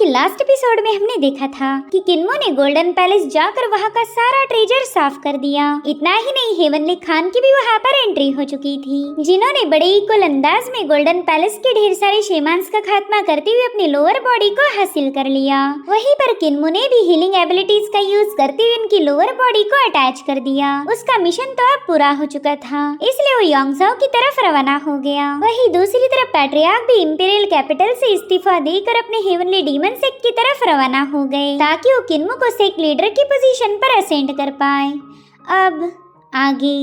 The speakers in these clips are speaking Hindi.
लास्ट एपिसोड में हमने देखा था कि किन्मो ने गोल्डन पैलेस जाकर वहाँ का सारा ट्रेजर साफ कर दिया। इतना ही नहीं, हेवनली खान की भी वहाँ पर एंट्री हो चुकी थी, जिन्होंने बड़े ही कुल अंदाज में गोल्डन पैलेस के ढेर सारे शेमांस का खात्मा करते हुए अपनी लोअर बॉडी को हासिल कर लिया। वहीं पर किन्मो ने भी हीलिंग एबिलिटीज का यूज करते हुए उनकी लोअर बॉडी को अटैच कर दिया। उसका मिशन तो अब पूरा हो चुका था, इसलिए वो योंगजाओ की तरफ रवाना हो गया। वहीं दूसरी तरफ पैट्रियार्क भी इंपीरियल कैपिटल से इस्तीफा देकर अपने हेवनली डीमन सेक्ट की तरफ रवाना हो गए, ताकि वो किन्मो को सेक्ट लीडर की पोजीशन पर असेंड कर पाए। अब आगे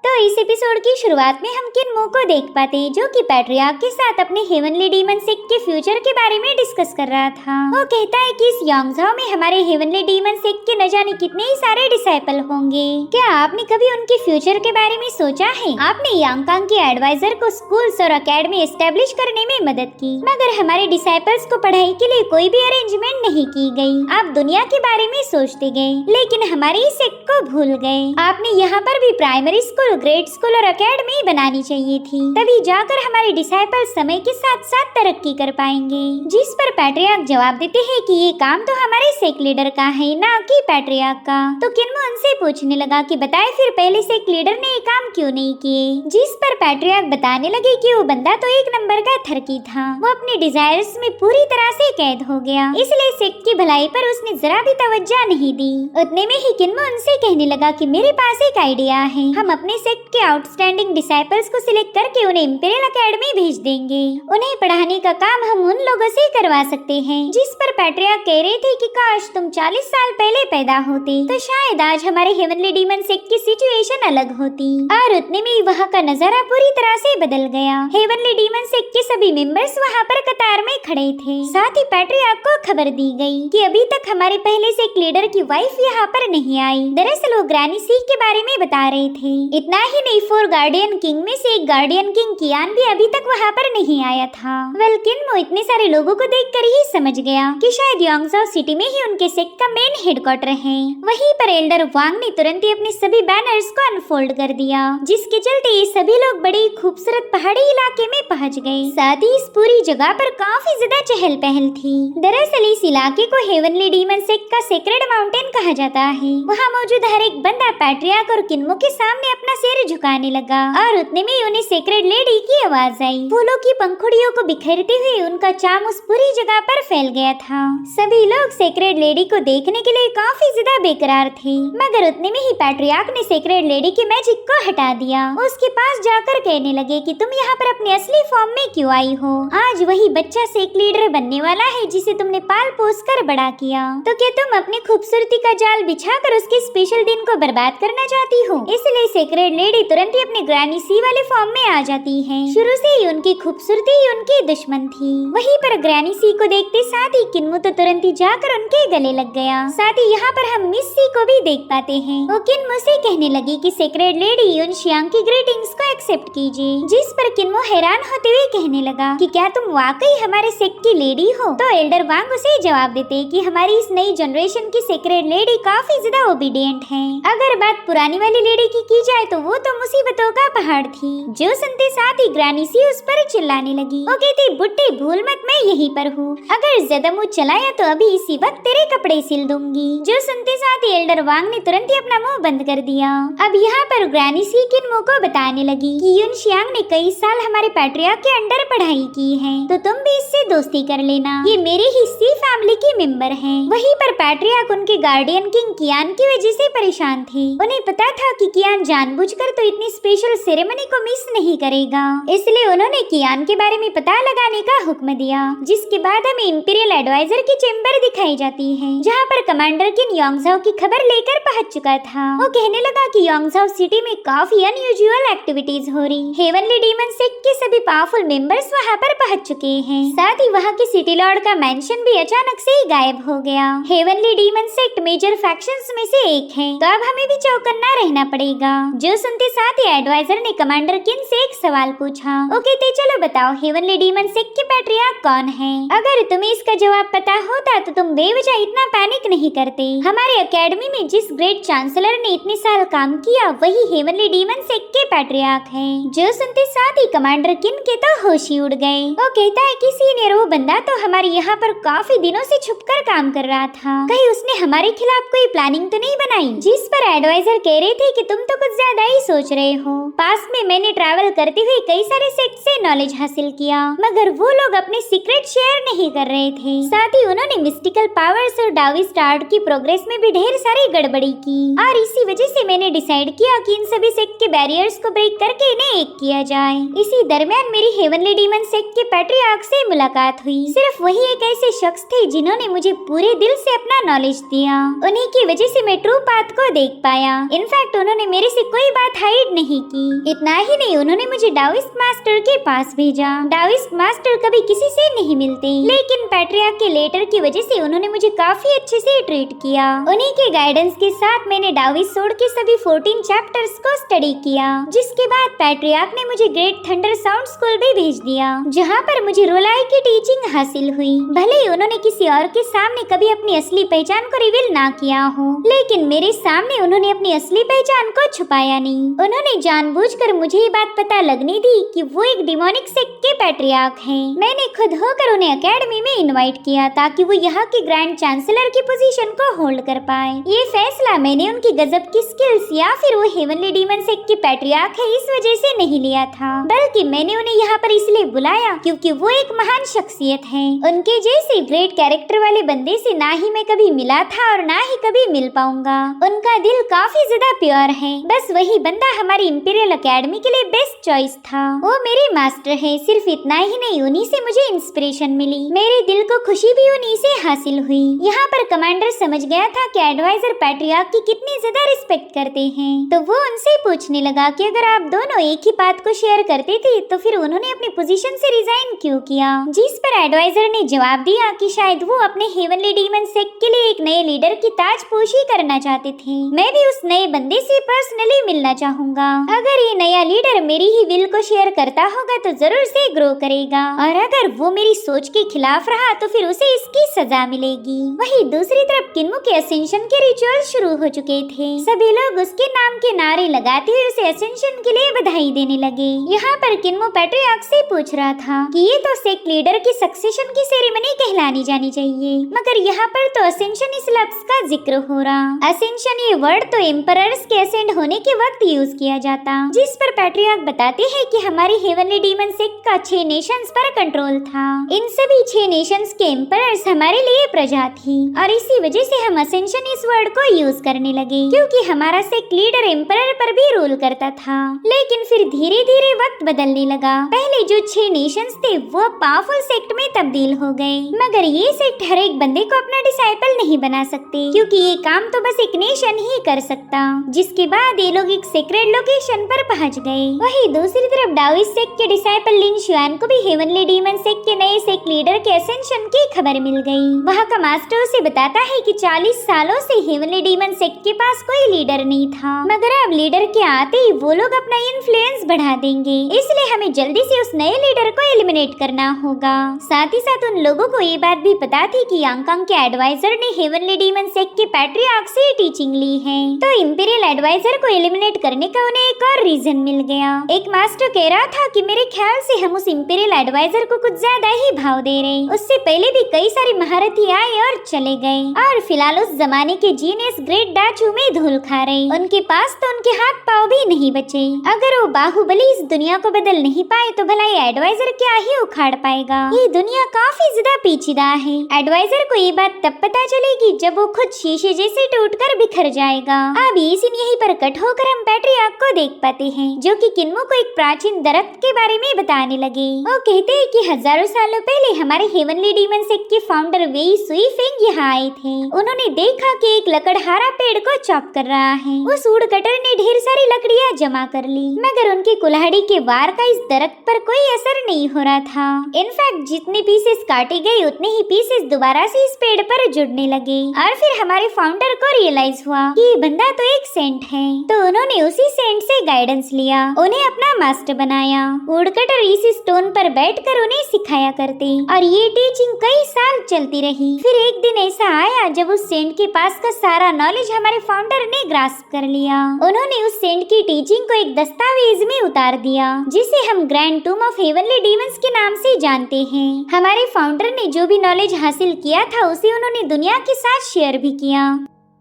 तो इस एपिसोड की शुरुआत में हम किन्मो को देख पाते, जो कि पैट्रियार्क के साथ अपने हेवनली डीमन सेक्ट के फ्यूचर के बारे में डिस्कस कर रहा था। वो कहता है कि इस योंगजाओ में हमारे हेवनली डीमन सेक्ट के न जाने कितने ही सारे डिसाइपल होंगे। क्या आपने कभी उनके फ्यूचर के बारे में सोचा है? आपने यांगकांग के एडवाइजर को स्कूल्स और अकेडमी एस्टेब्लिश करने में मदद की, मगर हमारे डिसाइपल्स को पढ़ाई के लिए कोई भी अरेंजमेंट नहीं की गई। आप दुनिया के बारे में सोचते गए, लेकिन हमारी सेक्ट को भूल गए। आपने यहाँ पर भी प्राइमरी स्कूल, ग्रेड स्कूल और अकेडमी बनानी चाहिए थी, तभी जाकर हमारे डिसाइपल समय के साथ साथ तरक्की कर पाएंगे। जिस पर पैट्रियार्क जवाब देते हैं कि ये काम तो हमारे सेक्ट लीडर का है, ना कि पैट्रियार्क का। तो किन्मो उनसे पूछने लगा कि बताए फिर पहले सेक्ट लीडर ने ये काम क्यों नहीं किए? जिस पर पैट्रियार्क बताने लगे कि वो बंदा तो एक नंबर का थरकी था, वो अपने डिजायर्स में पूरी तरह से कैद हो गया, इसलिए सेक्ट की भलाई पर उसने जरा भी तवज्जो नहीं दी। उतने में ही किन्मो उनसे कहने लगा कि मेरे पास एक आइडिया है, हम अपने सेक्ट के आउटस्टैंडिंग डिसाइपल्स को सिलेक्ट करके उन्हें इंपीरियल एकेडमी भेज देंगे। उन्हें पढ़ाने का काम हम उन लोगों से करवा सकते हैं। जिस पर पैट्रियार्क कह रहे थे कि काश तुम 40 साल पहले पैदा होते, तो शायद आज हमारे हेवनली डीमन सेक्ट की सिचुएशन अलग होती। और उतने में वहाँ का नजारा पूरी तरह से बदल गया। हेवनली डीमन सेक्ट के सभी मेंबर्स वहाँ पर कतार में खड़े थे। साथ ही पैट्रियार्क को खबर दी गई कि अभी तक हमारे पहले सेक्ट लीडर की वाइफ यहाँ पर नहीं आई। दरअसल वो ग्रैनी सी के बारे में बता रहे थे। इतना ही नहीं, 4 गार्डियन किंग में से एक गार्डियन किंग कियान भी अभी तक वहाँ पर नहीं आया था। वेल, किन्मो इतने सारे लोगों को देखकर ही समझ गया कि शायद योंगजाओ सिटी में ही उनके सेक्ट का मेन हेडक्वार्टर है। वहीं पर एल्डर वांग ने तुरंत ही अपने सभी बैनर्स को अनफोल्ड कर दिया, जिसके चलते ये सभी लोग बड़े खूबसूरत पहाड़ी इलाके में पहुँच गए। साथ ही इस पूरी जगह पर काफी ज्यादा चहल पहल थी। दरअसल इस इलाके को हेवनली डीमन सेक्ट का सेक्रेड माउंटेन कहा जाता है। वहाँ मौजूद हर एक बंदा पैट्रियार्क और किन्मो के सामने अपना सिर झुकाने लगा, और उतने में उन्हें सेक्रेड लेडी की आवाज आई। फूलों की पंखुड़ियों को बिखेरते हुए उनका चाम उस पूरी जगह पर फैल गया था। सभी लोग सेक्रेड लेडी को देखने के लिए काफी ज्यादा बेकरार थे, मगर उतने में ही पैट्रियार्क ने सेक्रेड लेडी के मैजिक को हटा दिया। उसके पास जाकर कहने लगे कि तुम यहाँ पर अपने असली फॉर्म में क्यों आई हो? आज वही बच्चा सेक्ट लीडर बनने वाला है जिसे तुमने पाल पोस कर बड़ा किया। तो क्या तुम अपनी खूबसूरती का जाल बिछाकर उसके स्पेशल दिन को बर्बाद करना चाहती हो? इसलिए सेक्रेड लेडी तुरंत ही अपने ग्रैनी सी वाले फॉर्म में आ जाती है। शुरू से ही उनकी खूबसूरती ही उनकी दुश्मन थी। वहीं पर ग्रैनी सी को देखते साथ ही किन्मो तो तुरंत ही जाकर उनके गले लग गया। साथ ही यहाँ पर हम मिस सी को भी देख पाते हैं। वो किन्मो से कहने लगी कि सेक्रेड लेडी युनशियांग की ग्रीटिंग्स को एक्सेप्ट कीजिए। जिस पर किन्मो हैरान होते हुए कहने लगा कि क्या तुम वाकई हमारे सेक्ट की लेडी हो? तो एल्डर वांग उसे जवाब देते कि हमारी इस नई जनरेशन की सेक्रेड लेडी काफी ज्यादा ओबीडियंट है। अगर बात पुरानी वाली लेडी की जाए तो वो तो मुसीबतों का पहाड़ थी। जो सुनते साथ ही ग्रैनी सी उस पर चिल्लाने लगी। वो कहती, बुड्ढी भूल मत, मैं यहीं पर हूँ। अगर ज्यादा मुँह चलाया तो अभी इसी वक्त तेरे कपड़े सिल दूंगी। जो सुनते साथ ही एल्डर वांग ने तुरंत ही अपना मुंह बंद कर दिया। अब यहाँ पर ग्रैनी सी किन्मो को बताने लगी कि युनशियांग ने कई साल हमारे पैट्रियार्क के अंडर पढ़ाई की है, तो तुम भी इससे दोस्ती कर लेना। ये मेरी ही सी फैमिली की मेंबर है। वहीं पर पैट्रियार्क उनके गार्डियन किंग कियान की वजह से परेशान थे। उन्हें पता था कि कियान जानबूझकर तो इतनी स्पेशल सेरेमनी को मिस नहीं करेगा, इसलिए उन्होंने कियान के बारे में पता लगाने का हुक्म दिया। जिसके बाद हमें इंपीरियल एडवाइजर की चेम्बर दिखाई जाती है, जहाँ पर कमांडर किन योंगजाओ की खबर लेकर पहुँच चुका था। वो कहने लगा कि योंगजाओ सिटी में काफी अनयूजुअल एक्टिविटीज हो रही। हेवनली डीमन सेक्ट के सभी पावरफुल मेंबर्स वहाँ पर पहुँच चुके हैं। साथ ही वहाँ के सिटी लॉर्ड का मेंशन भी अचानक से ही गायब हो गया। Heavenly demon sect major factions में से एक है, तो अब हमें भी चौकन्ना रहना पड़ेगा। जो सुनते साथ ही एडवाइजर ने कमांडर किन से एक सवाल पूछा। वो कहते, चलो बताओ हेवनली डीमन सेक्ट के पैट्रियार्क कौन है? अगर तुम्हें इसका जवाब पता होता तो तुम बेवजह इतना पैनिक नहीं करते। हमारे एकेडमी में जिस ग्रेट चांसलर ने इतने साल काम किया वही हेवनली डीमन सेक्ट के पैट्रियार्क हैं। जो सुनते साथ ही कमांडर किन के तो होश ही उड़ गए। वो कहता है कि सीनियर वो बंदा तो हमारे यहाँ पर काफी दिनों से छुपकर काम कर रहा था, कहीं उसने हमारे खिलाफ कोई प्लानिंग तो नहीं बनाई। जिस पर एडवाइजर कह रहे थे कि तुम तो कुछ ज्यादा ही सोच रहे हो। पास में मैंने ट्रैवल करते हुए कई सारे सेक्ट से नॉलेज हासिल किया, मगर वो लोग अपने सीक्रेट शेयर नहीं कर रहे थे। साथ ही उन्होंने मिस्टिकल पावर्स और डाविस्ट आर्ट की प्रोग्रेस में भी ढेर सारी गड़बड़ी की, और इसी वजह से मैंने डिसाइड किया कि इन सभी सेक्ट के बैरियर्स को ब्रेक करके इन्हें एक किया जाए। इसी दरमियान मेरी हेवनली डीमन सेक्ट के पैट्रियार्क से मुलाकात हुई। सिर्फ वही एक ऐसे शख्स थे जिन्होंने मुझे पूरे दिल से अपना नॉलेज दिया। उन्हीं की वजह से मैं ट्रू पाथ को देख पाया। इनफैक्ट उन्होंने मेरे से कोई बात हाइड नहीं की। इतना ही नहीं, उन्होंने मुझे डाविस्ट मास्टर के पास भेजा। डाविस्ट मास्टर कभी किसी से नहीं मिलते, लेकिन पैट्रियार्क के लेटर की वजह से उन्होंने मुझे काफी अच्छे से ट्रीट किया। उन्हीं के गाइडेंस के साथ मैंने डाविस्ट सोर्ड के सभी 14 चैप्टर्स को स्टडी किया, जिसके बाद पैट्रियार्क ने मुझे ग्रेट थंडर साउंड स्कूल भी भेज दिया, जहाँ पर मुझे रोलाई की टीचिंग हासिल हुई। भले ही उन्होंने किसी और के सामने कभी अपनी असली पहचान को रिवील ना किया हो, लेकिन मेरे सामने उन्होंने अपनी असली पहचान को छुपाया नहीं। उन्होंने जानबूझकर मुझे ये बात पता लगने दी कि वो एक डिमोनिक सेक्ट के पैट्रियार्क हैं। मैंने खुद होकर उन्हें एकेडमी में इनवाइट किया ताकि वो यहाँ के ग्रैंड चांसलर की पोजीशन को होल्ड कर पाए। ये फैसला मैंने उनकी गजब की स्किल्स या फिर वो हेवनली डीमन सेक्ट के पैट्रियार्क है इस वजह से नहीं लिया था, बल्कि मैंने उन्हें यहाँ पर इसलिए बुलाया क्योंकि वो एक महान शख्सियत है। उनके जैसे ग्रेट कैरेक्टर वाले बंदे से ना ही मैं कभी मिला था और ना ही कभी मिल पाऊंगा। उनका दिल काफी ज्यादा प्योर है। बस वही बंदा हमारी इंपीरियल एकेडमी के लिए बेस्ट चॉइस था। वो मेरे मास्टर है। सिर्फ इतना ही नहीं, उन्हीं से मुझे इंस्पिरेशन मिली। मेरे दिल को खुशी भी उन्हीं से हासिल हुई। यहाँ पर कमांडर समझ गया था कि एडवाइजर पैट्रियार्क की कितनी ज्यादा रिस्पेक्ट करते हैं, तो वो उनसे पूछने लगा कि अगर आप दोनों एक ही बात को शेयर करते थे तो फिर उन्होंने अपनी पोजीशन से रिजाइन क्यों किया। जिस पर एडवाइजर ने जवाब दिया कि शायद वो अपने हेवनली डीमन सेक्ट के लिए एक नए लीडर की ताजपोशी करना चाहते थे। मैं भी उस नए बंदे से पर्सनली मिलना चाहूंगा। अगर ये नया लीडर मेरी ही विल को शेयर करता होगा तो जरूर से ग्रो करेगा, और अगर वो मेरी सोच के खिलाफ रहा तो फिर उसे इसकी सजा मिलेगी। वहीं दूसरी तरफ किन्मो के असेंशन के रिचुअल शुरू हो चुके थे। सभी लोग उसके नाम के नारे लगाते हुए उसे असेंशन के लिए बधाई देने लगे। यहाँ पर किन्मो पैट्रियार्क से पूछ रहा था कि ये तो सेक्ट लीडर की सक्सेशन की सेरेमनी कहलानी जानी चाहिए, मगर यहाँ पर तो असेंशन इस लफ्ज का जिक्र हो रहा। असेंशन ये वर्ड तो एम्परर्स के असेंड होने के वक्त यूज किया जाता, जिस पर पैट्रियार्क बताते हैं कि हमारी हेवनली डीमन सेक्ट का 6 नेशंस पर कंट्रोल था। इन सभी 6 नेशंस के एम्परर्स हमारे लिए प्रजा थी, और इसी वजह से हम असेंशन इस वर्ड को यूज करने लगे, क्योंकि हमारा सेक्ट लीडर एम्परर पर भी रूल करता था। लेकिन फिर धीरे धीरे वक्त बदलने लगा। पहले जो 6 नेशंस थे वो पावरफुल सेक्ट में तब्दील हो गए, मगर ये सेक्ट हर एक बंदे को अपना डिसाइपल नहीं बना सकते, क्योंकि ये काम तो बस एक नेशन ही कर सकता। जिसके बाद ये लोग एक सीक्रेट लोकेशन पर पहुंच गए। वहीं दूसरी तरफ डाविस्ट सेक्ट के डिसाइपल लिन शुआन को भी हेवनली डीमन सेक्ट के नए सेक्ट लीडर के असेंशन की खबर मिल गई। वहाँ का मास्टर उसे बताता है कि 40 सालों से हेवनली डीमन सेक्ट के पास कोई लीडर नहीं था, मगर अब लीडर के आते ही वो लोग अपना इन्फ्लुएंस बढ़ा देंगे, इसलिए हमें जल्दी से उस नए लीडर को एलिमिनेट करना होगा। साथ ही साथ उन लोगों को ये बात भी पता थी कि यांगकांग के एडवाइजर ने हेवनली डीमन सेक्ट के पैट्रियार्क से टीचिंग ली है, तो इंपीरियल एडवाइजर को एलिमिनेट करने का उन्हें एक और रीजन मिल गया। एक मास्टर कह रहा था कि मेरे ख्याल से हम उस इंपीरियल एडवाइजर को कुछ ज्यादा ही भाव दे रहे। उससे पहले भी कई सारे महारथी आए और चले गए, और फिलहाल उस जमाने के जीनियस ग्रेट डाचू में धूल खा रहे। उनके पास तो उनके हाथ पाँव भी नहीं बचे। अगर वो बाहुबली इस दुनिया को बदल नहीं पाए तो भला ये एडवाइजर क्या ही उखाड़ पाएगा। ये दुनिया काफी ज्यादा पेचीदा है। एडवाइजर को ये बात तब पता चलेगी जब वो खुद शीशे जैसे टूटकर बिखर जाएगा। अब ये सीन यहीं पर कट होकर हम पैट्रियार्क को देख पाते हैं, जो कि किन्मो को एक प्राचीन दरख्त के बारे में बताने लगे। वो कहते हैं कि हजारों सालों पहले हमारे हेवनली डीमन सेक्ट के फाउंडर वेई सुई फेंग यहाँ आए थे। उन्होंने देखा कि एक लकड़हारा पेड़ को चॉप कर रहा है। उस वुड कटर ने ढेर सारी लकड़ियाँ जमा कर ली, मगर उनकी कुल्हाड़ी के वार का इस दरख्त पर कोई असर नहीं हो रहा था। इनफैक्ट जितने पीसेस काटे गए उतने ही पीसेस दोबारा से इस पेड़ पर जुड़ने लगे, और फिर हमारे फाउंडर को रियलाइज हुआ कि ये बंदा तो एक सेंट है, तो उन्होंने उसी सेंट से गाइडेंस लिया, उन्हें अपना मास्टर बनाया। वुड कटर इस स्टोन पर बैठकर उन्हें सिखाया करते, और ये टीचिंग कई कई साल चलती रही। फिर एक दिन ऐसा आया जब उस सेंट के पास का सारा नॉलेज हमारे फाउंडर ने ग्रास्प कर लिया। उन्होंने उस सेंट की टीचिंग को एक दस्तावेज में उतार दिया, जिसे हम grand tomb of heavenly demons के नाम से जानते हैं। हमारे फाउंडर ने जो भी नॉलेज हासिल किया था उसे उन्होंने दुनिया के साथ शेयर भी किया।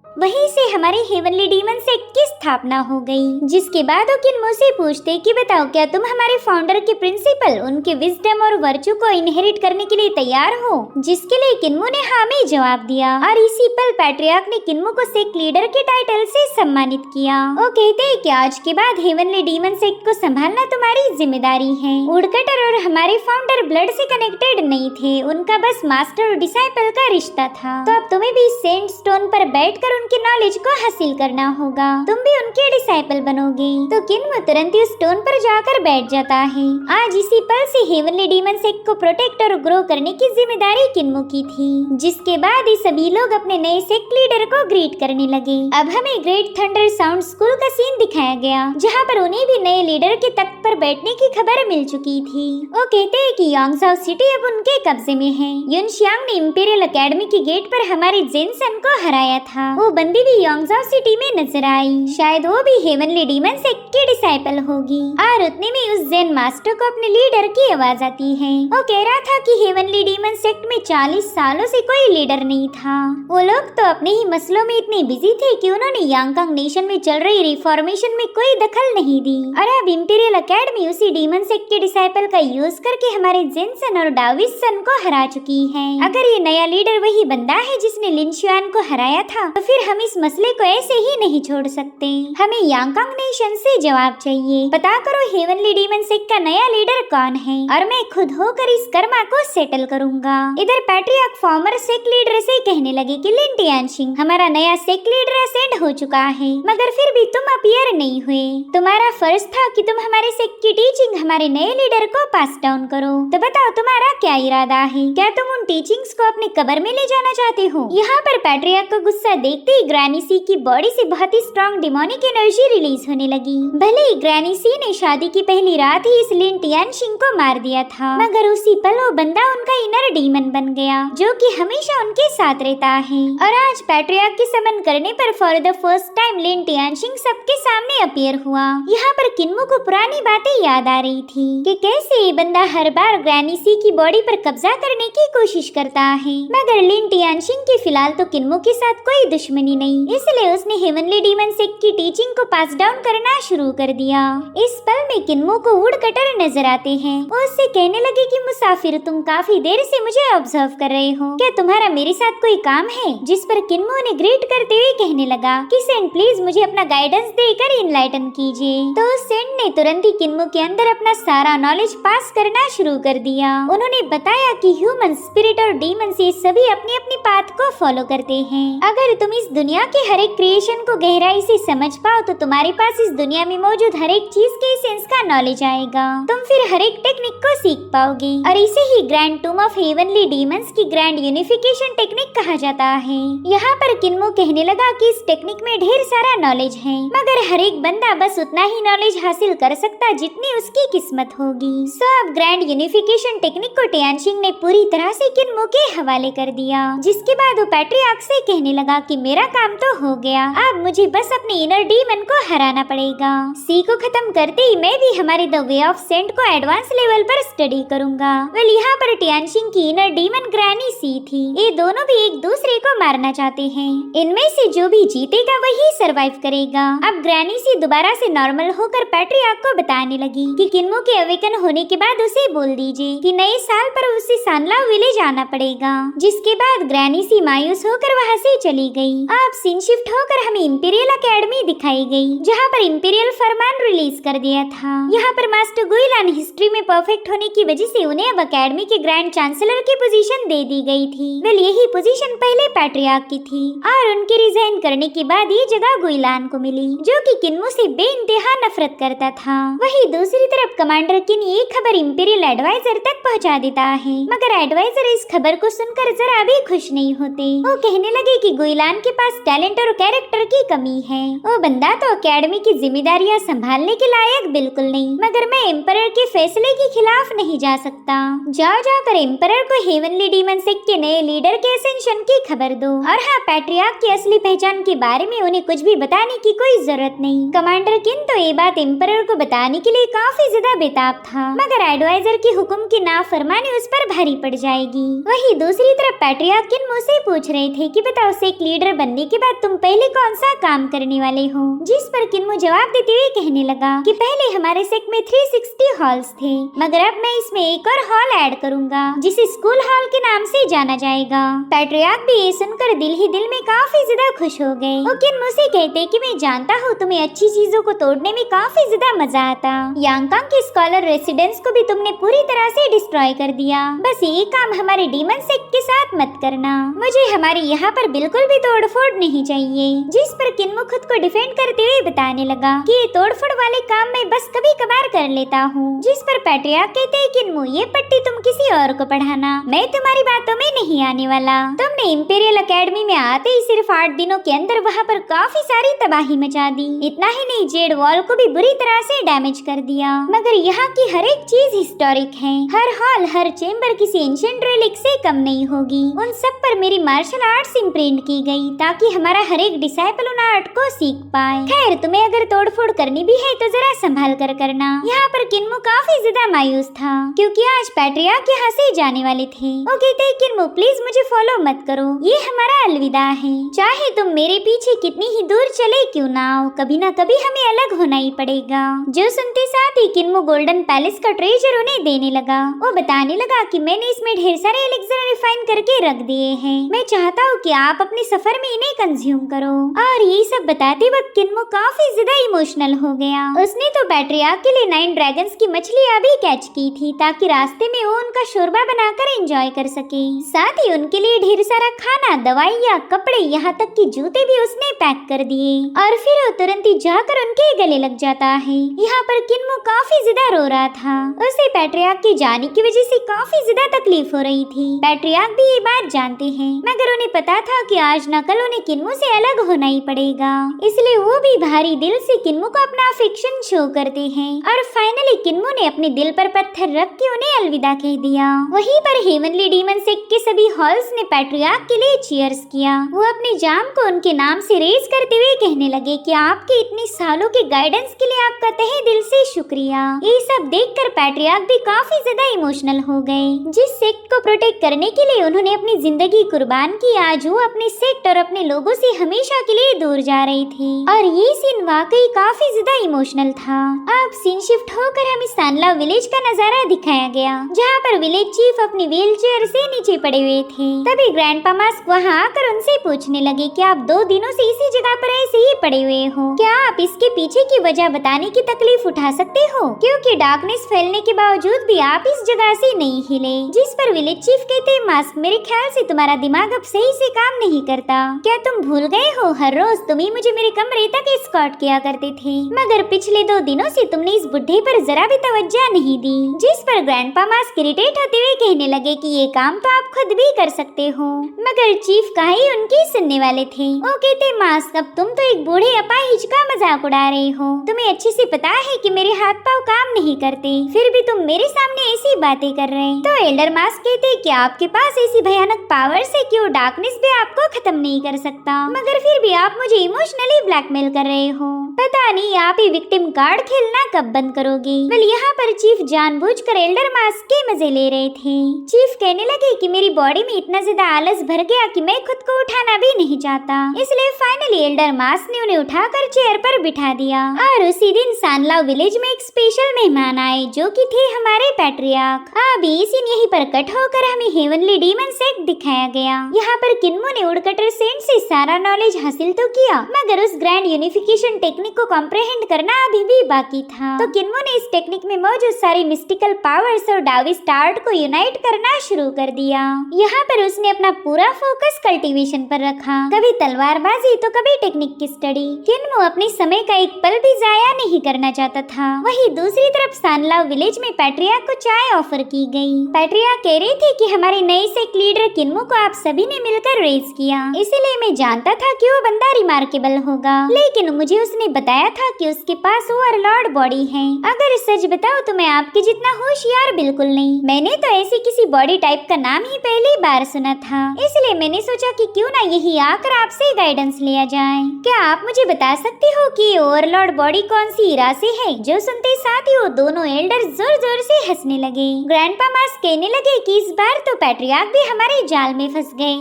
वहीं से हमारे हेवनली डीमन सेक्ट की स्थापना हो गई, जिसके बाद वो किन्मो से पूछते कि बताओ क्या तुम हमारे फाउंडर के प्रिंसिपल, उनके विजडम और वर्चू को इनहेरिट करने के लिए तैयार हो? जिसके लिए किन्मो ने हाँ में जवाब दिया और इसी पल पैट्रियार्क ने किन्मो को सेक्ट लीडर के टाइटल से सम्मानित किया। वो कहते हैं कि आज के बाद हेवनली डीमन सेक्ट को संभालना तुम्हारी जिम्मेदारी है। वुडकटर और हमारे फाउंडर ब्लड से कनेक्टेड नहीं थे, उनका बस मास्टर और डिसाइपल का रिश्ता था। तो अब तुम्हें भी सेंट स्टोन पर बैठकर उनके नॉलेज को हासिल करना होगा, तुम भी उनके डिसाइपल बनोगे। तो किन्मो तुरंत ही स्टोन पर जाकर बैठ जाता है। आज इसी पल से हेवनली डीमन सेक्ट को प्रोटेक्ट और ग्रो करने की जिम्मेदारी किन्मो की थी। जिसके बाद ही सभी लोग अपने नए सेक्ट लीडर को ग्रीट करने लगे। अब हमें ग्रेट थंडर साउंड स्कूल का सीन दिखाया गया, जहाँ पर उन्हें भी नए लीडर के तख्त पर बैठने की खबर मिल चुकी थी। वो कहते हैं कि योंगसाओ सिटी अब उनके कब्जे में है। युनशियांग ने इंपीरियल एकेडमी के गेट पर हमारे जेनसन को हराया था। वो बंदी भी योंगसाओ सिटी में नजर आई। शायद वो भी हेवनली डीमन सेक्ट की डिसाइपल होगी। और उतने में उस जेन मास्टर को अपने लीडर की आवाज आती है। वो कह रहा था कि हेवनली डीमन सेक्ट में 40 सालों से कोई लीडर नहीं था। वो लोग तो अपने ही मसलों में इतने बिजी थे कि उन्होंने यांगकांग नेशन में चल रही रिफॉर्मेशन में कोई दखल नहीं दी। और अब इंपीरियल एकेडमी उसी डीमन सेक्ट के डिसाइपल का यूज करके हमारे जेनसन और डाविसन को हरा चुकी है। अगर ये नया लीडर वही बंदा है जिसने लिन शुआन को हराया था, तो फिर हम इस मसले को ऐसे ही नहीं छोड़ सकते। हमें यांगकांग नेशन से जवाब चाहिए। पता करो हेवनली डीमन सेक्ट का नया लीडर कौन है और मैं खुद होकर इस कर्मा को सेटल करूंगा। इधर पैट्रियार्क फॉर्मर सेक्ट लीडर से कहने लगे कि लिन टियानशिंग, हमारा नया सेक्ट लीडर असेंड हो चुका है, मगर फिर भी तुम अपीयर नहीं हुए। तुम्हारा फर्ज था कि तुम हमारे सेक्ट की टीचिंग हमारे नए लीडर को पास डाउन करो। तो बताओ तुम्हारा क्या इरादा है? क्या तुम उन टीचिंग्स को अपने कब्र में ले जाना चाहते हो? यहाँ पर पैट्रियार्क का गुस्सा देखते ही ग्रैनी सी की बॉडी से बहुत ही स्ट्रॉन्ग डिमोनिक एनर्जी रिलीज होने लगी। भले ही ग्रैनी सी ने शादी की पहली रात ही इस लिन टियानशिंग को मार दिया था, मगर उसी पल वो बंदा उनका इनर डीमन बन गया, जो कि हमेशा उनके साथ रहता है। और आज पैट्रियार्क के समन करने पर फॉर द फर्स्ट टाइम लिन टियानशिंग सबके सामने अपीयर हुआ। यहाँ पर किन्मो को पुरानी बातें याद आ रही थी कि कैसे ये बंदा हर बार ग्रैनी सी की बॉडी पर कब्जा करने की कोशिश करता है, मगर लिन टियानशिंग की फिलहाल तो किन्मो के साथ कोई दुश्मनी नहीं, इसलिए उसने हेवनली डीमन सेक्ट की टीचिंग को पास डाउन करना शुरू कर दिया। इस पल में किन्मो को वुडकटर नजर आते हैं। वो उससे कहने लगे कि मुसाफिर, तुम काफी देर से मुझे ऑब्जर्व कर रहे हो, क्या तुम्हारा मेरे साथ कोई काम है? जिस पर किन्मो ने ग्रीट करते हुए कहने लगा कि सेंट प्लीज मुझे अपना गाइडेंस देकर इनलाइटन कीजिए। तो उस सेंट ने तुरंत ही किन्मो के अंदर अपना सारा नॉलेज पास करना शुरू कर दिया। उन्होंने बताया कि ह्यूमन, स्पिरिट और डीमन से सभी अपनी अपनी पाथ को फॉलो करते हैं। अगर तुम इस दुनिया के हर एक क्रिएशन को गहराई से समझ पाओ तो तुम्हारे पास इस दुनिया में मौजूद हर एक चीज के सेंस का नॉलेज आएगा। तुम फिर हर एक टेक्निक को सीख पाओगे और इसे ही grand tomb of heavenly demons की ग्रैंड यूनिफिकेशन टेक्निक कहा जाता है। यहाँ पर किन्मो कहने लगा कि इस टेक्निक में ढेर सारा नॉलेज है, मगर हर एक बंदा बस उतना ही नॉलेज हासिल कर सकता जितनी उसकी किस्मत होगी। सो अब ग्रैंड यूनिफिकेशन टेक्निक को टियानशिंग ने पूरी तरह से किन्मो के हवाले कर दिया, जिसके बाद वो पैट्रियार्क से कहने लगा कि मेरा काम तो हो गया, अब मुझे बस अपने इनर डीमन को हराना पड़ेगा। सी को खत्म करते ही मैं भी हमारे द वे ऑफ सेंट को एडवांस लेवल पर स्टडी करूंगा। वेल, यहाँ पर टियानशिंग की इनर डीमन ग्रैनी सी थी। ये दोनों भी एक दूसरे को मारना चाहते हैं। इनमें से जो भी जीतेगा वही सरवाइव करेगा। अब ग्रैनी सी दोबारा से नॉर्मल होकर पैट्रियार्क को बताने लगी कि किन्मो के अवेकन होने के बाद उसे बोल दीजिए कि नए साल पर उसे सानलाओ विलेज आना पड़ेगा। जिसके बाद ग्रैनी सी मायूस होकर वहाँ से चली गई। अब सीन शिफ्ट होकर हमें इंपीरियल एकेडमी दिखाई गई, जहाँ पर इंपीरियल फरमान रिलीज कर दिया था। यहाँ पर मास्टर गुइलान हिस्ट्री में परफेक्ट होने की वजह से उन्हें अब एकेडमी के ग्रैंड चांसलर की पोजीशन दे दी गई थी। वेल, यही पोजीशन पहले पैट्रियार्क की थी और उनके रिजाइन करने के बाद ये जगह गुइलान को मिली, जो कि किन्मो से बेइंतहा नफरत करता था। वही दूसरी तरफ कमांडर किन ये खबर इंपीरियल एडवाइजर तक पहुँचा देता है, मगर एडवाइजर इस खबर को सुनकर जरा भी खुश नहीं होते। वो कहने लगे कि गुइलान के पास टैलेंट और कैरेक्टर की कमी है। वो बंदा तो एकेडमी की जिम्मेदारियां संभालने के लायक बिल्कुल नहीं, मगर मैं एम्परर के फैसले के खिलाफ नहीं जा सकता। जाओ जाकर एम्परर को हेवनली डीमन सेक्ट के नए लीडर के असेंशन की खबर दो। और हाँ, पैट्रियार्क की असली पहचान के बारे में उन्हें कुछ भी बताने की कोई जरूरत नहीं। कमांडर किन तो ये बात एम्परर को बताने के लिए काफी ज्यादा बेताब था, मगर एडवाइजर के हुक्म की नाफरमानी उस पर भारी पड़ जाएगी। वही दूसरी तरफ पैट्रियार्क किन मुझसे पूछ रहे थे कि बताओ सेक्ट लीडर बनने के बाद तुम पहले कौन सा काम करने वाले हो, जिस पर किन्मो जवाब देते हुए कहने लगा कि पहले हमारे सेक्ट में 360 हॉल्स थे, मगर अब मैं इसमें एक और हॉल ऐड करूंगा जिसे स्कूल हॉल के नाम से जाना जाएगा। पैट्रियार्क भी ये सुनकर दिल ही दिल में काफी ज्यादा खुश हो गए। वो किन्मो से कहते कि मैं जानता हूँ तुम्हें अच्छी चीजों को तोड़ने में काफी ज्यादा मजा आता। यांगकांग के स्कॉलर रेसिडेंस को भी तुमने पूरी तरह से डिस्ट्रॉय कर दिया। बस ये काम हमारे डीमन सेक्ट के साथ मत करना। मुझे हमारे यहाँ पर बिल्कुल भी तोड़फोड़ नहीं चाहिए। जिस पर किन्मो खुद को डिफेंड करते हुए बताने लगा कि ये तोड़फोड़ वाले काम मैं बस कभी कभार कर लेता हूँ। जिस पर पैट्रियार्क कहते हैं किन्मो ये पट्टी तुम किसी और को पढ़ाना, मैं तुम्हारी बातों में नहीं आने वाला। तुमने इंपीरियल एकेडमी में आते ही सिर्फ 8 दिनों के अंदर वहाँ पर काफी सारी तबाही मचा दी। इतना ही नहीं, जेड वॉल को भी बुरी तरह से डैमेज कर दिया। मगर यहाँ की हर एक चीज हिस्टोरिक है। हर हॉल, हर चेम्बर किसी एंशिएंट रेलिक से कम नहीं होगी। उन सब पर मेरी मार्शल आर्ट्स इम्प्रिंट की गई ताकि हमारा हर एक डिसाइपल उन आर्ट को सीख पाए। खैर, तुम्हें अगर तोड़फोड़ करनी भी है तो जरा संभाल कर करना। यहाँ पर किन्मो काफी ज्यादा मायूस था क्योंकि आज पैट्रियार्क यहाँ से जाने वाले थे। वो कहते किन्मो प्लीज मुझे फॉलो मत करो, ये हमारा अलविदा है। चाहे तुम मेरे पीछे कितनी ही दूर चले क्यों ना आओ, कभी ना कभी हमें अलग होना ही पड़ेगा। जो सुनते साथ ही किन्मो गोल्डन पैलेस का ट्रेजर उन्हें देने लगा। वो बताने लगा कि मैंने इसमें ढेर सारे एलिक्सर रिफाइन करके रख दिए हैं। मैं चाहता हूँ कि आप अपने सफर में इन्हें कंज्यूम करो। और ये सब बताते वक्त किन्मो काफी ज्यादा इमोशनल हो गया। उसने तो पैट्रियार्क के लिए 9 ड्रैगन्स की मछलियाँ भी कैच की थी ताकि रास्ते में वो उनका शोरबा बनाकर एंजॉय कर सके। साथ ही उनके लिए ढेर सारा खाना, दवाइयाँ, कपड़े, यहाँ तक कि जूते भी उसने पैक कर दिए। और फिर वो तुरंत ही जाकर उनके गले लग जाता है। यहाँ पर किन्मो काफी ज्यादा रो रहा था। उसे पैट्रियार्क के जाने की वजह से काफी ज्यादा तकलीफ हो रही थी। पैट्रियार्क भी ये बात जानते हैं, मगर उन्हें पता था कि आज न कल उन्हें किन्मो से अलग होना ही पड़ेगा। इसलिए वो भी भारी दिल से किन्मो को अपना अफेक्शन शो करते हैं। और फाइनली किन्मो ने अपने दिल पर पत्थर रख के उन्हें अलविदा कह दिया। वहीं पर हेवनली डीमन सेक्ट के सभी हॉल्स ने पैट्रियार्क के लिए चीयर्स किया। वो अपने जाम को उनके नाम से रेज करते हुए कहने लगे कि आपके इतने सालों के गाइडेंस के लिए आपका तहे दिल से शुक्रिया। ये सब देखकर पैट्रियार्क भी काफी ज्यादा इमोशनल हो गए। जिस सेक्ट को प्रोटेक्ट करने के लिए उन्होंने अपनी जिंदगी कुर्बान की, आज वो अपने सेक्ट और अपने लोगों से हमेशा के लिए दूर जा रही थी। और ये सीन वाकई काफी ज्यादा इमोशनल था। अब सीन शिफ्ट होकर हमें सानलाव विलेज का नजारा दिखाया गया, जहाँ पर विलेज चीफ अपनी व्हील चेयर से नीचे पड़े हुए थे। तभी ग्रैंडपा मास्क वहाँ आकर उनसे पूछने लगे कि आप 2 दिनों से इसी जगह पर ऐसे ही पड़े हुए हो, क्या आप इसके पीछे की वजह बताने की तकलीफ उठा सकते हो, क्योंकि डार्कनेस फैलने के बावजूद भी आप इस जगह से नहीं हिले। जिस पर विलेज चीफ कहते मास्क, मेरे ख्याल से तुम्हारा दिमाग अब सही से काम नहीं करता। क्या तुम भूल गए हो हर रोज तुम ही मुझे मेरे कमरे तक एस्कॉर्ट किया करते थे, मगर पिछले 2 दिनों से तुमने इस बुढ़े पर जरा भी तवज्जो नहीं दी। जिस पर ग्रैंडपा मास्क इरिटेट होते हुए कहने लगे कि ये काम तो आप खुद भी कर सकते हो, मगर चीफ का ही उनकी सुनने वाले थे। वो कहते मास्क, अब तुम तो एक बूढ़े अपाहिज का मजाक उड़ा रहे हो। तुम्हें अच्छे से पता है कि मेरे हाथ पाँव काम नहीं करते, फिर भी तुम मेरे सामने ऐसी बातें कर रहे। तो एल्डर मास्क कहते कि आपके पास ऐसी भयानक पावर्स है कि वो डार्कनेस भी आपको खत्म नहीं कर सकता, मगर फिर भी आप मुझे इमोशनली ब्लैकमेल कर रहे हो। पता नहीं आप ये विक्टिम कार्ड खेलना कब बंद करोगे। वेल, यहाँ पर चीफ जानबूझकर एल्डर मास्क के मजे ले रहे थे। चीफ कहने लगे कि मेरी बॉडी में इतना ज्यादा आलस भर गया कि मैं खुद को उठाना भी नहीं चाहता। इसलिए फाइनली एल्डर मास्क ने उन्हें उठाकर चेयर पर बिठा दिया। और उसी दिन सानलाव विलेज में एक स्पेशल मेहमान आए जो कि थे हमारे पैट्रियार्क। अब ये सीन यहीं पर कट होकर हमें हेवनली डीमन सेक्ट दिखाया गया। यहाँ पर किन्मो ने वुडकटर सेंट से सारा नॉलेज हासिल तो किया, मगर उस ग्रैंड यूनिफिकेशन टेक्निक को कॉम्प्रिहेंड करना अभी भी बाकी था। तो किन्मो ने इस टेक्निक में मौजूद सारी मिस्टिकल पावर्स और डाविस्ट आर्ट को यूनाइट करना शुरू कर दिया। यहाँ पर उसने अपना पूरा फोकस कल्टीवेशन पर रखा, कभी तलवारबाजी तो कभी टेक्निक की स्टडी। किन्मो अपने समय का एक पल भी जाया नहीं करना चाहता था। वहीं दूसरी तरफ सानलाव विलेज में पैट्रियार्क को चाय ऑफर की गई। पैट्रियार्क कह रही थी कि हमारे नए सेक्ट लीडर किन्मो को आप सभी ने मिलकर रेस किया, इसलिए मैं जानता था कि वो बंदा रिमार्केबल होगा। लेकिन मुझे उसने बताया था कि उसके पास ओवरलॉर्ड बॉडी है। अगर सच बताओ तो मैं आपके जितना होशियार बिल्कुल नहीं। मैंने तो ऐसी किसी बॉडी टाइप का नाम ही पहली बार सुना था, इसलिए मैंने सोचा कि क्यों ना यही आकर आपसे गाइडेंस लिया जाए। क्या आप मुझे बता सकते हो कि ओवरलॉर्ड बॉडी कौन सी इरा से है? जो सुनते साथ ही वो दोनों एल्डर जोर जोर से हंसने लगे। ग्रैंडपा मास कहने लगे कि इस बार तो पैट्रियार्क भी हमारे जाल में फंस गए।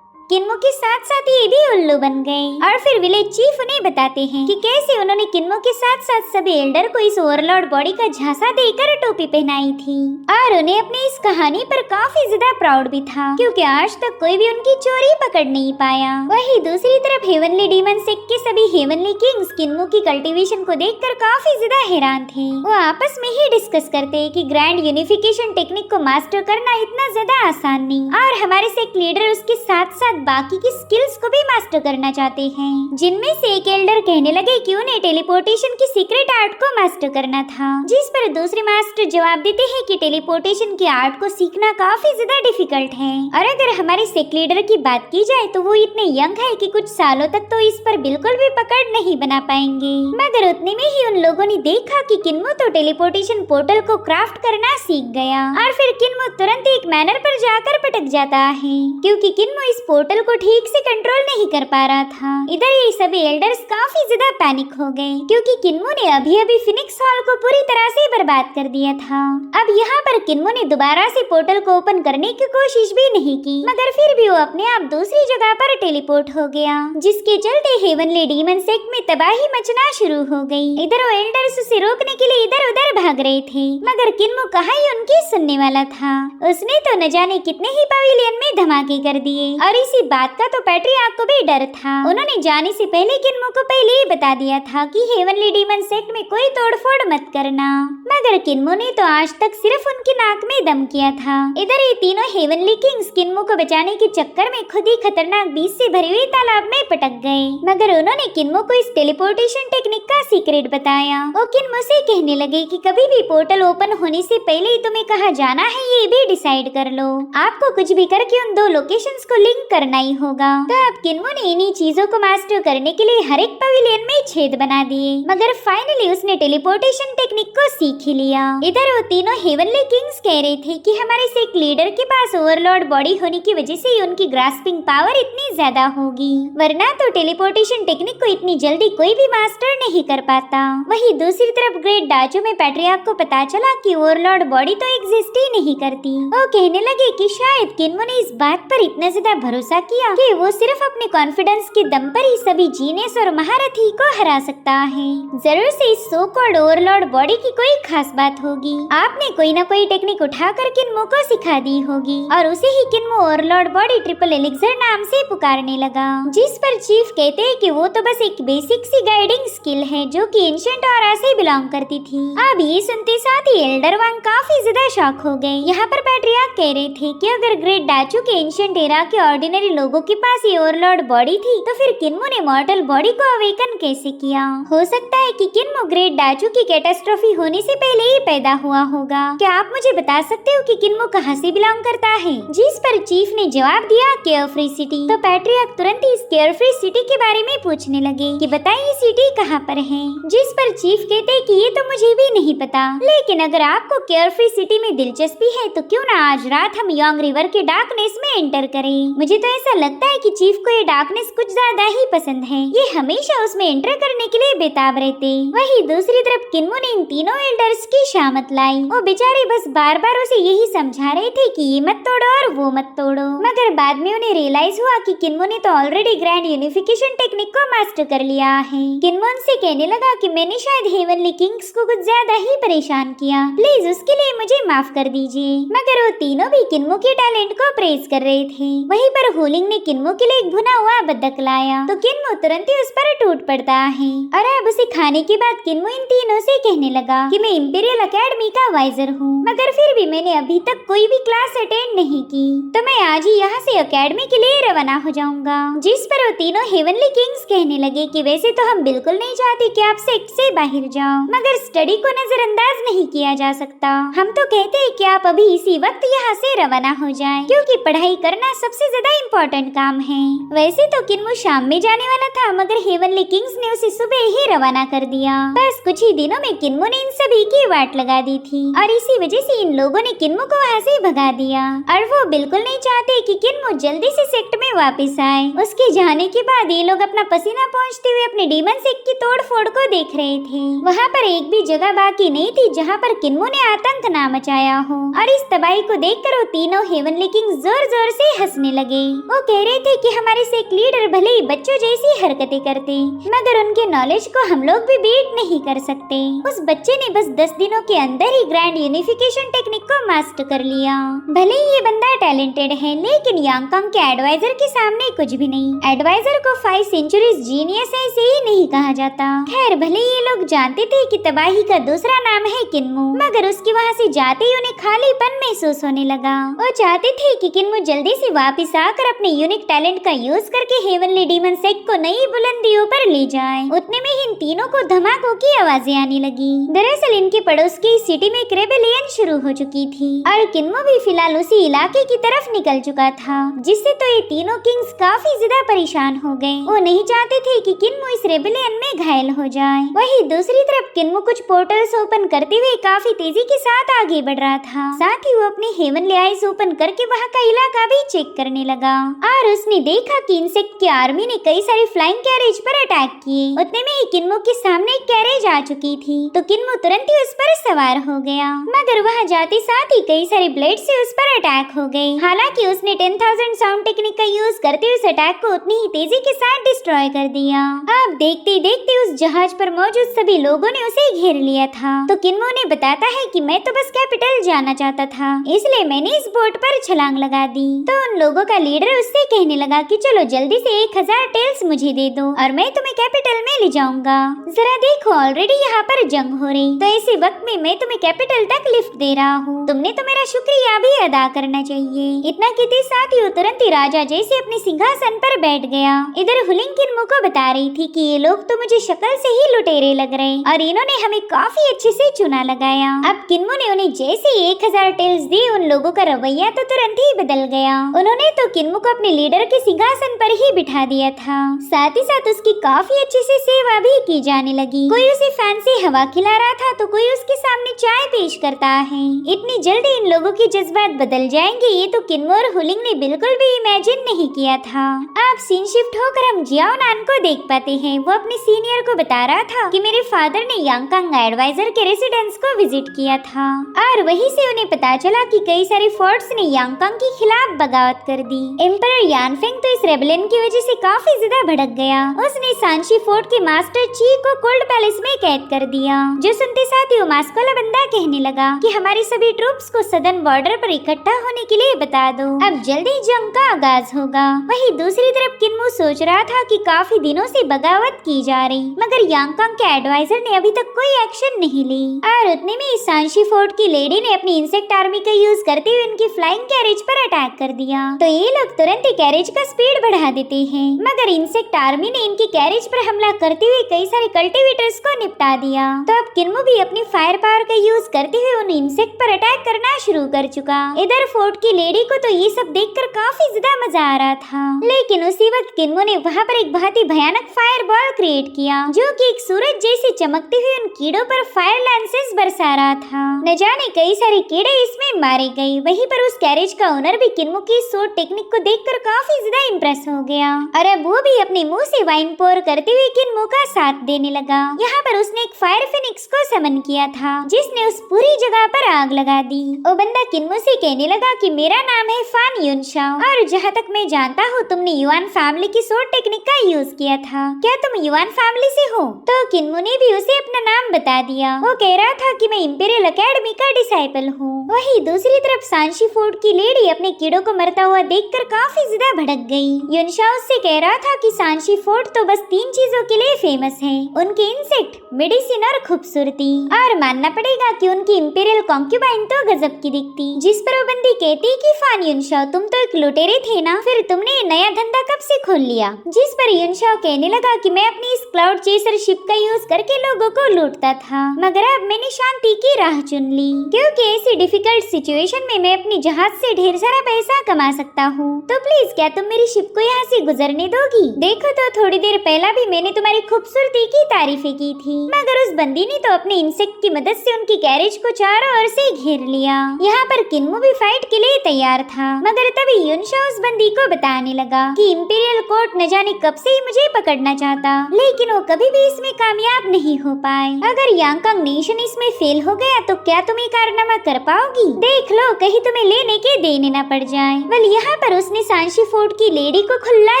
किन्मो के साथ साथ ये भी उल्लू बन गए। और फिर विलेज चीफ उन्हें बताते हैं कि कैसे उन्होंने किन्मो के साथ साथ सभी एल्डर को इस ओवरलॉर्ड बॉडी का झांसा देकर टोपी पहनाई थी। और उन्हें अपनी इस कहानी पर काफी ज्यादा प्राउड भी था, क्योंकि आज तक कोई भी उनकी चोरी पकड़ नहीं पाया। वहीं दूसरी तरफ हेवनली डीमन सेक्ट के सभी हेवनली किंग्स किन्मो की कल्टीवेशन को देखकर काफी ज्यादा हैरान थे। वो आपस में ही डिस्कस करते कि ग्रैंड यूनिफिकेशन टेक्निक को मास्टर करना इतना ज्यादा आसान नहीं, और हमारे सेक्ट लीडर उसके साथ साथ बाकी की स्किल्स को भी मास्टर करना चाहते हैं। जिनमें से एक एल्डर कहने लगे कि उन्हें टेलीपोर्टेशन की सीक्रेट आर्ट को मास्टर करना था, जिस पर दूसरे मास्टर जवाब देते हैं कि टेलीपोर्टेशन की आर्ट को सीखना काफी ज्यादा डिफिकल्ट है। और अगर हमारे सेक्ट लीडर की बात की जाए तो वो इतने यंग है कि कुछ सालों तक तो इस पर बिल्कुल भी पकड़ नहीं बना पाएंगे। मगर उतने में ही उन लोगों ने देखा कि किन्मो तो टेलीपोर्टेशन पोर्टल को क्राफ्ट करना सीख गया। और फिर किन्मो तुरंत एक मैनर पर जाकर पटक जाता है, क्योंकि किन्मो इस पोर्टल को ठीक से कंट्रोल नहीं कर पा रहा था। इधर ये सभी एल्डर्स काफी ज्यादा पैनिक हो गए, क्योंकि किन्मो ने अभी फिनिक्स हॉल को पूरी तरह से बर्बाद कर दिया था। अब यहाँ पर किन्मो ने दोबारा से पोर्टल को ओपन करने की कोशिश भी नहीं की, मगर फिर भी वो अपने आप दूसरी जगह पर टेलीपोर्ट हो गया, जिसके चलते हेवनली डीमन सेक्ट में तबाही मचना शुरू हो गई। इधर वो एल्डर्स उसे रोकने के लिए इधर उधर भाग रहे थे, मगर किन्मो कहाँ ही उनकी सुनने वाला था। उसने तो न जाने कितने ही पवेलियन में धमाके कर दिए, और इसी बात का तो पैट्रियार्क को भी डर था। उन्होंने जाने से पहले किन्मो को पहले ही बता दिया था कि हेवनली डीमन सेक्ट में कोई तोड़फोड़ मत करना, मगर किन्मो ने तो आज तक सिर्फ उनकी नाक में दम किया था। इधर ये तीनों हेवनली किंग्स किन्मो को बचाने के चक्कर में खुद ही खतरनाक बीच से भरे हुए तालाब में पटक गए, मगर उन्होंने किन्मो को इस टेलीपोर्टेशन टेक्निक का सीक्रेट बताया। वो किन्मो से कहने लगे कि कभी भी पोर्टल ओपन होने से पहले ही तुम्हें कहाँ जाना है ये भी डिसाइड कर लो। आपको कुछ भी करके उन दो लोकेशंस को लिंक करना ही होगा। तो अब किन्मो ने इन्हीं चीजों को मास्टर करने के लिए हर एक पवेलियन में छेद बना दिए, मगर फाइनली उसने टेलीपोर्टेशन टेक्निक को सीख ही लिया। इधर वो तीनों हेवनली किंग्स कह रहे थे कि हमारे से एक लीडर के पास ओवरलॉर्ड बॉडी होने की वजह से ही उनकी ग्रास्पिंग पावर इतनी ज्यादा होगी, वरना तो टेलीपोर्टेशन टेक्निक को इतनी जल्दी कोई भी मास्टर नहीं कर पाता। वहीं दूसरी तरफ ग्रेट डाचो में पैट्रियार्क को पता चला कि ओवरलॉर्ड बॉडी तो एग्जिस्ट ही नहीं करती। वो कहने लगे कि शायद किन्मो ने इस बात पर इतना ज्यादा भरोसा किया कि वो सिर्फ अपने कॉन्फिडेंस के दम पर ही सभी जीनियस और महारथी को हरा सकता है। जरूर से इस सो कॉल्ड ओवरलॉर्ड बॉडी की कोई खास बात होगी। आपने कोई न कोई टेक्निक उठाकर किन्मो को सिखा दी होगी, और उसे ही किन्मो ओवरलॉर्ड बॉडी ट्रिपल एलिक्सर नाम से पुकारने लगा, जिस पर चीफ कहते हैं कि वो तो बस एक बेसिक सी गाइडिंग स्किल है जो कि एंशिएंट ऑरा से बिलोंग करती थी। अब ये सुनते साथ ही एल्डर वांग काफी ज्यादा शॉक हो गए। यहाँ पर पैट्रियार्क कह रहे थे कि अगर ग्रेट डाचू के एंशिएंट एरा के ऑर्डिनरी लोगों के पास ये ओवरलॉर्ड बॉडी थी, तो फिर किन्मो ने मॉर्टल बॉडी को अवेकन कैसे किया? हो सकता है कि किन्मो ग्रेट डाचू की कैटास्ट्रोफी होने से पहले ही पैदा हुआ होगा। क्या आप मुझे बता सकते हो कि किन्मो कहाँ से बिलोंग करता है? जिस पर चीफ ने जवाब दिया केयरफ्री सिटी। तो पैट्रियार्क तुरंत ही इस केयरफ्री सिटी के बारे में पूछने लगे कि बताइए सिटी कहाँ पर है? जिस पर चीफ कहते कि ये तो मुझे भी नहीं पता, लेकिन अगर आपको केयरफ्री सिटी में दिलचस्पी है तो क्यों ना आज रात हम यंग रिवर के डार्कनेस में एंटर करें। मुझे तो ऐसा लगता है कि चीफ को ये डार्कनेस कुछ ज्यादा ही पसंद है, ये हमेशा उसमें एंटर करने के लिए बेताब रहते। वहीं दूसरी तरफ किन्मो ने इन तीनों एल्डर्स की शामत लाई। वो बेचारे बस बार बार उसे यही समझा रहे थे कि ये मत तोड़ो और वो मत तोड़ो, मगर बाद में उन्हें रियलाइज हुआ कि किन्मो ने तो ऑलरेडी ग्रैंड यूनिफिकेशन टेक्निक को मास्टर कर लिया है। किन्मो उनसे कहने लगा कि मैंने शायद हेवनली किंग्स को कुछ ज्यादा ही परेशान किया, प्लीज उसके लिए मुझे माफ कर दीजिए। मगर वो तीनों भी किन्मो के टैलेंट को प्रेज कर रहे थे। वहीं पर हुलिंग ने किन्मो के लिए एक भुना हुआ बतख लाया, तो किन्मो तुरंत ही उस पर टूट पड़ता है। और अब उसे खाने के बाद किन्मो इन तीनों से कहने लगा कि मैं इंपीरियल एकेडमी का वाइजर हूँ, मगर फिर भी मैंने अभी तक कोई भी क्लास अटेंड नहीं की, तो मैं आज ही यहाँ से एकेडमी के लिए रवाना हो जाऊंगा। जिस पर वो तीनों हेवनली किंग्स कहने लगे कि वैसे तो हम बिल्कुल नहीं चाहते कि आप सेक्ट से बाहर जाओ, मगर स्टडी को नजरअंदाज नहीं किया जा सकता। हम तो कहते हैं कि आप अभी इसी वक्त यहाँ से रवाना हो जाएं, क्योंकि पढ़ाई करना सबसे ज्यादा इम्पोर्टेंट काम है। वैसे तो किन्मो शाम में जाने वाला था, मगर हेवनली किंग्स ने उसे सुबह ही रवाना कर दिया। बस कुछ ही दिनों में किन्मो ने इन सभी की वाट लगा दी थी और इसी वजह से इन लोगों ने किन्मो को वहाँ से भगा दिया। और वो बिल्कुल नहीं चाहते कि किन्मो जल्दी से सेक्ट में वापस आए। उसके जाने के बाद ये लोग अपना पसीना पोंछते हुए अपने डीमन सेक्ट की तोड़ फोड़ को देख रहे थे। वहाँ पर एक भी जगह बाकी नहीं थी जहाँ पर किन्मो ने आतंक ना मचाया हो। और इस तबाही को देखकर वो तीनों हेवनली किंग्स जोर जोर से हंसने लगे। वो कह रहे थे कि हमारे सेक्ट लीडर भले ही बच्चों जैसी हरकतें करते, मगर उनके नॉलेज को हम लोग भी बीट नहीं कर सकते। उस बच्चे ने बस 10 दिनों के अंदर ही ग्रैंड यूनिफिकेशन टेक्निक को मास्टर कर लिया। भले ही ये बंदा टैलेंटेड है, लेकिन यांगकांग के एडवाइजर के सामने कुछ भी नहीं। एडवाइजर को 5 सेंचुरीज जीनियस ऐसे ही नहीं कहा जाता। खैर, भले ये लोग जानते थे कि तबाही का दूसरा नाम है किन्मो, मगर उसके वहाँ से जाते ही उन्हें खालीपन महसूस होने लगा। वो चाहते थे कि किन्मो जल्दी से वापस आकर अपने यूनिक टैलेंट का यूज करके हेवनली डीमन सेक्ट को नई बुलंदियों पर ले जाए। उतने में ही इन तीनों को धमाकों की आवाजें आने लगी। दरअसल इनके पड़ोस की सिटी में एक रेबेलियन शुरू हो चुकी थी और किन्मो भी फिलहाल उसी इलाके की तरफ निकल चुका था, जिससे तो ये तीनों किंग्स काफी ज्यादा परेशान हो गए। वो नहीं चाहते थे कि किन्मो इस रेबेलियन में घायल हो जाए। वहीं दूसरी तरफ किन्मो कुछ पोर्टल्स ओपन करते हुए काफी तेजी के साथ आगे बढ़ रहा था। साथ ही वो अपने हेवनली आईज ओपन करके वहाँ का इलाका भी चेक करने लगा और उसने देखा कि इंसेक्ट की आर्मी ने कई सारे फ्लाइंग कैरेज पर अटैक किए। उतने में ही किन्मो के सामने एक कैरेज आ चुकी थी, तो किन्मो तुरंत ही उस पर सवार हो गया, मगर वहाँ जाते साथ ही कई सारे ब्लेड से उस पर अटैक हो गए। हालांकि उसने 10,000 साउंड टेक्निक का यूज करते हुए उस अटैक को उतनी ही तेजी के साथ डिस्ट्रॉय कर दिया। अब देखते देखते उस जहाज पर मौजूद सभी लोगों ने उसे घेर लिया था। तो किन्मो ने बताता है कि मैं तो बस कैपिटल जाना चाहता था, इसलिए मैंने इस बोट पर छलांग लगा दी। तो उन लोगों का लीडर उससे कहने लगा कि चलो जल्दी से 1000 टेल्स मुझे दे दो और मैं तुम्हें कैपिटल में ले जाऊंगा। जरा देखो, ऑलरेडी यहाँ पर जंग हो रही, तो ऐसे वक्त में मैं तुम्हें कैपिटल तक लिफ्ट दे रहा हूँ। तुमने तो मेरा शुक्रिया भी अदा करना चाहिए। इतना कहते साथ ही वो तुरंत ही राजा जैसे अपने सिंहासन पर बैठ गया। इधर हुलिंग किन्मो को बता रही थी कि ये लोग तो मुझे शक्ल से ही लुटेरे लग रहे और इन्होंने हमें काफी अच्छे से चुना लगाया। अब किन्मो ने उन्हें जैसे 1000 टेल्स दी, उन लोगों का रवैया तो तुरंत ही बदल गया। उन्होंने तो किन्मो को अपने लीडर के सिंहासन पर ही बिठा दिया था। साथ ही साथ उसकी काफी अच्छे से सेवा भी की जाने लगी। कोई उसे फैन से हवा खिला रहा था, तो कोई उसके सामने चाय पेश करता है। इतनी जल्दी इन लोगों के जज्बात बदल जाएंगे, ये तो किन्मो और हुलिंग ने बिल्कुल भी इमेजिन नहीं किया था। अब सीन शिफ्ट होकर हम जियाओ नान को देख पाते हैं। वो अपने सीनियर को बता रहा था कि मेरे फादर ने यांगकांग एडवाइजर के रेसिडेंस को विजिट किया था और वहीं से उन्हें पता चला कि कई सारे फोर्ट्स ने यांगकांग के खिलाफ बगावत कर दी। एम्परर यानफेंग तो इस रेबेलियन की वजह से काफी ज्यादा भड़क गया। उसने सांशी फोर्ट के मास्टर ची को कोल्ड पैलेस में कैद कर दिया। जो सुनते साथ ही वो मास्क वाला बंदा कहने लगा कि हमारी सभी ट्रूप्स को सदर्न बॉर्डर पर इकट्ठा होने के लिए बता दो, अब जल्दी जंग का आगाज होगा। वहीं दूसरी तरफ किन्मो सोच रहा था कि काफी दिनों से बगावत की जा रही, मगर यांगकांग के एडवाइजर ने अभी तक कोई एक्शन नहीं ली। और उतने में सांशी फोर्ट की लेडी ने अपनी इंसेक्ट आर्मी का यूज करते हुए उनकी फ्लाइंग कैरेज पर अटैक कर दिया। तो ये लोग तुरंत ही कैरेज का स्पीड बढ़ा देते हैं, मगर इंसेक्ट आर्मी ने इनकी कैरेज पर हमला करते हुए कई सारे कल्टिवेटर्स को निपटा दिया। तो अब किन्मो भी अपनी फायर पावर का यूज करते हुए उन इंसेक्ट पर अटैक करना शुरू कर चुका। इधर फोर्ट की लेडी को तो ये सब देखकर काफी ज्यादा मजा आ रहा था, लेकिन उसी वक्त किन्मो ने वहाँ पर एक बहुत ही भयानक फायर बॉल क्रिएट किया, जो कि एक सूरज जैसे चमकते हुए उन कीड़ों पर फायर लैंसेस बरसा रहा था। न जाने कई सारे कीड़े इसमें मारे गए। वहीं पर उस कैरेज का ओनर भी किन्मो की सोट टेक्निक को देखकर काफी ज्यादा इम्प्रेस हो गया और अब वो भी अपने मुंह से वाइन पोर करते हुए किन्मो का साथ देने लगा। यहाँ पर उसने एक फायर फिनिक्स को समन किया था, जिसने उस पूरी जगह पर आग लगा दी। वो बंदा किन्मो से कहने लगा कि मेरा नाम है फान युनशाओ और जहाँ तक मैं जानता हूँ तुमने युआन फैमिली की सोट टेक्निक का यूज किया था, क्या तुम युआन फैमिली से हो? तो किन्मो ने भी उसे अपना नाम बता दिया। वो कह रहा था कि मैं इंपीरियल एकेडमी का डिसाइपल हूँ। वही दूसरी तरफ सांशी फोर्ट की लेडी अपने कीड़ों को मरता हुआ देखकर काफी ज्यादा भड़क गई। युनशाओ उससे कह रहा था कि सांशी फोर्ट तो बस 3 चीजों के लिए फेमस है, उनके इंसेक्ट, मेडिसिन और खूबसूरती। और मानना पड़ेगा कि उनकी इंपीरियल कॉन्क्यूबाइन तो गजब की दिखती। जिस पर वो बंदी कहती कि फान युनशाओ तुम तो एक लुटेरे थे ना, फिर तुमने ये नया धंधा कब से खोल लिया? जिस पर युनशाओ कहने लगा कि मैं अपनी इस क्लाउड चेसर शिप का यूज करके लोगों को लूटता था, मगर अब मैंने शांति की राह चुन ली, क्योंकि ऐसी डिफिकल्ट सिचुएशन में मैं अपनी जहाज से ढेर सारा पैसा कमा सकता हूँ। तो प्लीज क्या तुम मेरी शिप को यहाँ से गुजरने दोगी? देखो तो थोड़ी देर पहला भी मैंने तुम्हारी खूबसूरती की तारीफें की थी, मगर उस बंदी ने तो अपने इंसेक्ट की मदद से उनकी कैरेज को चारों ओर से घेर लिया। यहाँ पर किन्मो भी फाइट के लिए तैयार था, मगर तभी युनशाओ उस बंदी को बताने लगा कि इंपीरियल कोर्ट न जाने कब से ही मुझे पकड़ना चाहता, लेकिन वो कभी भी इसमें कामयाब नहीं हो पाए। अगर यांगकांग नेशन इसमें फेल हो गया तो क्या तुम ये कारनामा कर पाओगी? देख लो कहीं तुम्हें लेने के देने न पड़ जाए। वेल यहाँ पर उसने सांशी फोर्ट की लेडी को खुला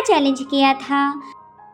चैलेंज किया था,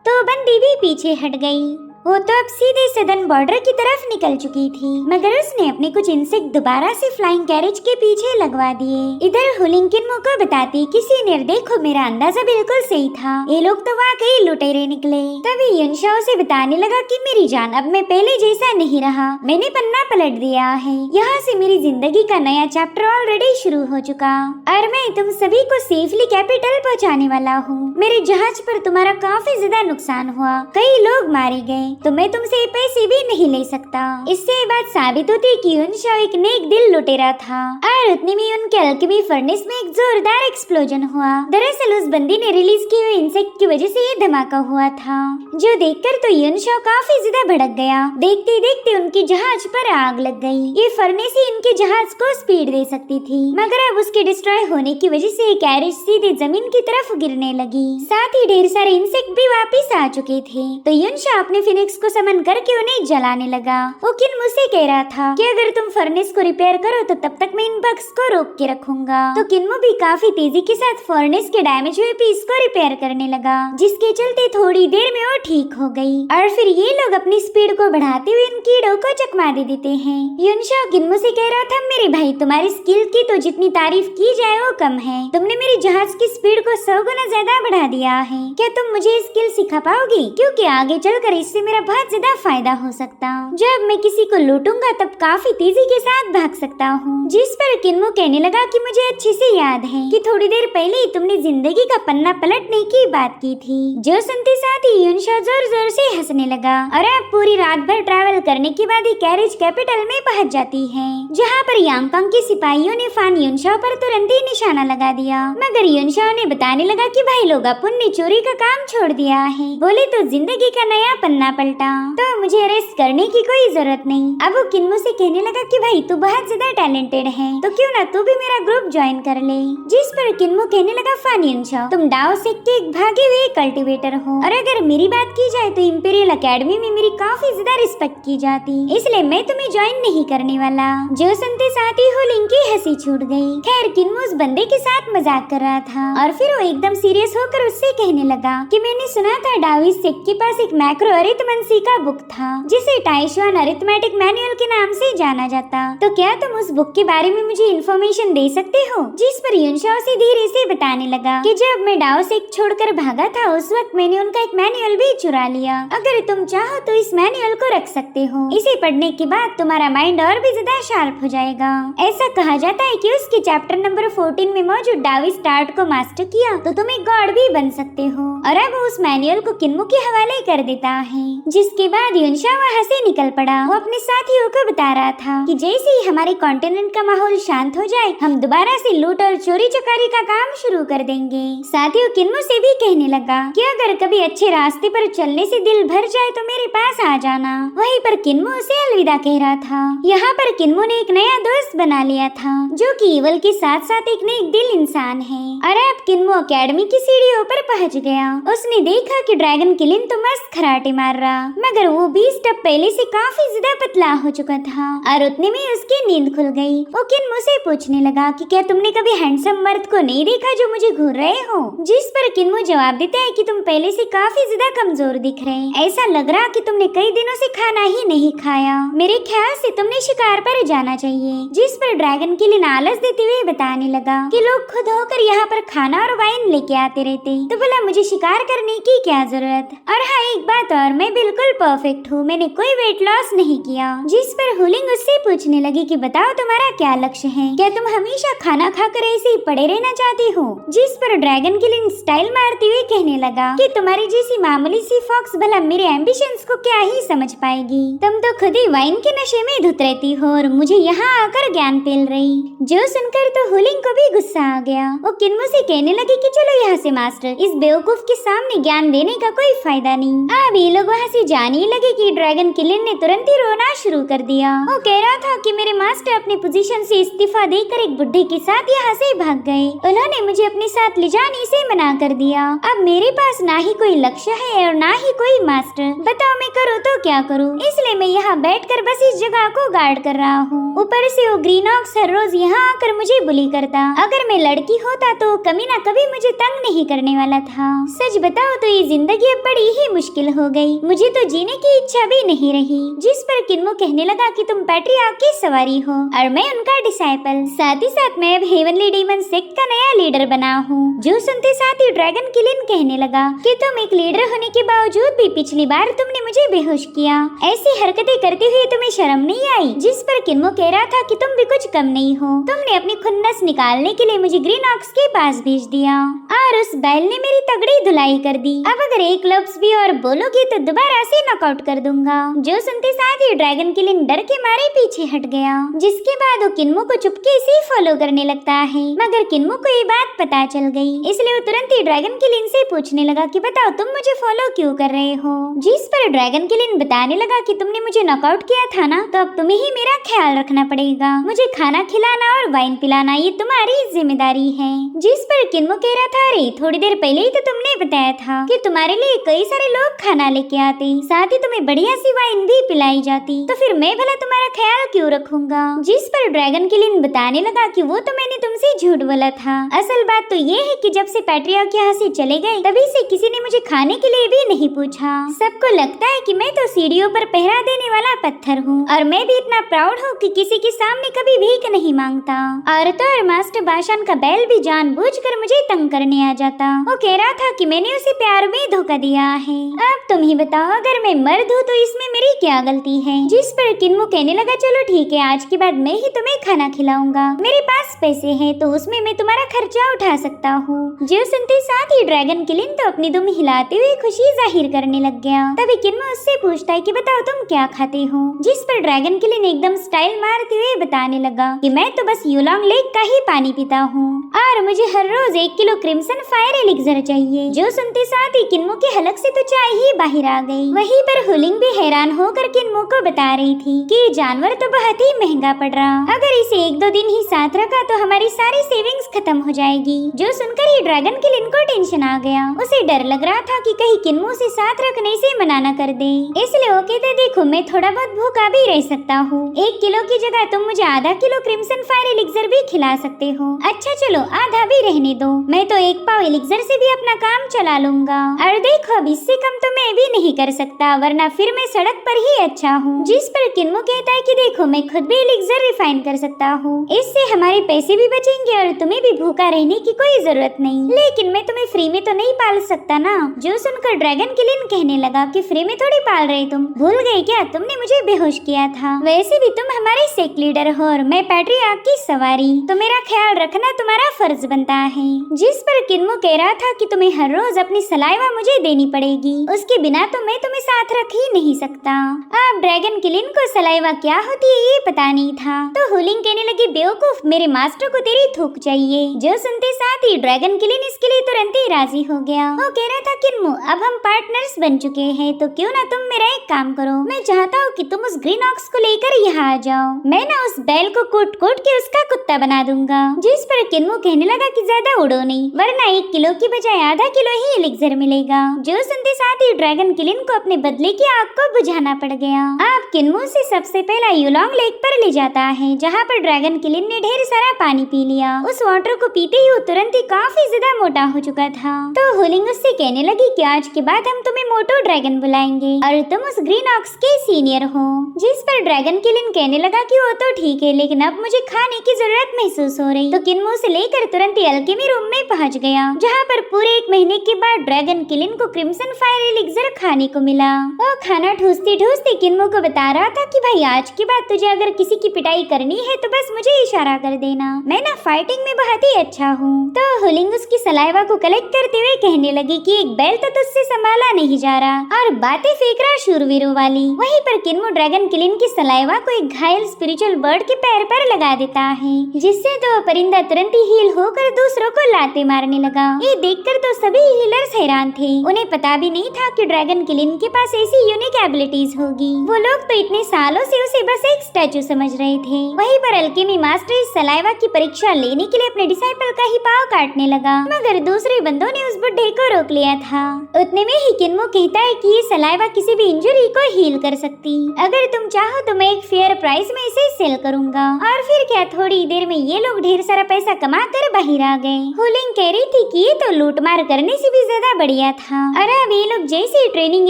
तो बंदी भी पीछे हट गई। वो तो अब सीधे सदन बॉर्डर की तरफ निकल चुकी थी, मगर उसने अपने कुछ इंसेक्ट दोबारा से फ्लाइंग कैरेज के पीछे लगवा दिए। इधर हुलिंग किन्मो को बताती कि सीनियर देखो मेरा अंदाजा बिल्कुल सही था, ये लोग तो वाकई लुटेरे निकले। तभी युनशाओ से बताने लगा कि मेरी जान अब मैं पहले जैसा नहीं रहा, मैंने पन्ना पलट दिया है, यहाँ से मेरी जिंदगी का नया चैप्टर ऑलरेडी शुरू हो चुका और मैं तुम सभी को सेफली कैपिटल पहुँचाने वाला हूँ। मेरे जहाज पर तुम्हारा काफी ज्यादा नुकसान हुआ, कई लोग मारे गए, तो मैं तुमसे पैसे भी नहीं ले सकता। इससे ये बात साबित होती कि युनशाओ एक नेक दिल लुटेरा था। और उतनी में उनके अल्केमी फर्नेस में एक जोरदार एक्सप्लोजन हुआ। दरअसल उस बंदी ने रिलीज किए हुए इंसेक्ट की वजह से ये धमाका हुआ था, जो देखकर तो युनशाओ काफी ज्यादा भड़क गया। देखते देखते उनकी जहाज पर आग लग गई। ये फर्नेस ही इनके जहाज को स्पीड दे सकती थी, मगर अब उसके डिस्ट्रॉय होने की वजह से कैरेज सीधे जमीन की तरफ गिरने लगी। साथ ही ढेर सारे इंसेक्ट भी वापिस आ चुके थे। तो युनशाओ अपने फिनिक्स को समन करके उन्हें जलाने लगा। वो किन्मो से कह रहा था कि अगर तुम फर्नेस को रिपेयर करो तो तब तक मैं इन बग्स को रोक के रखूंगा। तो किन्मो भी काफी तेजी के साथ फर्नेस के डैमेज हुए पीस को रिपेयर करने लगा, जिसके चलते थोड़ी देर में वो ठीक हो गई। और फिर ये लोग अपनी स्पीड को बढ़ाते हुए इन कीड़ों को चकमा दे देते हैं। युनशाओ किन्मो से कह रहा था मेरे भाई तुम्हारी स्किल की तो जितनी तारीफ की जाए वो कम है, तुमने मेरी जहाज की स्पीड को 100 गुना ज्यादा बढ़ा दिया है। क्या तुम मुझे स्किल सिखा पाओगी? क्योंकि आगे चलकर इससे मेरा बहुत ज्यादा फायदा हो सकता। जब मैं किसी को लूटूंगा तब काफी तेजी के साथ भाग सकता हूँ। जिस पर किन्मो कहने लगा कि मुझे अच्छे से याद है कि थोड़ी देर पहले ही तुमने जिंदगी का पन्ना पलटने की बात की थी। जो सुनते साथ ही युनशाओ जोर जोर से हंसने लगा। और अब पूरी रात भर ट्रैवल करने के बाद ही कैरेज कैपिटल में पहुँच जाती है, जहाँ पर यांगकांग के सिपाहियों ने फान युनशाओ पर तुरंत ही निशाना लगा दिया। मगर युनशाओ ने बताने लगा कि भाई लोग अपन ने चोरी का काम छोड़ दिया है, बोले तो जिंदगी का नया पन्ना पलटा, तो मुझे अरेस्ट करने की कोई जरूरत नहीं। अब वो किन्मो से कहने लगा कि भाई तू बहुत ज्यादा टैलेंटेड है, तो क्यों ना तू भी मेरा ग्रुप ज्वाइन कर ले। जिस पर किन्मो कहने लगा फान युनशाओ तुम डाओ सेक के एक भागे हुए कल्टीवेटर हो, और अगर मेरी बात की जाए तो इंपीरियल अकेडमी में मेरी काफी ज्यादा रिस्पेक्ट की जाती, इसलिए मैं तुम्हें ज्वाइन नहीं करने वाला। जो सुनते साथ ही हुलिंग की हंसी छूट गई। खैर किन्मो उस बंदे के साथ मजाक कर रहा था, और फिर वो एकदम सीरियस होकर उससे कहने लगा कि मैंने सुना था डाविस सेक के पास एक मैक्रो अरिथमेटिक का बुक था, जिसे टाइशुआन अरिथमेटिक मैनुअल के नाम से जाना जाता। तो क्या तुम उस बुक के बारे में मुझे इन्फॉर्मेशन दे सकते हो? जिस पर युनशाओ से धीरे से बताने लगा कि जब मैं डाओ सेक छोड़कर भागा था उस वक्त मैंने उनका एक मैनुअल भी चुरा लिया। अगर तुम चाहो तो इस मैनुअल को रख सकते हो, इसे पढ़ने के बाद तुम्हारा माइंड और भी ज्यादा शार्प हो जाएगा। ऐसा कहा जाता है कि उसके चैप्टर नंबर 14 में मौजूद डाविस स्टार्ट को मास्टर किया तो तुम एक गॉड भी बन सकते हो। और अब उस मैनुअल को किन्मो के हवाले कर देता है, जिसके बाद युनशाओ वहाँ से निकल पड़ा। वो अपने साथियों को बता रहा था कि जैसे ही हमारे कॉन्टिनेंट का माहौल शांत हो जाए हम दोबारा से लूट और चोरी चकारी का काम शुरू कर देंगे। साथियों किन्मो से भी कहने लगा कि अगर कभी अच्छे रास्ते पर चलने से दिल भर जाए तो मेरे पास आ जाना। वहीं पर किन्मो उसे अलविदा कह रहा था। यहाँ पर किन्मो ने एक नया दोस्त बना लिया था, जो कि इवल के साथ साथ एक नेक दिल इंसान है। और अब किन्मो अकेडमी की सीढ़ियों पर पहुँच गया। उसने देखा कि ड्रैगन किलिन तो मस्त खराटे मार रहा, मगर वो 20 स्टेप पहले से काफी ज्यादा पतला हो चुका था और उतने में उसकी नींद खुल गई। वो किन मुझसे पूछने लगा कि क्या तुमने कभी हैंडसम मर्द को नहीं देखा जो मुझे घूर रहे हो? जिस पर किन्मो जवाब देता है कि तुम पहले से काफी ज्यादा कमजोर दिख रहे, ऐसा लग रहा कि तुमने कई दिनों से खाना ही नहीं खाया। मेरे ख्याल से तुमने शिकार पर जाना चाहिए। जिस पर ड्रैगन किलिन आलस देते हुए बताने लगा कि लोग खुद होकर यहाँ पर खाना और वाइन लेके आते रहते, तो बोला मुझे शिकार करने की क्या जरूरत। और हाँ, एक बात और, मैं बिल्कुल परफेक्ट हूँ, मैंने कोई वेट लॉस नहीं किया। जिस पर हुलिंग उससे पूछने लगी कि बताओ तुम्हारा क्या लक्ष्य है, क्या तुम हमेशा खाना खाकर ऐसे ही पड़े रहना चाहती हो? जिस पर ड्रैगन किलिन स्टाइल मारते हुए कहने लगा कि तुम्हारी जैसी मामूली सी फॉक्स भला मेरे एम्बिशंस को क्या ही समझ पाएगी। तुम तो खुद ही वाइन के नशे में धुत रहती हो और मुझे यहाँ आकर ज्ञान पेल रही। जो सुनकर तो हुलिंग को भी गुस्सा आ गया। वो किन्मो से कहने लगी कि चलो यहाँ से मास्टर, इस बेवकूफ के सामने ज्ञान देने का कोई फायदा नहीं। अब ये लोग वहाँ से जाने लगे कि ड्रैगन किलिन ने तुरंत ही रोना शुरू कर दिया। वो कह रहा था कि मेरे मास्टर अपनी पोजीशन से इस्तीफा देकर एक बुढ़े के साथ यहाँ से भाग गए। उन्होंने मुझे अपने साथ ले जाने से मना कर दिया। अब मेरे पास ना ही कोई लक्ष्य है और ना ही कोई मास्टर। बताओ मैं करूँ तो क्या करूँ? इसलिए मैं यहाँ बैठकर बस इस जगह को गार्ड कर रहा हूँ। ऊपर से वो ग्रीन ऑक्स हर रोज यहाँ आकर मुझे बुली करता। अगर मैं लड़की होता तो कभी ना कभी मुझे तंग नहीं करने वाला था। सच बताओ तो ये जिंदगी अब बड़ी ही मुश्किल हो गई, मुझे तो जीने की इच्छा भी नहीं रही। जिस पर किन्मो कहने लगा कि तुम पैट्रियार्क की सवारी हो और मैं उनका डिसाइपल, साथ ही साथ मैं अब हेवनली डीमन सेक्ट का नया लीडर बना हूँ। जो सुनते साथ ही ड्रैगन किलिन कहने लगा कि तुम एक लीडर होने के बावजूद भी पिछली बार तुमने मुझे बेहोश किया, ऐसी हरकतें करते हुए तुम्हें शर्म नहीं आई? जिस पर किन्मो कह रहा था कि तुम भी कुछ कम नहीं हो, तुमने अपनी खुन्नस निकालने के लिए मुझे ग्रीन ऑक्स के पास भेज दिया और उस बैल ने मेरी तगड़ी धुलाई कर दी। अब अगर एक लफ्ज भी और बोलोगी तो दोबारा से नॉकआउट कर दूंगा। जो सुनते साथ ही ड्रैगन किलिन डर के मारे पीछे हट गया, जिसके बाद वो किन्मो को चुपके से फॉलो करने लगता है। मगर किन्मो को ये बात पता चल गई, इसलिए वो तुरंत ही ड्रैगन किलिन से पूछने लगा कि बताओ तुम मुझे फॉलो क्यों कर रहे हो? जिस पर ड्रैगन किलिन बताने लगा कि तुमने मुझे नॉकआउट किया था ना, तो अब तुम्हें ही मेरा ख्याल रखना पड़ेगा। मुझे खाना खिलाना और वाइन पिलाना ये तुम्हारी जिम्मेदारी है। जिस पर किन्मो कह रहा था अरे थोड़ी देर पहले ही तो तुमने बताया था कि तुम्हारे लिए कई सारे लोग खाना लेके आते, साथ ही तुम्हें बढ़िया सी वाइन भी पिलाई जाती, तो फिर मैं भला तुम्हारा ख्याल क्यों रखूंगा? जिस पर ड्रैगन किलिन बताने लगा कि वो तो मैंने तुमसे झूठ बोला था। असल बात तो ये है कि जब से पैट्रियार्क यहाँ से चले गए तभी से किसी ने मुझे खाने के लिए भी नहीं पूछा। सबको लगता है कि मैं तो सीढ़ियों पर पहरा देने वाला पत्थर हूँ और मैं भी इतना प्राउड हूँ कि किसी के सामने कभी भीख नहीं मांगता। और तो और मास्टर बाशान का बैल भी जानबूझकर मुझे तंग करने आ जाता। वो कह रहा था कि मैंने उसे प्यार में धोखा दिया है। अब तुम ही बताओ, अगर मैं मर्द हूँ तो इसमें मेरी क्या गलती है? जिस पर किन्मो कहने लगा चलो ठीक है, आज के बाद मैं ही तुम्हें खाना खिलाऊंगा, मेरे पास पैसे हैं तो उसमें मैं तुम्हारा खर्चा उठा सकता हूँ। जो सुनते साथ ही ड्रैगन किलिन तो अपनी दुम हिलाते हुए खुशी जाहिर करने लग गया। तभी किन्मो उससे पूछता है कि बताओ तुम क्या खाते हो? जिस पर ड्रैगन किलिन एकदम स्टाइल मारते हुए बताने लगा कि मैं तो बस यूलोंग लेक का ही पानी पीता हूँ और मुझे हर रोज 1 किलो क्रिम्सन फायर एलिक्सर चाहिए। जो सुनते साथ ही किन्मो के हलक से तो चाय ही बाहर आ गई। वहीं पर हुलिंग भी हैरान होकर किन्मो को बता रही थी कि ये जानवर तो बहुत ही महंगा पड़ रहा, अगर इसे 1-2 दिन ही साथ रखा तो हमारी सारी सेविंग्स खत्म हो जाएगी। जो सुनकर ही ड्रैगन किलिन को टेंशन आ गया। उसे डर लग रहा था कि कहीं किन्मो से साथ रखने से मना न कर दे, इसलिए वो कहते देखो मैं थोड़ा बहुत भूखा भी रह सकता हूँ, 1 किलो की जगह तुम मुझे आधा किलो क्रिम्सन फायर एलिक्सर भी खिला सकते हो। अच्छा चलो आधा भी रहने दो, मैं तो 1 पाव एलिक्सर से भी अपना काम चला लूंगा। और देखो अब इससे कम तो मैं भी नहीं कर सकता, वरना फिर मैं सड़क पर ही अच्छा हूँ। जिस पर किन्मो कहता है कि देखो मैं खुद भी एलिक्सर रिफाइन कर सकता हूँ, इससे हमारे पैसे भी बचेंगे और तुम्हें भी भूखा रहने की कोई जरूरत नहीं, लेकिन मैं तुम्हें फ्री में तो नहीं पाल सकता ना। जो सुनकर ड्रैगन किलिन कहने लगा कि फ्री में थोड़ी पाल रहे, तुम भूल गए क्या? तुमने मुझे बेहोश किया था, वैसे भी तुम हमारे सेक्ट लीडर हो और मैं पैट्रियार्क की सवारी, तो मेरा ख्याल रखना तुम्हारा फर्ज बनता है। जिस पर किन्मो कह रहा था कि तुम्हें हर रोज अपनी सलाइवा मुझे देनी पड़ेगी, उसके बिना तो मैं तुम्हें साथ रख ही नहीं सकता। अब ड्रैगन किलिन को सलाइवा क्या होती है ये पता नहीं था, तो हुलिंग कहने लगी बेवकूफ, मेरे मास्टर को तेरी थूक चाहिए। जो सुनते साथ ही ड्रैगन किलिन इसके लिए तुरंत ही राजी हो गया। वो कह रहा था किन्मो अब हम पार्टनर्स बन चुके हैं, तो क्यों ना तुम मेरा एक काम करो, मैं चाहता हूँ कि तुम उस ग्रीन ऑक्स को लेकर यहाँ आ जाओ, मैं ना उस बैल को कूट कूट के उसका कुत्ता बना दूंगा। जिस पर किन्मो कहने लगा कि ज्यादा उड़ो नहीं, वरना 1 किलो की बजाय आधा किलो ही एलिक्सर मिलेगा। जो सुनते साथ ही ड्रैगन किलिन को अपने बदले की आग को बुझाना पड़ गया। आप किन्मो से सबसे पहला यूलोंग लेक पर ले जाता है, जहाँ पर ड्रैगन किलिन ने ढेर सारा पानी पी लिया। उस वाटर को पीते ही वो तुरंत ही काफी ज्यादा मोटा हो चुका था। तो हुलिंग उससे कहने लगी कि आज के बाद हम तुम्हें मोटो ड्रैगन बुलाएंगे और तुम उस ग्रीन ऑक्स के सीनियर हो। जिस पर ड्रैगन किलिन कहने लगा कि वो तो ठीक है, लेकिन अब मुझे खाने की जरूरत महसूस हो रही। तो किन्मो से लेकर तुरंत ही अल्केमी रूम में पहुंच गया, जहाँ पर पूरे 1 महीने के बाद ड्रैगन किलिन को क्रिम्सन फायर एलिक्सर खाने को मिला। वो खाना ठूसते ठूसते किन्मो को बता रहा था कि भाई आज के बाद तुझे अगर किसी की पिटाई करनी है तो बस मुझे इशारा कर देना, मैं ना फाइटिंग में बहुत ही अच्छा हूँ। तो हुलिंग उसकी सलाइवा को कलेक्ट करते हुए कहने लगी कि एक बैल तो तुझसे संभाला नहीं जा रहा और बातें फेंक रहा शूरवीरों वाली। वहीं पर किन्मो ड्रैगन किलिन की सलाइवा को एक घायल स्पिरिचुअल बर्ड के पैर पर लगा देता है, जिससे तो परिंदा तुरंत ही हील होकर दूसरों को लाते मारने लगा। ये देखकर तो सभी हीलर्स हैरान थे। उन्हें पता भी नहीं था कि ड्रैगन किलिन के पास ऐसी यूनिक एबिलिटीज होगी। वो लोग तो इतने सालों से उसे बस एक स्टैचू समझ रहे थे। वहीं पर अल्केमी मास्टर इस सलाइवा की परीक्षा लेने के लिए अपने डिसाइपल का ही पाव काटने लगा, मगर दूसरे बंदों ने उस बुड्ढे को रोक लिया था। उतने में ही किन्मो कहता है कि ये सलाइवा किसी भी इंजरी को हील कर सकती, अगर तुम चाहो तो मैं एक फेयर प्राइस में इसे सेल करूंगा। और फिर क्या, थोड़ी देर में ये लोग ढेर सारा पैसा कमा कर बाहर आ गए। हुलिंग कह रही थी कि ये तो लूटमार करने से भी ज्यादा बढ़िया था। और अब ये लोग जैसे ट्रेनिंग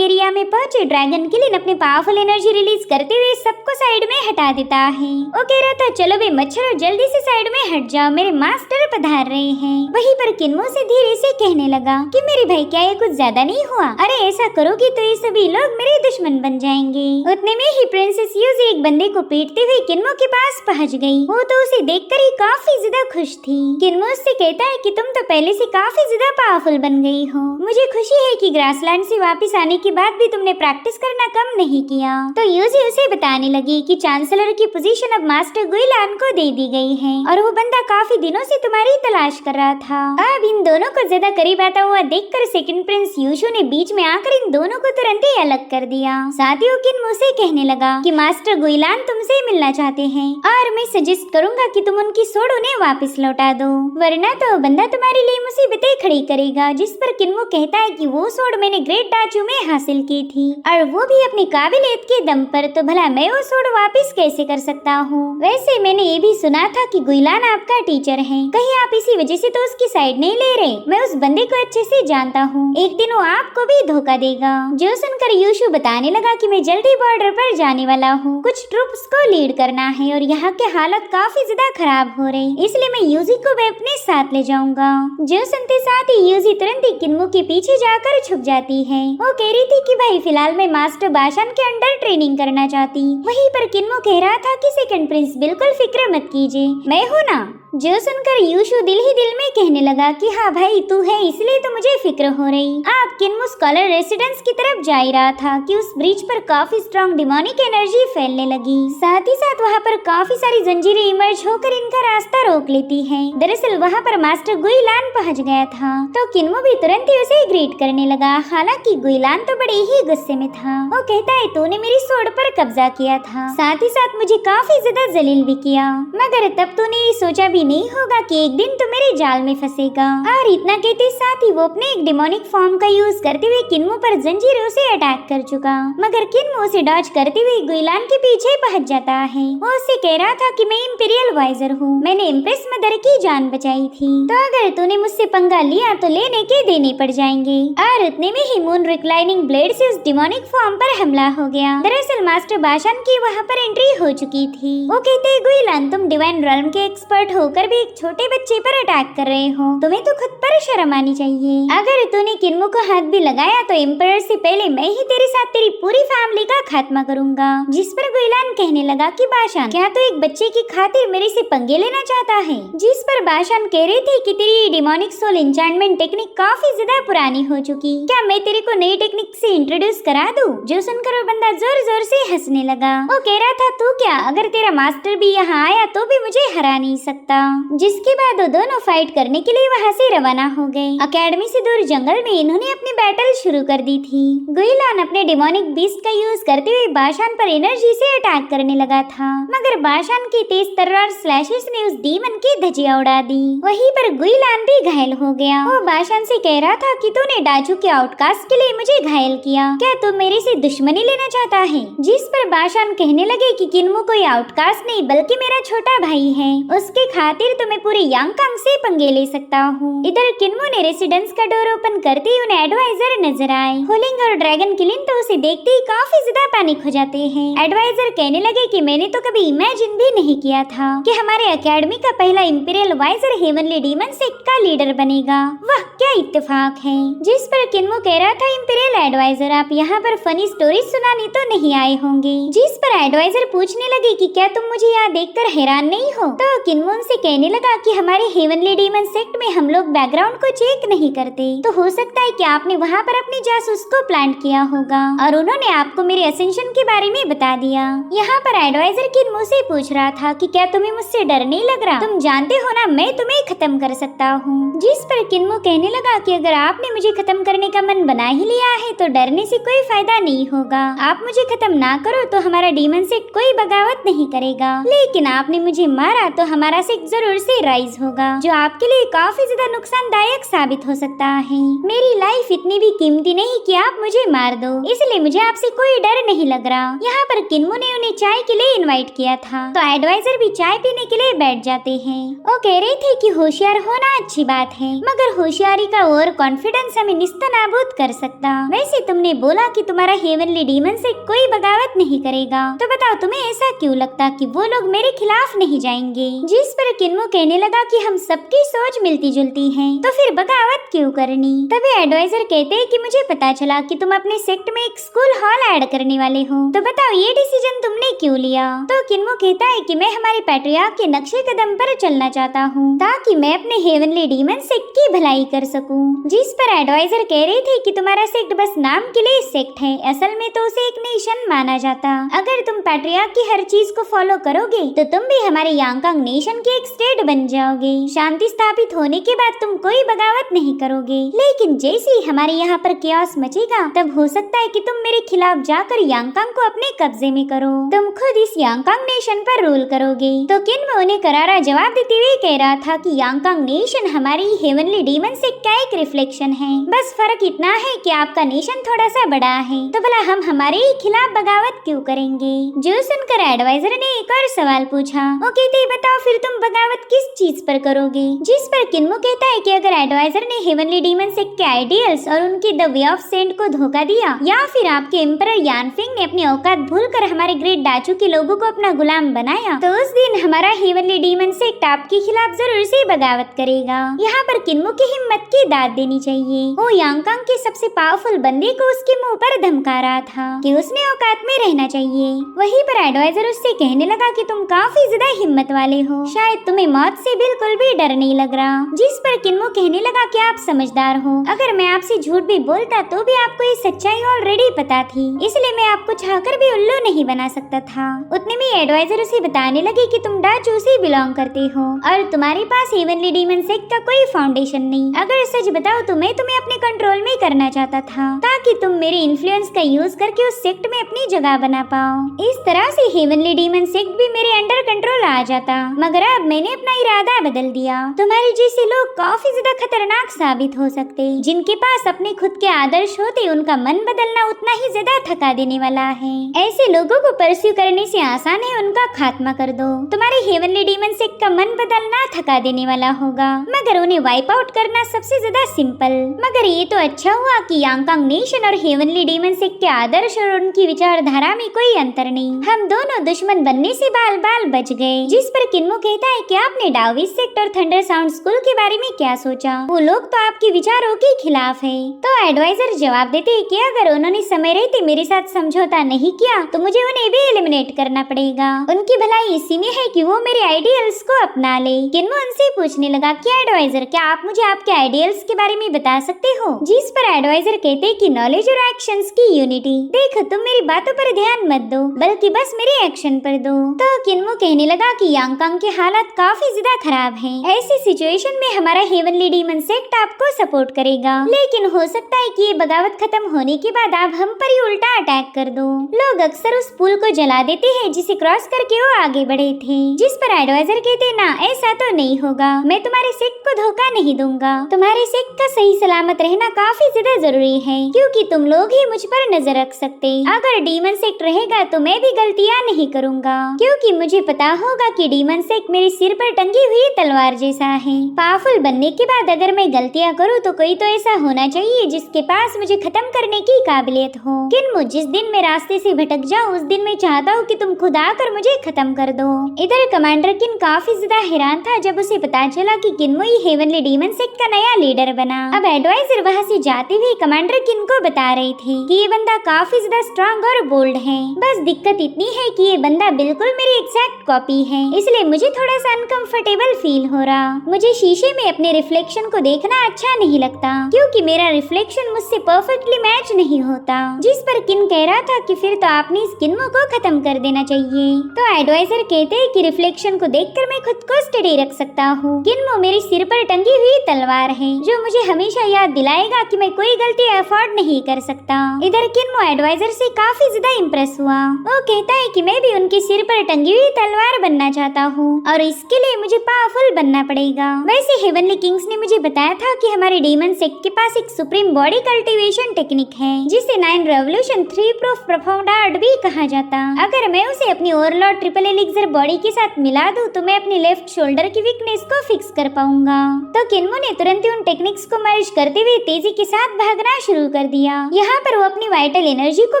एरिया में पहुंचे, ड्रैगन किलिन अपने पावरफुल एनर्जी रिलीज करते हुए सबको साइड में हटा देता है। वो कह रहा था चलो बे मच्छर जल्दी से साइड में हट जाओ, मेरे मास्टर पधार रहे हैं। वहीं पर किन्मो से धीरे से कहने लगा कि मेरे भाई क्या ये कुछ ज्यादा नहीं हुआ? अरे ऐसा करोगी तो ये सभी लोग मेरे दुश्मन बन जाएंगे। उतने में ही प्रिंसेस यूजी एक बंदे को पीटते हुए किन्मो के पास पहुंच गई। वो तो उसे देखकर ही काफी ज्यादा खुश थी। किन्मो उससे कहता है कि तुम तो पहले से काफी ज्यादा पावरफुल बन गई हो। मुझे खुशी है कि ग्रासलैंड से वापस आने के बाद भी तुमने प्रैक्टिस करना कम नहीं किया। तो यूजी उसे बताने लगी कि चांसलर की पोजीशन अब मास्टर गुइलान को दे दी गई है और वो बंदा काफी दिनों से तुम्हारी तलाश कर रहा था। अब इन दोनों को ज्यादा करीब आता हुआ देखकर सेकंड प्रिंस यूशु ने बीच में आकर इन दोनों को तुरंत ही अलग कर दिया। साथियों किन्मो से कहने लगा कि मास्टर गुइलान तुमसे मिलना चाहते हैं और मैं सजेस्ट करूंगा कि तुम उनकी सोड उन्हें वापस लौटा दो, वरना तो बंदा तुम्हारे लिए मुसीबतें खड़ी करेगा। जिस पर किन्मो कहता है कि वो सोड मैंने ग्रेट डाचू में हासिल की थी और वो भी अपनी काबिलियत के दम पर, तो भला मैं वो सोड वापस कैसे कर सकता हूँ? वैसे मैंने ये भी सुना था कि गुइलान आपका टीचर है, कहीं आप इसी वजह से तो उसकी साइड नहीं ले रहे? मैं उस बंदे को अच्छे से जानता हूँ, एक दिन वो आपको भी धोखा देगा। जो सुनकर यूशु बताने लगा कि मैं जल्दी बॉर्डर पर जाने वाला हूँ, कुछ ट्रूप्स को लीड करना है और यहाँ के हालत काफी ज्यादा खराब हो रही, इसलिए मैं यूजी को भी अपने साथ ले जाऊंगा। जो सुनते साथ ही यूजी तुरंत ही किन्मो के पीछे जाकर छुप जाती है। वो कह रही थी कि भाई फिलहाल मैं मास्टर बाशान के अंडर ट्रेनिंग करना चाहती। वहीं पर किन्मो कह रहा था कि सेकंड प्रिंस बिल्कुल फिक्र मत कीजिए, मैं हूँ ना। जो सुनकर यूशु दिल ही दिल में कहने लगा कि हाँ भाई तू है, इसलिए तो मुझे फिक्र हो रही। आप किन्मो स्कॉलर रेसिडेंस की तरफ जा ही रहा था कि उस ब्रिज पर काफी स्ट्रॉन्ग डिमोनिक एनर्जी फैलने लगी। साथ ही साथ वहाँ पर काफी सारी जंजीरें इमर्ज होकर इनका रास्ता रोक लेती हैं। दरअसल वहाँ पर मास्टर गुइलान पहुँच गया था, तो किन्मो भी तुरंत ही उसे ग्रीट करने लगा। हालांकि गुइलान तो बड़े ही गुस्से में था। वो कहता है तूने मेरी सोड पर कब्जा किया था, साथ ही साथ मुझे काफी ज्यादा जलील भी किया, मगर तब तूने ये सोचा नहीं होगा कि एक दिन तो मेरे जाल में फंसेगा। और इतना कहते साथ ही वो अपने एक डिमोनिक फॉर्म का यूज करते हुए किन्मो पर जंजीरों से अटैक कर चुका, मगर किन्मो उसे डॉज करते हुए गुइलान के पीछे पहुंच जाता है। वो उससे कह रहा था कि मैं इंपीरियल वाइजर हूँ, मैंने इम्प्रेस मदर की जान बचाई थी, तो अगर तूने मुझसे पंगा लिया तो लेने के देने पड़ जाएंगे। और उतने में ही मून रिक्लाइनिंग ब्लेड से उस डिमोनिक फॉर्म पर हमला हो गया। दरअसल मास्टर बाशान की वहाँ पर एंट्री हो चुकी थी। वो कहते गुइलान तुम डिवाइन रॉल्म के एक्सपर्ट होकर भी एक छोटे बच्चे पर अटैक कर रहे हो, तुम्हें तो खुद पर शर्म आनी चाहिए। अगर तूने किन्मो को हाथ भी लगाया तो एम्परर से पहले मैं ही तेरे साथ तेरी पूरी फैमिली का खात्मा करूंगा। जिस पर गुइलान कहने लगा कि बाशान क्या तो एक बच्चे की खातिर मेरे से पंगे लेना चाहता है? जिस पर बाशान कह रहे थे कि तेरी डिमोनिक सोल एन्चेंटमेंट टेक्निक काफी ज्यादा पुरानी हो चुकी, क्या मैं तेरे को नई टेक्निक से इंट्रोड्यूस करा दूं? जो सुनकर वो बंदा जोर जोर से हंसने लगा। वो कह रहा था तू क्या, अगर तेरा मास्टर भी यहाँ आया तो भी मुझे हरा नहीं सकता। लगा, जिसके बाद वो दोनों फाइट करने के लिए वहाँ से रवाना हो गए। अकेडमी से दूर जंगल में इन्होंने अपनी बैटल शुरू कर दी थी। गुइलान अपने डिमोनिक बीस्ट का यूज करते हुए बाशान पर एनर्जी से अटैक करने लगा था, मगर बाशान की तेज तलवार स्लैशेस ने उस डीमन की धजिया उड़ा दी। वहीं पर गुइलान भी घायल हो गया। वो बाशान से कह रहा था कि तूने डाचू के आउटकास्ट के लिए मुझे घायल किया, क्या तू मेरे से दुश्मनी लेना चाहता है? जिस पर बाशान कहने लगे कि किन्मो कोई आउटकास्ट नहीं बल्कि मेरा छोटा भाई है, उसके खातिर तो मैं पूरे यांगकांग से पंगे ले सकता हूँ। इधर किन्मो ने रेसिडेंस का डोर ओपन करते ही उन्हें एडवाइजर नजर आए। होलिंग और ड्रैगन किलिन तो उसे देखते ही काफी ज्यादा पैनिक हो जाते हैं। एडवाइजर कहने लगे कि मैंने तो कभी इमेजिन भी नहीं किया था कि हमारे एकेडमी का पहला imperial visor heavenly demon sect का लीडर बनेगा। वाह क्या इत्तेफाक है। जिस पर किन्मो कह रहा था इंपीरियल एडवाइजर आप यहाँ पर फनी स्टोरी सुनाने तो नहीं आए होंगे। जिस पर एडवाइजर पूछने लगे कि क्या तुम मुझे यहाँ देखकर हैरान नहीं हो? तो किन्मो उनसे कहने लगा कि हमारे हेवनली डीमन सेक्ट में हम लोग बैकग्राउंड को चेक नहीं करते, तो हो सकता है कि आपने वहाँ पर अपनी जासूस को प्लांट किया होगा और उन्होंने आपको मेरे असेंशन के बारे में बता दिया। यहाँ पर एडवाइजर किन्मो से पूछ रहा था कि क्या तुम्हें मुझसे डर नहीं लग रहा? तुम जानते हो ना मैं तुम्हें खत्म कर सकता हूँ। जिस पर किन्मो कहने लगा कि अगर आपने मुझे खत्म करने का मन बना ही लिया है तो डरने से कोई फायदा नहीं होगा। आप मुझे खत्म ना करो तो हमारा डीमन सेक्ट कोई बगावत नहीं करेगा, लेकिन आपने मुझे मारा तो हमारा सेक्ट जरूर से राइज होगा, जो आपके लिए काफी ज्यादा नुकसानदायक साबित हो सकता है। मेरी लाइफ इतनी भी कीमती नहीं कि आप मुझे मार दो, इसलिए मुझे आपसे कोई डर नहीं लग रहा। यहाँ पर किन्मो ने उन्हें चाय के लिए इनवाइट किया था, तो एडवाइजर भी चाय पीने के लिए बैठ जाते हैं। वो कह रहे थे कि होशियार होना अच्छी बात है, मगर होशियारी का ओवर कॉन्फिडेंस हमें निस्तनाबूद कर सकता। वैसे तुमने बोला कि तुम्हारा हेवनली डीमन से कोई बगावत नहीं करेगा, तो बताओ तुम्हें ऐसा क्यों लगता कि वो लोग मेरे खिलाफ नहीं जाएंगे? जिस पर किन्मो कहने लगा कि हम सबकी सोच मिलती जुलती है, तो फिर बगावत क्यों करनी? तभी एडवाइजर कहते हैं कि मुझे पता चला कि तुम अपने सेक्ट में एक स्कूल हॉल ऐड करने वाले हो, तो बताओ ये डिसीजन तुमने क्यों लिया? तो किन्मो कहता है कि मैं हमारे पैट्रियार्क के नक्शे कदम पर चलना चाहता हूँ ताकि मैं अपने हेवनली डीमन सेक्ट की भलाई कर सकूं। जिस पर एडवाइजर कह रहे थे कि तुम्हारा सेक्ट बस नाम के लिए सेक्ट है, असल में तो उसे एक नेशन माना जाता। अगर तुम पैट्रियार्क की हर चीज को फॉलो करोगे तो तुम भी हमारे यांगकांग नेशन के एक स्टेट बन जाओगे। शांति स्थापित होने के बाद तुम कोई बगावत नहीं करोगे, लेकिन जैसे ही हमारे यहाँ पर केओस मचेगा तब हो सकता है कि तुम मेरे खिलाफ जाकर यांगकांग को अपने कब्जे में करो। तुम खुद इस यांगकांग नेशन पर रूल करोगे। तो किन्मो उन्हें करारा जवाब देते हुए कह रहा था कि यांगकांग नेशन हमारी हेवनली डीमन सेक्ट का एक रिफ्लेक्शन है, बस फर्क इतना है कि आपका नेशन थोड़ा सा बड़ा है, तो भला हम हमारे ही खिलाफ बगावत क्यों करेंगे? जो सुनकर एडवाइजर ने एक और सवाल पूछा। वो कहते बताओ फिर तुम बगावत किस चीज पर करोगे? जिस पर किन्मो कहता है कि अगर एडवाइजर ने हेवनली डीमन सेक्ट के आइडियल्स और उनकी द वे ऑफ सेंट को धोखा दिया, या फिर आपके एम्परर यानफिंग ने अपनी औकात भूलकर हमारे ग्रेट डाचू के लोगों को अपना गुलाम बनाया, तो उस दिन हमारा हेवनली डीमन सेक्ट आपके खिलाफ जरूर से बगावत करेगा। यहाँ पर किन्मो की हिम्मत की दाद देनी चाहिए। वो यांगकांग के सबसे पावरफुल बंदे को उसके मुंह पर धमका रहा था कि उसने औकात में रहना चाहिए। वहीं पर एडवाइजर उससे कहने लगा कि तुम काफी ज्यादा हिम्मत वाले हो, शायद तुम्हें मौत से बिल्कुल भी डर नहीं लग रहा। जिस पर किन्मो कहने लगा कि आप समझदार हो, अगर मैं आपसे झूठ भी बोलता तो भी आपको ये सच्चाई ऑलरेडी पता थी, इसलिए मैं आपको चाहकर भी उल्लू नहीं बना सकता था। उतने में एडवाइजर उसे बताने लगे कि तुम डाचू से बिलोंग करते हो और तुम्हारे पास हेवनली डीमन सेक्ट का कोई फाउंडेशन नहीं। अगर सच बताओ तो मैं तुम्हें अपने कंट्रोल में करना चाहता था ताकि तुम मेरे इन्फ्लुएंस का यूज करके उस सेक्ट में अपनी जगह बना पाओ। इस तरह से हेवनली डीमन सेक्ट भी मेरे अंडर कंट्रोल आ जाता, मगर अब मैंने अपना इरादा बदल दिया। तुम्हारे जैसे लोग काफी ज्यादा खतरनाक साबित हो सकते, जिनके पास अपने खुद के आदर्श होते उनका मन बदलना उतना ही ज्यादा थका देने वाला है। ऐसे लोगों को परस्यू करने से आसान है उनका खात्मा कर दो। तुम्हारे हेवनली डीमन सेक्ट का मन बदलना थका देने वाला होगा, मगर उन्हें वाइप आउट करना सबसे ज्यादा सिंपल। मगर ये तो अच्छा हुआ कि यांगकांग नेशन और हेवनली डीमन सेक्ट के आदर्श और उनकी विचारधारा में कोई अंतर नहीं, हम दोनों दुश्मन बनने से बाल बाल बच गए। जिस पर किन्मो कहता है कि आपने डाविस सेक्ट और थंडर साउंड स्कूल के बारे में क्या सोचा? वो लोग तो आपके विचारों के खिलाफ है। तो एडवाइजर जवाब देते हैं कि अगर उन्होंने समय रहते मेरे साथ समझौता नहीं किया तो मुझे उन्हें भी एलिमिनेट करना पड़ेगा। उनकी भलाई इसी में है कि वो मेरे आइडियल्स को अपना ले। किन्मो उनसे पूछने लगा कि एडवाइजर क्या आप मुझे आपके आइडियल्स के बारे में बता सकते हो? जिस पर एडवाइजर कहते हैं कि नॉलेज और एक्शंस की यूनिटी। देखो तुम मेरी बातों पर ध्यान मत दो बल्कि बस मेरे एक्शन पर दो। तो किन्मो कहने लगा कि यांगकांग के हालात हालात काफी ज्यादा खराब हैं। ऐसी सिचुएशन में हमारा हेवनली डीमन सेक्ट आपको सपोर्ट करेगा, लेकिन हो सकता है कि ये बगावत खत्म होने के बाद आप हम पर ही उल्टा अटैक कर दो। लोग अक्सर उस पुल को जला देते हैं जिसे क्रॉस करके वो आगे बढ़े थे, जिस पर एडवाइजर कहते ना ऐसा तो नहीं होगा, मैं तुम्हारे सेक्ट को धोखा नहीं दूंगा। तुम्हारे सेक्ट का सही सलामत रहना काफी ज्यादा जरूरी है, क्योंकि तुम लोग ही मुझ पर नजर रख सकते। अगर डीमन सेक्ट रहेगा तो मैं भी गलतियाँ नहीं करूँगा, क्योंकि मुझे पता होगा कि डीमन सेक्ट मेरे सिर पर टंगी हुई तलवार जैसा है। पावरफुल बनने के बाद अगर मैं गलतियाँ करूँ तो कोई तो ऐसा होना चाहिए जिसके पास मुझे खत्म करने की काबिलियत हो। किन्मो, जिस दिन मैं रास्ते से भटक जाऊँ उस दिन मैं चाहता हूँ कि तुम खुद आकर मुझे खत्म कर दो। इधर कमांडर किन काफी ज्यादा हैरान था जब उसे पता चला कि किन्मो ही हेवनली डीमन सेक्ट का नया लीडर बना। अब एडवाइजर वहाँ से जाते हुए कमांडर किन को बता रहे थे कि ये बंदा काफी ज्यादा स्ट्रांग और बोल्ड है, बस दिक्कत इतनी है कि ये बंदा बिल्कुल मेरी एग्जैक्ट कॉपी है, इसलिए मुझे थोड़ा सा अनकंफर्टेबल फील हो रहा। मुझे शीशे में अपने रिफ्लेक्शन को देखना अच्छा नहीं लगता, क्योंकि मेरा रिफ्लेक्शन मुझसे परफेक्टली मैच नहीं होता। जिस पर किन कह रहा था कि फिर तो आपने इस किन्मो को खत्म कर देना चाहिए। तो एडवाइजर कहते हैं कि रिफ्लेक्शन को देखकर मैं खुद को स्टडी रख सकता हूँ। किन्मो मेरे सिर पर टंगी हुई तलवार है, जो मुझे हमेशा याद दिलाएगा कि मैं कोई गलती अफोर्ड नहीं कर सकता। इधर किन्मो एडवाइजर से काफी ज्यादा इम्प्रेस हुआ। वो कहता है कि मैं भी उनके सिर पर टंगी हुई तलवार बनना चाहता हूँ, और इसके लिए मुझे पावरफुल बनना पड़ेगा। वैसे हेवनली किंग्स ने मुझे बताया था कि हमारे डीमन सेक्ट के पास एक सुप्रीम बॉडी कल्टीवेशन टेक्निक है, जिसे 9 रेवोल्यूशन 3 प्रूफ प्रोफाउंड आर्ट भी कहा जाता। अगर मैं उसे अपनी ओवरलॉर्ड ट्रिपल एलिक्सर बॉडी के साथ मिला दूं तो मैं अपने लेफ्ट शोल्डर की वीकनेस को फिक्स कर पाऊंगा। तो किन्मो ने तुरंत ही उन टेक्निक्स को मर्ज करते हुए तेजी के साथ भागना शुरू कर दिया। यहाँ पर वो अपनी वाइटल एनर्जी को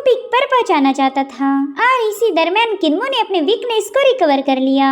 पीक पर पहुँचाना चाहता था, और इसी दरमियान किन्मो ने अपने वीकनेस को रिकवर कर लिया।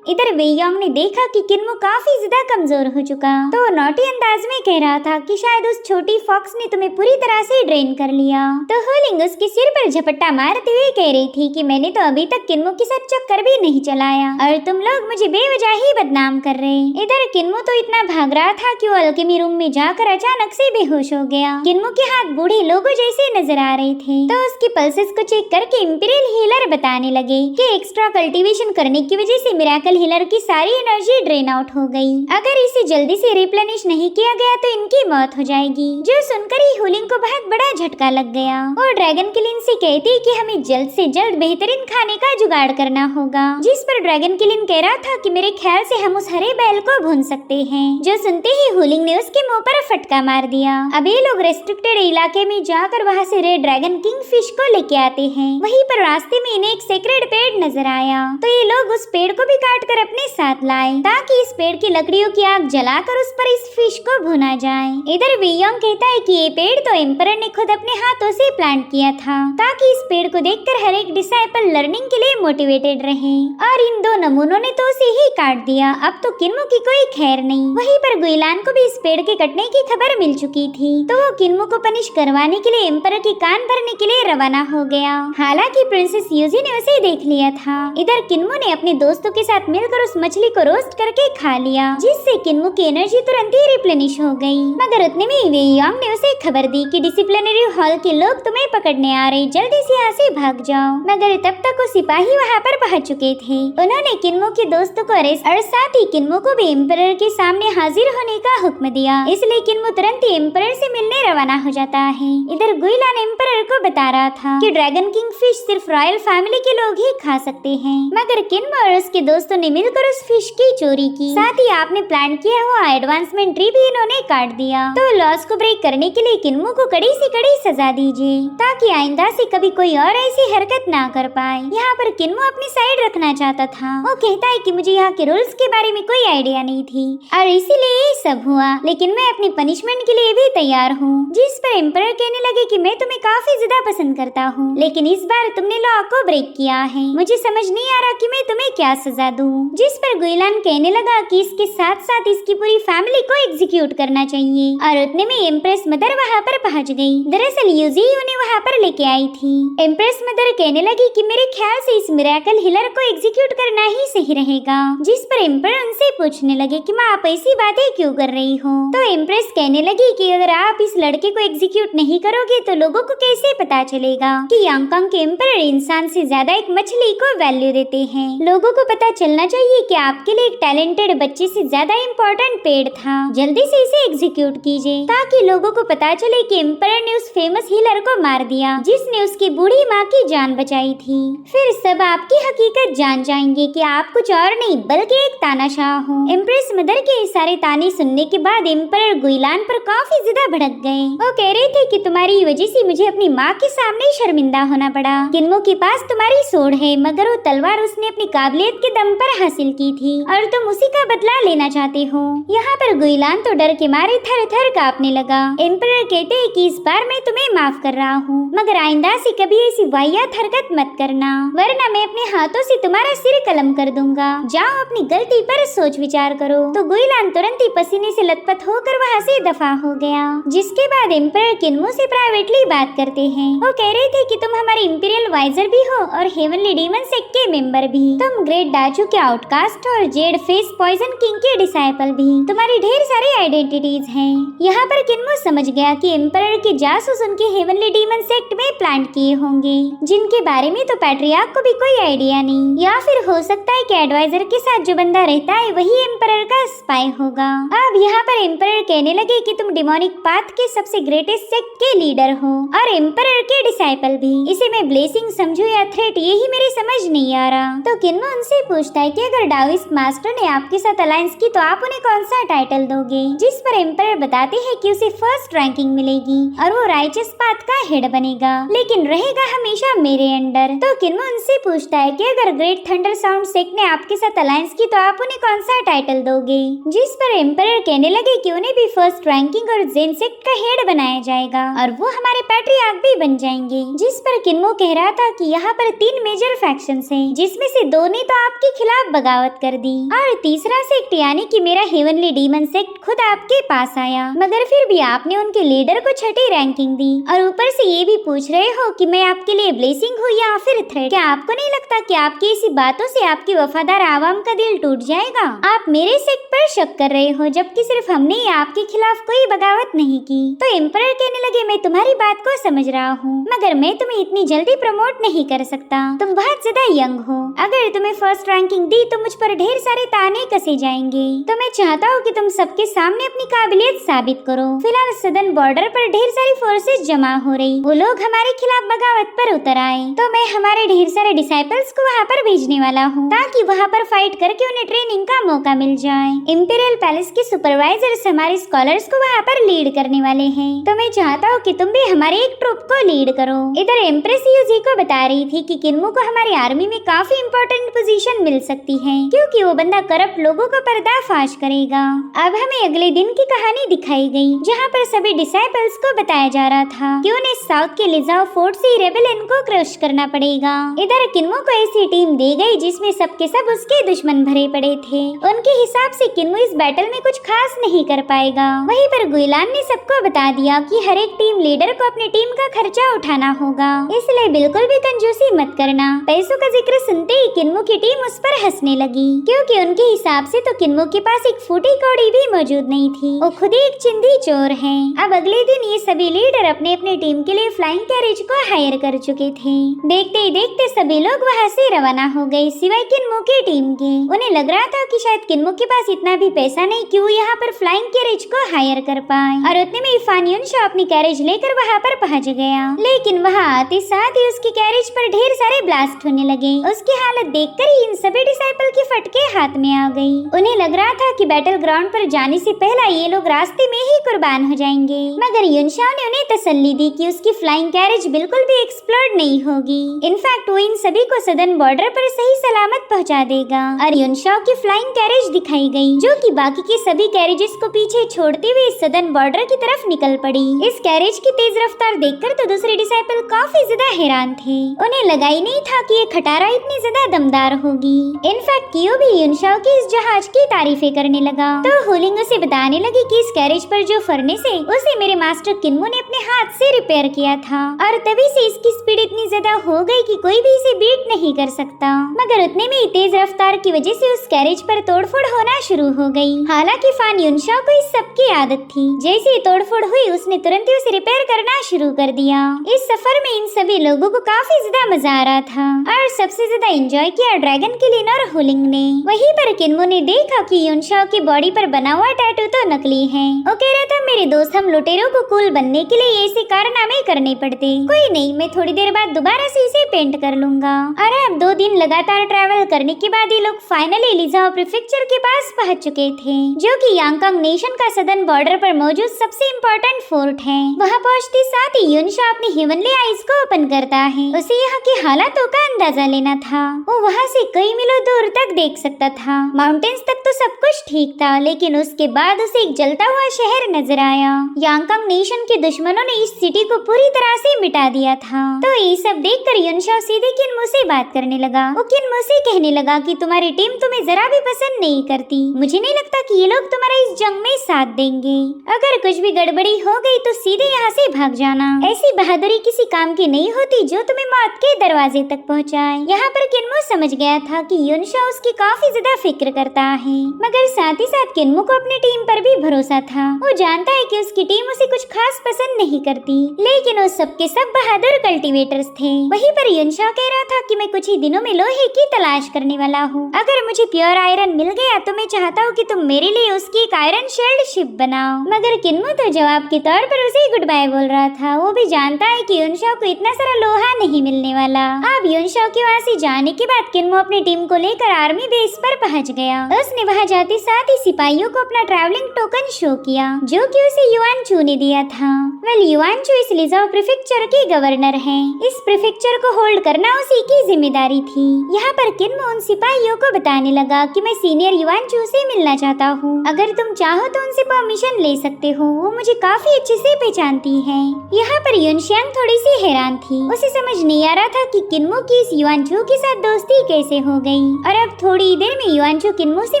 इधर वेयोंग ने देखा कि किन्मो काफी ज्यादा कमजोर हो चुका, तो नोटी अंदाज में कह रहा था कि शायद उस छोटी फॉक्स ने तुम्हें पूरी तरह से ड्रेन कर लिया। तो होलिंग उसके सिर पर झपट्टा मारते हुए कह रही थी कि मैंने तो अभी तक किन्मो के साथ चक्कर भी नहीं चलाया, और तुम लोग मुझे बेवजह ही बदनाम कर रहे। इधर किन्मो तो इतना भाग रहा था कि वो अल्केमी रूम में जाकर अचानक से बेहोश हो गया। किन्मो के हाथ बूढ़े लोगों जैसे नजर आ रहे थे, तो उसके पल्सेस को चेक करके इंपीरियल हीलर बताने लगे कि एक्स्ट्रा कल्टीवेशन करने की वजह से मिराकल हीलर की सारी एनर्जी ड्रेन आउट हो गई। अगर इसे जल्दी से रिप्लेनिश नहीं किया गया तो इनकी मौत हो जाएगी। जो सुनकर ही होलिंग को बहुत बड़ा झटका लग गया। और ड्रैगन किलिन से कहती कि हमें जल्द से जल्द बेहतरीन खाने का जुगाड़ करना होगा, जिस पर ड्रैगन किलिन कह रहा था कि मेरे ख्याल से हम उस हरे बैल को भून सकते हैं। जो सुनते ही होलिंग ने उसके मुंह पर फटका मार दिया। अब ये लोग रेस्ट्रिक्टेड इलाके में जाकर वहाँ से रेड ड्रैगन किंग फिश को लेके आते हैं। वहीं पर रास्ते में इन्हें एक सेक्रेड पेड़ नजर आया, तो ये लोग उस पेड़ को भी काट कर अपने साथ लाए, ताकि इस पेड़ की लकड़ियों की आग जलाकर उस पर इस फिश को भुना जाए। इधर वेयोंग कहता है कि ये पेड़ तो एम्परर ने खुद अपने हाथों से प्लांट किया था, ताकि इस पेड़ को देखकर हर एक डिसाइपल लर्निंग के लिए मोटिवेटेड रहे। और इन दो नमूनों ने तो उसे ही काट दिया। अब तो किन्मो की कोई खैर नहीं। वहीं पर गुइलान को भी इस पेड़ के कटने की खबर मिल चुकी थी, तो वो किन्मो को पनिश करवाने के लिए एम्परर की कान भरने के लिए रवाना हो गया। हालांकि प्रिंसेस यूजी ने उसे देख लिया था। इधर किन्मो ने अपने दोस्तों के साथ मिलकर उस मछली को रोस्ट करके खा लिया, जिससे किन्मो की एनर्जी तुरंत ही रिप्लेनिश हो गई। मगर उतने में वेयोंग ने उसे खबर दी कि डिसिप्लिनरी हॉल के लोग तुम्हें पकड़ने आ रहे, जल्दी से यहाँ से भाग जाओ। मगर तब तक वो सिपाही वहाँ पर पहुँच चुके थे। उन्होंने किन्मो के दोस्तों को अरेस्ट और साथ ही किन्मो को भी एम्परर के सामने हाजिर होने का हुक्म दिया। इसलिए किन्मो तुरंत ही एम्परर से मिलने रवाना हो जाता है। इधर गुइलान एम्परर को बता रहा था कि ड्रैगन किंग फिश सिर्फ रॉयल फैमिली के लोग ही खा सकते हैं। मगर किन्मो और उसके दोस्तों ने मिलकर उस फिश की चोरी की। साथ ही आपने प्लान किया हुआ एडवांसमेंट ट्री भी इन्होंने काट दिया। तो लॉस को ब्रेक करने के लिए किन्मो को कड़ी से कड़ी सजा दीजिए, ताकि आइंदा से कभी कोई और ऐसी हरकत ना कर पाए। यहाँ पर किन्मो अपनी साइड रखना चाहता था। वो कहता है कि मुझे यहाँ के रूल्स के बारे में कोई आइडिया नहीं थी और इसीलिए ये सब हुआ, लेकिन मैं अपनी पनिशमेंट के लिए भी तैयार हूँ। जिस पर एम्परर कहने लगे कि मैं तुम्हें काफी ज्यादा पसंद करता हूँ, लेकिन इस बार तुमने लॉ को ब्रेक किया है। मुझे समझ नहीं आ रहा कि मैं तुम्हें क्या सजा दूँ। जिस पर गुइलान कहने लगा कि इसके साथ साथ इसकी पूरी फैमिली को एग्जीक्यूट करना चाहिए। और उतने में एम्प्रेस मदर वहाँ पर पहुँच गई। दरअसल यूजी उन्हें वहाँ पर लेके आई थी। एम्प्रेस मदर कहने लगी कि मेरे ख्याल से इस मिरेकल हिलर को एग्जीक्यूट करना ही सही रहेगा। जिस पर एम्पर उनसे पूछने लगे कि माँ आप ऐसी बातें क्यों कर रही हो। तो एम्प्रेस कहने लगी कि अगर आप इस लड़के को एग्जीक्यूट नहीं करोगे तो लोगों को कैसे पता चलेगा कि यांगकांग के एम्परर इंसान से ज्यादा एक मछली को वैल्यू देते हैं। लोगों को पता चलना चाहिए कि आपके लिए एक टैलेंटेड बच्चे से ज्यादा इम्पोर्टेंट पेड़ था। जल्दी से इसे एग्जीक्यूट कीजिए ताकि लोगों को पता चले कि एम्परर ने उस फेमस हीलर को मार दिया जिसने उसकी बूढ़ी माँ की जान बचाई थी। फिर सब आपकी हकीकत जान जाएंगे कि आप कुछ और नहीं बल्कि एक तानाशाह हो। एम्प्रेस मदर के सारे ताने सुनने के बाद एम्परर गुइलान पर काफी ज्यादा भड़क गए। वो कह रहे थे कि तुम्हारी वजह से मुझे अपनी माँ के सामने शर्मिंदा होना पड़ा। किन्मो के पास तुम्हारी सोड है मगर वो तलवार उसने अपनी काबिलियत के दम पर हासिल की थी और तुम उसी का बदला लेना चाहते हो। यहाँ पर गुइलान तो डर के मारे थर थर कांपने लगा। एम्परर कहते हैं कि इस बार मैं तुम्हें माफ कर रहा हूँ मगर आइंदा से कभी ऐसी वाहियात हरकत मत करना वरना मैं अपने हाथों से तुम्हारा सिर कलम कर दूंगा। जाओ अपनी गलती पर सोच विचार करो। तो गुइलान तुरंत ही पसीने से लथपथ होकर वहाँ से दफा हो गया। जिसके बाद एम्परर किन्मो से प्राइवेटली बात करते हैं। वो कह रहे थे कि तुम हमारे इंपीरियल वाइजर भी हो और हेवनली डीमन सेक्ट के मेंबर भी। तुम ग्रेट डाचू के आउटकास्ट और जेड फेस पॉइजन किंग के डिसाइपल भी। तुम्हारी ढेर सारी आइडेंटिटीज हैं। यहाँ पर किन्मो समझ गया कि एम्परर के जासूस उनके हेवनली डीमन सेक्ट में प्लांट किए होंगे जिनके बारे में तो पैट्रियार्क को भी कोई आइडिया नहीं। या फिर हो सकता है कि एडवाइजर के साथ जो बंदा रहता है वही एम्परर का स्पाई होगा। अब यहाँ पर एम्परर कहने लगे कि तुम डिमोनिक पाथ के सबसे ग्रेटेस्ट सेक्ट के लीडर हो और एम्परर के डिसाइपल भी। इसे मैं ब्लेसिंग समझूं या थ्रेट यही मेरी समझ नहीं आ रहा। तो किन्मो उनसे पूछता है कि अगर डाओइस्ट मास्टर ने आपके साथ अलायंस की तो आप उन्हें कौन सा टाइटल दोगे। जिस पर एम्परर बताते हैं कि उसे फर्स्ट रैंकिंग मिलेगी और वो राइचस पाथ का हेड बनेगा लेकिन रहेगा हमेशा मेरे अंडर। तो किन्मो उनसे पूछता है कि अगर ग्रेट थंडर साउंड सेक्ट ने आपके साथ अलायंस की तो आप उन्हें कौन सा टाइटल दोगे। जिस पर एम्परर कहने लगे कि उन्हें भी फर्स्ट रैंकिंग और जेन सेक्ट का हेड बनाया जाएगा और वो हमारे पैट्रियार्क भी बन जाएंगे। जिस पर किन्मो कह रहा था कि यहाँ पर 3 मेजर फैक्शंस हैं जिसमें से 2 ने तो आपके खिलाफ बगावत कर दी और तीसरा सेक्ट यानी कि मेरा हेवनली डीमन सेक्ट खुद आपके पास आया मगर फिर भी आपने उनके लीडर को 6ठी रैंकिंग दी और ऊपर से ये भी पूछ रहे हो कि मैं आपके लिए ब्लेसिंग हूँ या फिर थ्रेट। क्या आपको नहीं लगता कि आपकी ऐसी बातों से आपकी वफादार आवाम का दिल टूट जाएगा। आप मेरे सेक्ट पर शक कर रहे हो जबकि सिर्फ हमने ही आपके खिलाफ कोई बगावत नहीं की। तो एम्परर कहने लगे मैं तुम्हारी बात को समझ रहा हूँ मगर मैं तुम्हें इतनी जल्दी प्रमोट नहीं कर सकता। तुम बहुत ज्यादा यंग हो। अगर तुम्हें फर्स्ट रैंकिंग दी तो मुझ पर ढेर सारे ताने कसे जाएंगे। तो मैं चाहता हूँ कि तुम सबके सामने अपनी काबिलियत साबित करो। फिलहाल सदन बॉर्डर पर ढेर सारी फोर्सेस जमा हो रही। वो लोग हमारे खिलाफ बगावत पर उतर आए तो मैं हमारे ढेर सारे डिसाइपल्स को वहाँ पर भेजने वाला हूँ ताकि वहाँ पर फाइट करके उन्हें ट्रेनिंग का मौका मिल जाए। इंपीरियल पैलेस के सुपरवाइजर्स हमारे स्कॉलर्स को वहाँ पर लीड करने वाले हैं तो मैं चाहता हूँ कि तुम भी हमारे एक ट्रूप को लीड करो। इधर एम्प्रेस यूजी को बता रही थी कि किन्मो को हमारी आर्मी में काफी इम्पोर्टेंट पोजीशन मिल सकती है क्योंकि वो बंदा करप्ट लोगों का पर्दाफाश करेगा। अब हमें अगले दिन की कहानी दिखाई गई जहाँ पर सभी डिसाइपल्स को बताया जा रहा था कि उन्हें साउथ के लिजाओ फोर्ट से रेबेलियन को क्रश करना पड़ेगा। इधर किन्मो को ऐसी टीम दी गई जिसमें सबके सब उसके दुश्मन भरे पड़े थे। उनके हिसाब से किन्मो इस बैटल में कुछ खास नहीं कर पाएगा। वहीं पर गुइलान ने सबको बता दिया कि हर एक टीम लीडर को अपनी टीम का खर्चा उठाना होगा इसलिए बिल्कुल भी कंजूसी मत करना। पैसों का जिक्र सुनते ही किन्मो की टीम उस पर हंसने लगी क्योंकि उनके हिसाब से तो किन्मो के पास एक फूटी कौड़ी भी मौजूद नहीं थी। वो खुद ही एक चिंदी चोर है। अब अगले दिन ये सभी लीडर अपने अपने टीम के लिए फ्लाइंग कैरेज को हायर कर चुके थे। देखते ही देखते सभी लोग वहाँ से रवाना हो गए सिवाय किन्मो की टीम के। उन्हें लग रहा था कि शायद किन्मो के पास इतना भी पैसा नहीं कि वो यहाँ पर फ्लाइंग कैरेज को हायर कर पाए और उतने में इफान युनशा अपनी कैरेज लेकर वहाँ पर पहुँच गया। लेकिन वहाँ आते साथ ही उसकी कैरेज पर ढेर सारे ब्लास्ट होने लगे। उसकी हालत देखकर ही इन सभी डिसाइपल की फटके हाथ में आ गई। उन्हें लग रहा था कि बैटल ग्राउंड पर जाने से पहला ये लोग रास्ते में ही कुर्बान हो जाएंगे मगर युनशा ने उन्हें तसल्ली दी कि उसकी फ्लाइंग कैरेज बिल्कुल भी एक्सप्लोड नहीं होगी। इनफैक्ट वो इन सभी को सदन बॉर्डर पर सही सलामत पहुंचा देगा और युनशा की फ्लाइंग कैरेज दिखाई गई जो कि बाकी के सभी कैरेजेस को पीछे छोड़ते हुए सदन बॉर्डर की तरफ निकल पड़ी। इस कैरेज की तेज रफ्तार देखकर तो दूसरे डिसाइपल काफी ज्यादा हैरान थे। उन्हें लगा ही नहीं था कि ये खटारा इतनी ज्यादा दमदार होगी। इनफैक्ट कियो भी युनशा की इस जहाज की तारीफें करने लगा तो हुलिंग उसे बताने लगी कि इस कैरेज पर जो फर्नेस है उसे मेरे मास्टर किन्मो ने अपने हाथ से रिपेयर किया था और तभी से इसकी स्पीड इतनी ज्यादा हो गई कि कोई भी इसे बीट नहीं कर सकता। मगर उतने में तेज रफ्तार की वजह से उस कैरेज पर तोड़फोड़ होना शुरू हो गई। हालांकि फान युनशा को इस सब की आदत थी। जैसे ही तोड़फोड़ हुई उसने तुरंत ही उसे रिपेयर करना शुरू कर दिया किया। इस सफर में इन सभी लोगों को काफी ज्यादा मजा आ रहा था और सबसे ज्यादा एंजॉय किया ड्रैगन किलिन और हुलिंग ने। वहीं पर किन्मो ने देखा कि युनशाओ की बॉडी पर बना हुआ टैटू तो नकली है। वो कह रहा था मेरे दोस्त हम लुटेरों को कूल बनने के लिए ऐसे कारनामे करने पड़ते। कोई नहीं, मैं थोड़ी देर बाद दोबारा से इसे पेंट कर लूंगा। और अब 2 दिन लगातार ट्रैवल करने के बाद ये लोग फाइनली लिजाओ प्रीफेक्चर के पास पहुंच चुके थे, जो कि यांगकांग नेशन का सदर्न बॉर्डर पर मौजूद सबसे इम्पोर्टेंट फोर्ट है। वहाँ पहुँचते साथ ही युनशाओ अपनी हेवनली आइज को ओपन करता है। उसे यहाँ के हालातों का अंदाजा लेना था। वो वहाँ से कई मीलों दूर तक देख सकता था। माउंटेन्स तक तो सब कुछ ठीक था, लेकिन उसके बाद उसे एक जलता हुआ शहर नजर आया। यांगकांग नेशन के दुश्मनों ने इस सिटी को पूरी तरह से मिटा दिया था। तो ये सब देखकर युनशाओ सीधे किन्मो से बात करने लगा। वो किन्मो से कहने लगा कि तुम्हारी टीम तुम्हें जरा भी पसंद नहीं करती। मुझे नहीं लगता कि ये लोग तुम्हारा इस जंग में साथ देंगे। अगर कुछ भी गड़बड़ी हो गई तो सीधे यहाँ से भाग जाना। ऐसी बहादुरी किसी काम की नहीं होती जो तुम्हें मौत के दरवाजे तक पहुँचाए। यहाँ पर किन्मो समझ गया था कि युनशाओ उसकी काफी ज्यादा फिक्र करता है, मगर साथ ही साथ किन्मो को अपनी टीम पर भी भरोसा था। वो जानता है कि उसकी टीम उसे कुछ खास पसंद नहीं करती, लेकिन वो सबके सब बहादुर कल्टीवेटर्स थे। वहीं पर युनशाओ कह रहा था कि मैं कुछ ही दिनों में लोहे की तलाश करने वाला हूँ। अगर मुझे प्योर आयरन मिल गया तो मैं चाहता हूँ कि तुम मेरे लिए उसकी एक आयरन शील्ड शिप बनाओ। मगर किन्मो तो जवाब के तौर पर उसे गुड बाय बोल रहा था। वो भी जानता है कि युनशाओ को इतना सारा लोहा नहीं मिलने वाला। अब युनशाओ के वहाँ से जाने के बाद किन्मो अपनी टीम को लेकर आर्मी बेस पर पहुँच गया। उसने वहाँ जाते साथ ही सिपाहियों को अपना ट्रैवलिंग टोकन शो किया, जो कि उसे युआनचू ने दिया था। वेल, युआनचू इस लिजाओ प्रीफेक्चर के गवर्नर हैं। इस प्रीफेक्चर को होल्ड करना उसी की जिम्मेदारी थी। यहाँ पर किन्मो उन सिपाहियों को बताने लगा कि मैं सीनियर युआनचू से मिलना चाहता हूँ। अगर तुम चाहो तो उनसे परमिशन ले सकते हो, वो मुझे काफी अच्छे से पहचानती है। यहाँ पर युनशियांग थोड़ी सी हैरान थी। उसे समझ नहीं आ रहा था कि किन्मो की इस युआनचू के साथ दोस्ती कैसे हो गई। और अब थोड़ी देर में युआनचू किन्मो से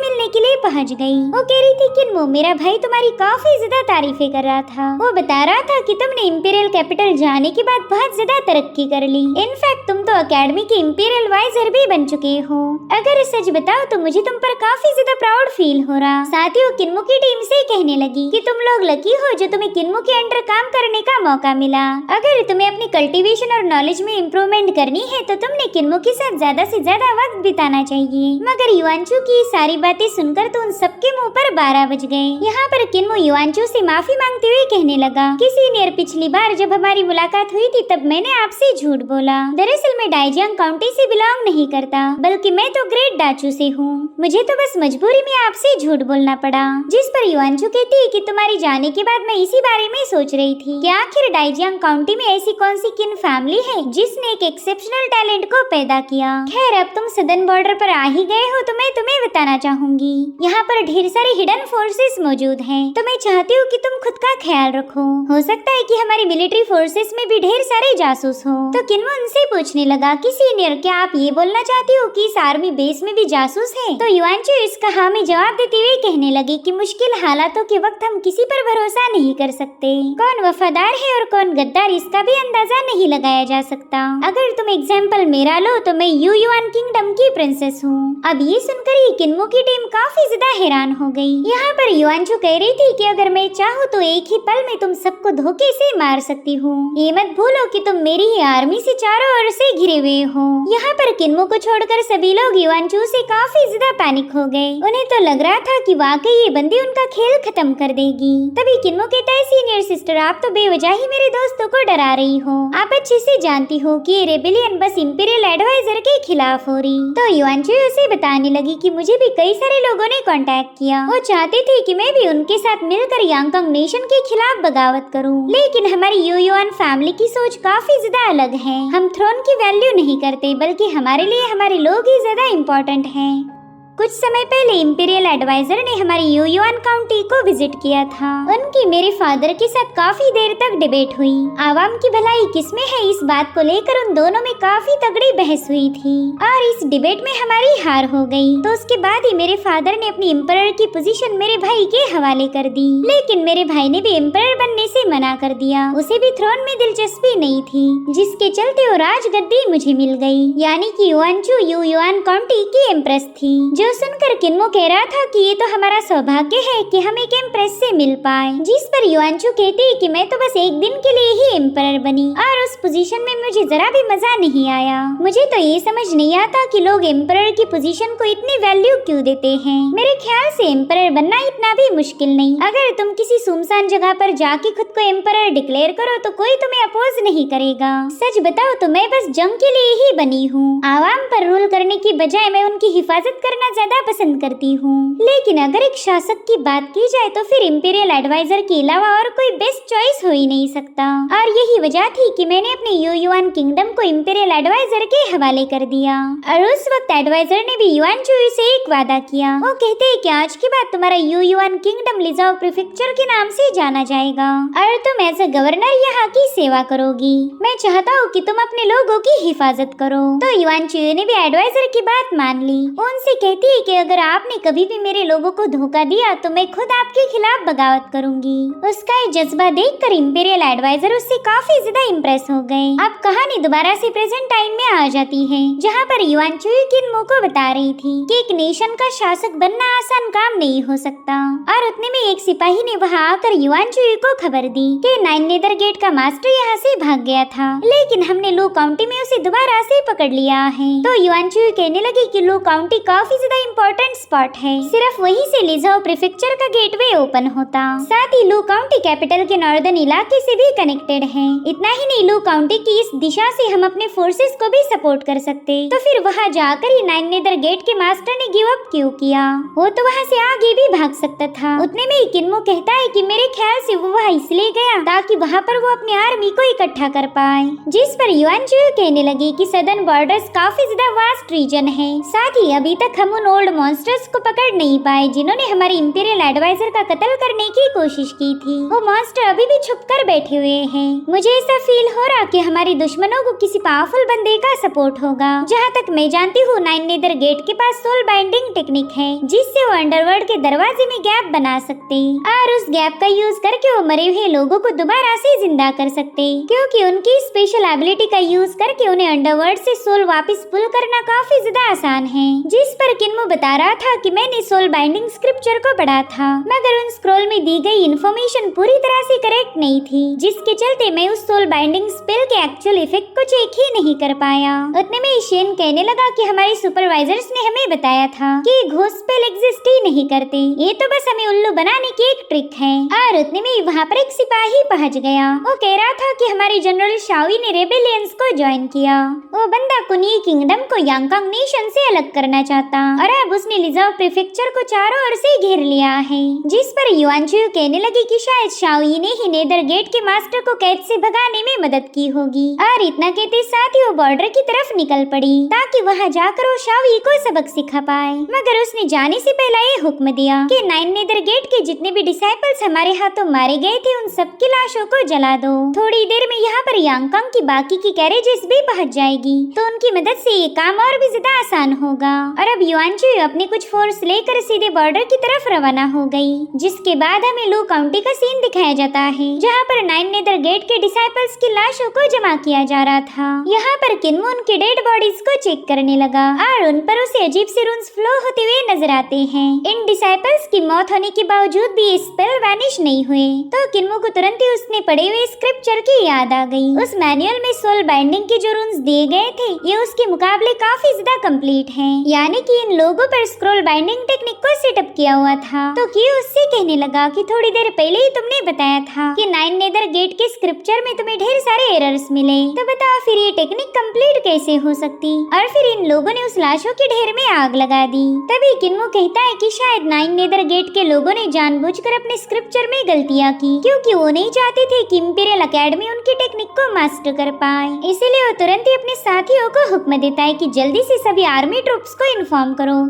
मिलने के लिए पहुँच गई। वो कह रही थी किन्मो, मेरा भाई तुम्हारी काफी ज्यादा तारीफें कर रहा था। वो बता रहा था कि तुमने इंपीरियल कैपिटल जाने के बाद बहुत ज्यादा तरक्की कर ली। इनफैक्ट तुम तो अकेडमी के इंपीरियल वाइजर भी बन चुके हो। अगर सच बताओ तो मुझे तुम पर काफी ज्यादा प्राउड फील हो रहा। साथ ही वो किन्मो की टीम से कहने लगी कि तुम लोग लकी हो जो तुम्हें किन्मो के अंडर काम करने का मौका मिला। अगर तुम्हें अपनी कल्टीवेशन और नॉलेज में इम्प्रूवमेंट करनी है तो तुमने किन्मो के साथ ज्यादा से ज्यादा वक्त बिताना चाहिए। मगर युआनचू की सारी बातें सुनकर तो उन सबके मुंह पर 12 बज गए। यहाँ पर किन्मो युआनचू से माफी मांगते हुए कहने लगा कि सीनियर, पिछली बार जब हमारी मुलाकात हुई थी तब मैंने आपसे झूठ बोला। दरअसल मैं डाइजियांग काउंटी से बिलोंग नहीं करता, बल्कि मैं तो ग्रेट डाचू से हूँ। मुझे तो बस मजबूरी में आपसे झूठ बोलना पड़ा। जिस पर युआनचू कहती है कि तुम्हारी जाने के बाद मैं इसी बारे में सोच रही थी कि आखिर डाइजियांग काउंटी में ऐसी कौन सी किन फैमिली है जिसने एक एक्सेप्शनल टैलेंट को पैदा किया। खैर, अब तुम सदर्न बॉर्डर पर आ ही गए हो तो मैं तुम्हें बताना चाहूंगी, यहाँ पर ढेर सारे हिडन फोर्सेस मौजूद हैं। तो मैं चाहती हूँ कि तुम खुद का ख्याल रखो। हो सकता है कि हमारी मिलिट्री फोर्सेस में भी ढेर सारे जासूस हो। तो किन्मो उनसे पूछने लगा कि सीनियर, क्या आप ये बोलना चाहती हो कि इस आर्मी बेस में भी जासूस है? तो युआनचू इसका हाँ में जवाब देते हुए कहने लगी कि मुश्किल हालातों के वक्त हम किसी पर भरोसा नहीं कर सकते। कौन वफादार है और कौन गद्दार, इसका भी अंदाजा नहीं लगाया जा सकता। अगर तुम एग्जाम्पल मेरा लो तो मैं युआन किंगडम की प्रिंसेस हूँ। अब ये सुनकर ही किन्मो की टीम काफी ज्यादा हैरान हो गई। यहाँ पर युआनचू कह रही थी कि अगर मैं चाहूँ तो एक ही पल में तुम सबको धोखे से मार सकती हूँ। ये मत भूलो कि तुम मेरी ही आर्मी से चारों ओर से घिरे हुए हो। यहाँ पर किन्मो को छोड़कर सभी लोग युआनचू से काफी ज्यादा पैनिक हो गए। उन्हें तो लग रहा था कि वाकई ये बंदी उनका खेल खत्म कर देगी। तभी किन्मो कहता है, सीनियर सिस्टर, आप तो बेवजह ही मेरे दोस्तों को डरा रही हो। आप अच्छे से जानती हो कि ये रेबेलियन बस इंपीरियल एडवाइजर के खिलाफ हो रही। तो युआनचू उसे बताने लगी कि मुझे भी कई सारे लोगों ने कांटेक्ट किया। वो चाहते थे कि मैं भी उनके साथ मिलकर यांगकांग नेशन के खिलाफ बगावत करूं। लेकिन हमारी युआन फैमिली की सोच काफी ज्यादा अलग है। हम थ्रोन की वैल्यू नहीं करते, बल्कि हमारे लिए हमारे लोग ही ज्यादा इम्पोर्टेंट हैं। कुछ समय पहले इंपीरियल एडवाइजर ने हमारी युआन काउंटी को विजिट किया था। उनकी मेरे फादर के साथ काफी देर तक डिबेट हुई। आवाम की भलाई किसमें है, इस बात को लेकर उन दोनों में काफी तगड़ी बहस हुई थी और इस डिबेट में हमारी हार हो गई। तो उसके बाद ही मेरे फादर ने अपनी एम्परर की पोजीशन मेरे भाई के हवाले कर दी। लेकिन मेरे भाई ने भी एम्परर बनने से मना कर दिया। उसे भी थ्रोन में दिलचस्पी नहीं थी, जिसके चलते वो राजगद्दी मुझे मिल गई। यानी कि युआनचू युआन काउंटी की एम्प्रेस थी, जो यह सुनकर किन्मो कह रहा था कि ये तो हमारा सौभाग्य है कि हम एक एम्प्रेस से मिल पाए। जिस पर युआनचू कहती है कि मैं तो बस एक दिन के लिए ही एम्परर बनी और उस पोजीशन में मुझे जरा भी मजा नहीं आया। मुझे तो ये समझ नहीं आता कि लोग एम्परर की पोजीशन को इतनी वैल्यू क्यों देते हैं। मेरे ख्याल से एम्परर बनना इतना भी मुश्किल नहीं। अगर तुम किसी सुनसान जगह पर जाके खुद को एम्परर डिक्लेयर करो तो कोई तुम्हें अपोज नहीं करेगा। सच बताओ तो मैं बस जंग के लिए ही बनी हूँ। आवाम पर रूल करने की बजाय मैं उनकी हिफाजत करना ज्यादा पसंद करती हूँ। लेकिन अगर एक शासक की बात की जाए तो फिर इंपीरियल एडवाइजर के अलावा और कोई बेस्ट चॉइस हो ही नहीं सकता। और यही वजह थी कि मैंने अपने युआन किंगडम को इंपीरियल एडवाइजर के हवाले कर दिया। और उस वक्त एडवाइजर ने भी युआनचू से एक वादा किया। वो कहते हैं कि आज के बाद तुम्हारा युआन किंगडम लिजाओ प्रीफेक्चर के नाम से जाना जाएगा और तुम एज ए गवर्नर यहाँ की सेवा करोगी। मैं चाहता हूँ कि तुम अपने लोगों की हिफाजत करो। तो युआनचू ने भी एडवाइजर की बात मान ली। उनसे कहती है कि अगर आपने कभी भी मेरे लोगों को धोखा दिया तो मैं खुद आपके खिलाफ बगावत करूंगी। उसका ये जज्बा देखकर इंपीरियल एडवाइजर उससे काफी ज्यादा इम्प्रेस हो गए। अब कहानी दोबारा से प्रेजेंट टाइम में आ जाती है, जहाँ पर युआनचू किन्मो को बता रही थी कि एक नेशन का शासक बनना आसान काम नहीं हो सकता। और उतने में एक सिपाही ने वहाँ आकर युआनचू को खबर दी कि नाइन नेदर गेट का मास्टर यहाँ से भाग गया था, लेकिन हमने लू काउंटी में उसे दोबारा से पकड़ लिया है। तो युआनचू कहने लगी कि लू काउंटी काफी ज्यादा इम्पोर्टेंट स्पॉट है, सिर्फ वहीं से लिजाओ प्रीफेक्चर का गेटवे ओपन होता। साथ ही लू काउंटी कैपिटल के नॉर्दर्न इलाके से भी कनेक्टेड है। इतना ही नहीं, लू काउंटी की इस दिशा से हम अपने फोर्सेस को भी सपोर्ट कर सकते। तो फिर वहाँ जाकर ही नाइन नेदर गेट के मास्टर ने गिव अप क्यों किया? वो तो वहाँ से आगे भी भाग सकता था। उतने में किन्मो कहता है कि मेरे ख्याल से वो वहाँ इसलिए गया ताकि वहाँ पर वो अपनी आर्मी को इकट्ठा कर पाए। जिस पर युआनचू कहने लगी कि सदर्न बॉर्डर्स काफी ज्यादा वास्ट रीजन है। साथ ही अभी तक हम उन ओल्ड मॉन्स्टर्स को पकड़ नहीं पाए जिन्होंने हमारे इंपीरियल एडवाइजर का कत्ल करने की कोशिश की थी। वो मॉन्स्टर अभी भी छुप कर बैठे हुए हैं। मुझे ऐसा फील हो रहा कि हमारे दुश्मनों को किसी पावरफुल बंदे का सपोर्ट होगा। जहाँ तक मैं जानती हूँ नाइन नेदर गेट के पास सोल बाइंडिंग टेक्निक है, जिससे वो अंडरवर्ल्ड के दरवाजे में गैप बना सकते और उस गैप का यूज करके वो मरे हुए लोगों को दोबारा से जिंदा कर सकते, क्योंकि उनकी स्पेशल एबिलिटी का यूज करके उन्हें अंडरवर्ल्ड से सोल वापस पुल करना काफी ज्यादा आसान है। जिस पर किन्मो बता रहा था कि मैंने सोल बाइंडिंग स्क्रिप्चर को पढ़ा था, मगर उन स्क्रॉल में दी गई इन्फॉर्मेशन पूरी तरह से करेक्ट नहीं थी, जिसके चलते मैं उस सोल बाइंडिंग स्पेल के एक्चुअल इफेक्ट को चेक ही नहीं कर पाया। उतने में शेन कहने लगा कि हमारे सुपरवाइजर्स ने हमें बताया था कि घोस्ट स्पेल एग्जिस्ट ही नहीं करते, ये तो बस हमें उल्लू बनाने की एक ट्रिक है। और उतने में वहाँ पर एक सिपाही पहुँच गया। वो कह रहा था कि हमारे जनरल शाओई ने रेबेलियंस को ज्वाइन किया। वो बंदा कुनी किंगडम को यांगकांग नेशन से अलग करना चाहता और अब उसने लिजाओ प्रीफेक्चर को चारों ओर से घेर लिया है। जिस पर युआनचू कहने लगी कि शायद शाओई ने ही नेदर गेट के मास्टर को कैद से भगाने में मदद की होगी। और इतना कहते साथ ही वो बॉर्डर की तरफ निकल पड़ी ताकि वहाँ जाकर वो शाओई को सबक सिखा पाए। मगर उसने जाने से पहले ये हुक्म दिया कि नाइन नेदर गेट के जितने भी डिसाइपल्स हमारे हाथों मारे गए थे उन सबकी लाशों को जला दो। थोड़ी देर में यहाँ पर यांगकांग की बाकी की कैरेजेस भी पहुँच जाएगी, तो उनकी मदद से ये काम और भी ज्यादा आसान होगा। और अब युआनचू अपने कुछ फोर्स लेकर सीधे बॉर्डर की तरफ रवाना हो गई। जिसके बाद हमें लू काउंटी का सीन दिखाया जाता है, जहाँ पर नाइन नेदर गेट के डिसाइपल्स की लाशों को जमा किया जा रहा था। यहाँ पर किन्मो उनके डेड बॉडीज को चेक करने लगा और उन पर उसे अजीब से रून्स फ्लो होते हुए नजर आते हैं। इन डिसाइपल्स की मौत होने के बावजूद भी ये स्पेल वैनिश नहीं हुए, तो किन्मो को तुरंत ही उसने पढ़े हुए स्क्रिप्चर की याद आ गई। उस मैनुअल में सोल बाइंडिंग के जो रून्स दिए गए थे ये उसके मुकाबले काफी ज्यादा कंप्लीट हैं, यानी कि इन लोगों पर स्क्रॉल बाइंडिंग टेक्निक को सेटअप किया हुआ था। तो क्यों उससे कहने लगा कि थोड़ी देर पहले ही तुमने बताया था कि नाइन नेदर गेट के स्क्रिप्चर में तुम्हें ढेर सारे एरर्स मिले, तो बताओ फिर ये टेक्निक कंप्लीट कैसे हो सकती? और फिर इन लोगों ने उस लाशों के ढेर में आग लगा दी। तभी किन्मो कहता है कि शायद नाइन नेदर गेट के लोगों ने जानबूझकर अपने स्क्रिप्चर में गलतियाँ की, क्योंकि वो नहीं चाहते थे कि इंपीरियल एकेडमी उनकी टेक्निक को मास्टर कर पाए। इसीलिए वो तुरंत ही अपने साथियों को हुक्म देता है कि जल्दी से सभी आर्मी ट्रूप्स को इन्फॉर्म करो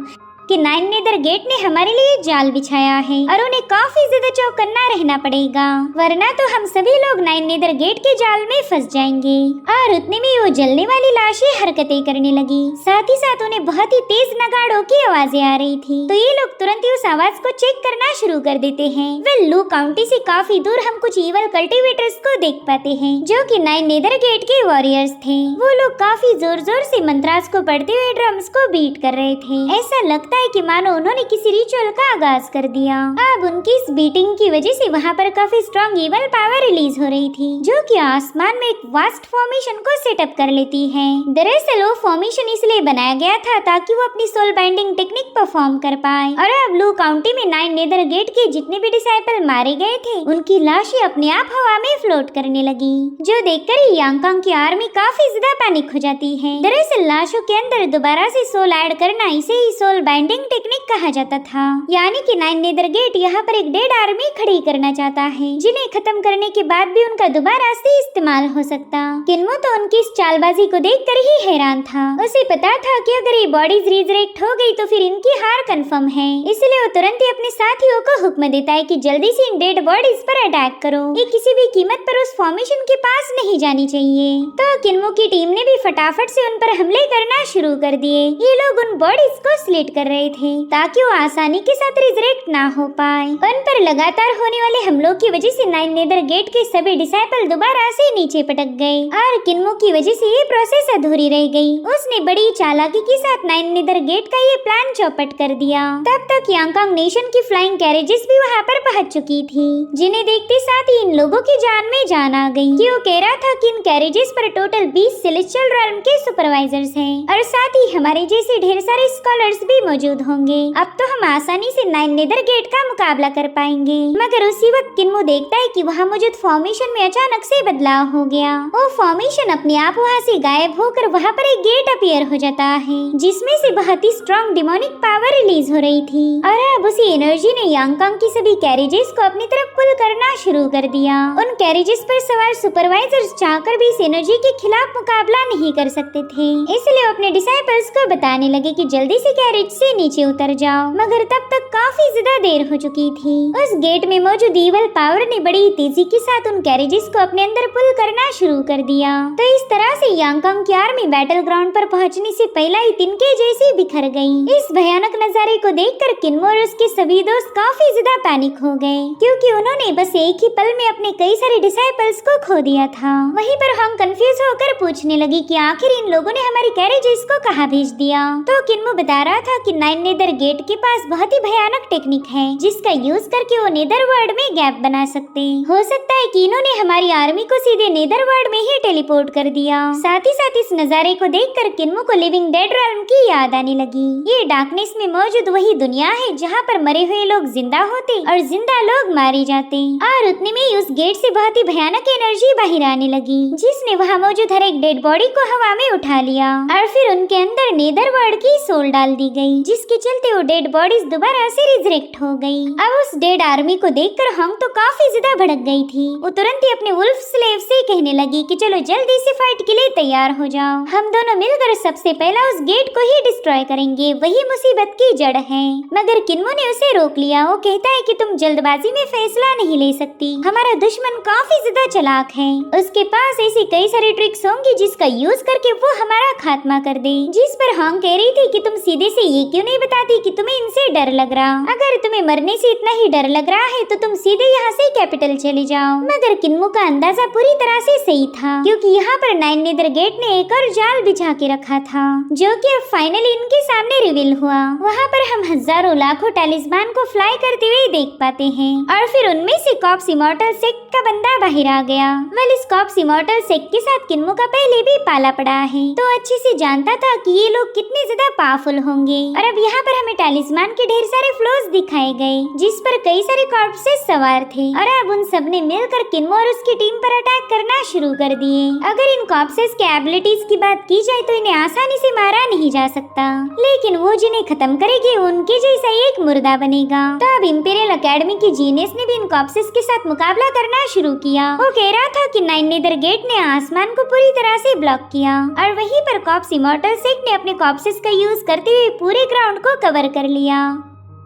कि नाइन नेदर गेट ने हमारे लिए जाल बिछाया है और उन्हें काफी ज्यादा चौकन्ना रहना पड़ेगा, वरना तो हम सभी लोग नाइन नेदर गेट के जाल में फंस जाएंगे। और और उतने में वो जलने वाली लाशें हरकतें करने लगी। साथ ही साथ उन्हें बहुत ही तेज नगाड़ों की आवाजें आ रही थी। तो ये लोग तुरंत ही उस आवाज को चेक करना शुरू कर देते हैं। वेल लू काउंटी से काफी दूर हम कुछ ईवल कल्टीवेटर्स को देख पाते हैं जो कि 9 नेदर गेट के वॉरियर्स थे। वो लोग काफी जोर जोर से मंत्रास को पढ़ते हुए ड्रम्स को बीट कर रहे थे। ऐसा लगता है कि मानो उन्होंने किसी रिचुअल का आगाज कर दिया। अब उनकी इस बीटिंग की वजह से वहाँ पर काफी स्ट्रॉन्ग ईवल पावर रिलीज हो रही थी जो कि आसमान में एक वास्ट फॉर्मेशन को सेटअप कर लेती है। दरअसल वो फॉर्मेशन इसलिए बनाया गया था ताकि वो अपनी सोल बाइंडिंग टेक्निक परफॉर्म कर पाए। और अब लू काउंटी में 9 नेदर गेट के जितने भी डिसाइपल मारे गए थे उनकी लाशें अपने आप हवा में फ्लोट करने लगी, जो देखकर ही यांगकांग की आर्मी काफी ज्यादा पैनिक हो जाती है। दरअसल लाशों के अंदर दोबारा से सोल ऐड करना इसे ही सोल बाइंडिंग टेक्निक कहा जाता था। यानी कि 9 नेदर गेट यहाँ पर एक डेड आर्मी खड़ी करना चाहता है जिन्हें खत्म करने के बाद भी उनका दोबारा से इस्तेमाल हो सकता। किन्मो तो उनकी इस चालबाजी को देखकर ही हैरान था। उसे पता था कि अगर ये बॉडीज रिजरेक्ट हो गई तो फिर इनकी हार कंफर्म है, इसलिए वो तुरंत ही अपने साथियों को हुक्म देता है कि जल्दी से इन डेड बॉडीज पर अटैक करो। ये किसी भी कीमत पर उस फॉर्मेशन के पास नहीं जानी चाहिए। तो किन्मो की टीम ने भी फटाफट से उन पर हमले करना शुरू कर दिए। ये लोग उन बॉडीज को स्लिट कर रहे थे ताकि वो आसानी के साथ रिजरेक्ट ना हो पाए। उन पर लगातार होने वाले हमलों की वजह से 9 नेदर गेट के सभी डिसाइपल दोबारा से नीचे पटक गए और किन्मो की वजह से ये प्रोसेस अधूरी रह गई। उसने बड़ी चालाकी के साथ 9 नेदर गेट का ये प्लान चौपट कर दिया। तब तक यांगकांग नेशन की फ्लाइंग कैरेजेस भी वहाँ पर पहुँच चुकी थी, जिन्हें देखते साथ ही इन लोगों की जान में जान आ गई कि वो कह रहा था कि इन कैरेजेस पर टोटल 20 सेलेस्टियल रेल्म के सुपरवाइजर्स हैं और साथ ही हमारे जैसे ढेर सारे स्कॉलर्स भी मौजूद होंगे। अब तो हम आसानी से 9 नेदर गेट का मुकाबला कर पाएंगे। मगर उसी वक्त किन्मो देखता है कि वहाँ मौजूद फॉर्मेशन में अचानक से बदलाव हो गया। वो फॉर्मेशन अपने आप वहाँ से गायब होकर वहाँ पर एक गेट अपीयर हो जाता है जिसमें से बहुत ही स्ट्रॉन्ग डिमोनिक पावर रिलीज हो रही थी और अब उसी एनर्जी ने यांगकांग की सभी कैरेजेस को अपनी तरफ पुल करना शुरू कर दिया। उन कैरेजेस पर सवार सुपरवाइजर्स चाहकर भी इस एनर्जी के खिलाफ मुकाबला नहीं कर सकते थे, इसलिए वो अपने डिसाइपल्स को बताने लगे कि जल्दी से कैरेज से नीचे उतर जाओ। मगर तब तक काफी ज्यादा देर हो चुकी थी। उस गेट में मौजूद ईवल पावर ने बड़ी तेजी के साथ उन कैरेजेस को अपने अंदर पुल करना शुरू कर दिया। तो इस तरह से यांगकांग की आर्मी बैटल ग्राउंड पर पहुंचने से पहले ही तिनके जैसी बिखर गई। इस भयानक नजारे को देखकर किन्मो और उसके सभी दोस्त काफी ज्यादा पैनिक हो गए क्योंकि उन्होंने बस एक ही पल में अपने कई सारे डिसाइपल्स को खो दिया था। वहीं पर हम कंफ्यूज होकर पूछने लगी कि आखिर इन लोगों ने हमारी कैरेजेस को कहाँ भेज दिया। तो किन्मो बता रहा था कि 9 नेदर गेट के पास बहुत ही भयानक टेक्निक है जिसका यूज करके वो नेदर वर्ल्ड में गैप बना सकते। हो सकता है कि इन्होंने हमारी आर्मी को सीधे नेदर वर्ल्ड में ही टेलीपोर्ट कर दिया। साथ ही साथ इस नजारे को देखकर किन्मो को लिविंग डेड रेल्म की याद आने लगी। ये डार्कनेस में मौजूद वही दुनिया है जहाँ पर मरे हुए लोग जिंदा होते और जिंदा लोग मारे जाते। और उतने में उस गेट से बहुत ही भयानक एनर्जी बाहर आने लगी जिसने वहाँ मौजूद हर एक डेड बॉडी को हवा में उठा लिया और फिर उनके अंदर नेदर वर्ल्ड की सोल डाल दी गई, जिसके चलते वो डेड बॉडीज दोबारा से रिजरेक्ट हो गई। अब उस डेड आर्मी को देखकर हम तो काफी ज्यादा भड़क गई थी। वो तुरंत ही अपने वुल्फ स्लेव से कहने लगी कि चलो जल्दी से फाइट के लिए तैयार हो जाओ। हम दोनों मिलकर सबसे पहला उस गेट को ही डिस्ट्रॉय करेंगे, वही मुसीबत की जड़ है। मगर किन्मो ने उसे रोक लिया। वो कहता है कि तुम जल्दबाजी में फैसला नहीं ले सकती, हमारा दुश्मन काफी ज्यादा चालाक है, उसके पास ऐसी कई सारी ट्रिक्स होंगी जिसका यूज करके वो हमारा खात्मा कर दे। जिस पर हम कह रही थी कि तुम सीधे से ये क्यों नहीं बताती कि तुम्हें इनसे डर लग रहा। अगर तुम्हें मरने से इतना ही डर लग रहा है तो तुम सीधे यहाँ से कैपिटल चले जाओ। मगर किन्मो का अंदाजा पूरी तरह से सही था क्योंकि यहाँ पर 9 नेदर गेट ने एक और जाल बिछा के रखा था जो कि अब फाइनली इनके सामने रिवील हुआ। वहाँ पर हम हजारों लाखों टैलिस्मान को फ्लाई करते हुए देख पाते हैं और फिर उनमें से कॉप्स इमॉर्टल सेक्ट का बंदा बाहर आ गया। वेल इस कॉप्स इमॉर्टल सेक्ट के साथ किन्मो का पहले भी पाला पड़ा है तो अच्छे से जानता था कि ये लोग कितने ज्यादा पावरफुल होंगे। और अब यहाँ पर हमें टैलिस्मान के ढेर सारे फ्लोज दिखाए गए जिस पर कई सारे कॉर्प्सेस सवार थे और अब उन सब ने मिलकर किन्मो और उसकी टीम पर अटैक करना शुरू कर दिए। अगर इन कॉर्प्सेस के एबिलिटीज की बात की जाए तो इन्हें आसानी से मारा नहीं जा सकता, लेकिन वो जिन्हें खत्म करेगी उनके जैसा एक मुर्दा बनेगा। तो अब इंपीरियल एकेडमी की जीनियस ने भी इन कॉर्प्सेस के साथ मुकाबला करना शुरू किया। वो कह रहा था कि 9 नेदर गेट ने आसमान को पूरी तरह से ब्लॉक किया और वहीं पर कॉप्स इमॉर्टल सेक्ट ने अपने कॉर्प्सेस का यूज करते हुए पूरे ग्राउंड को कवर कर लिया।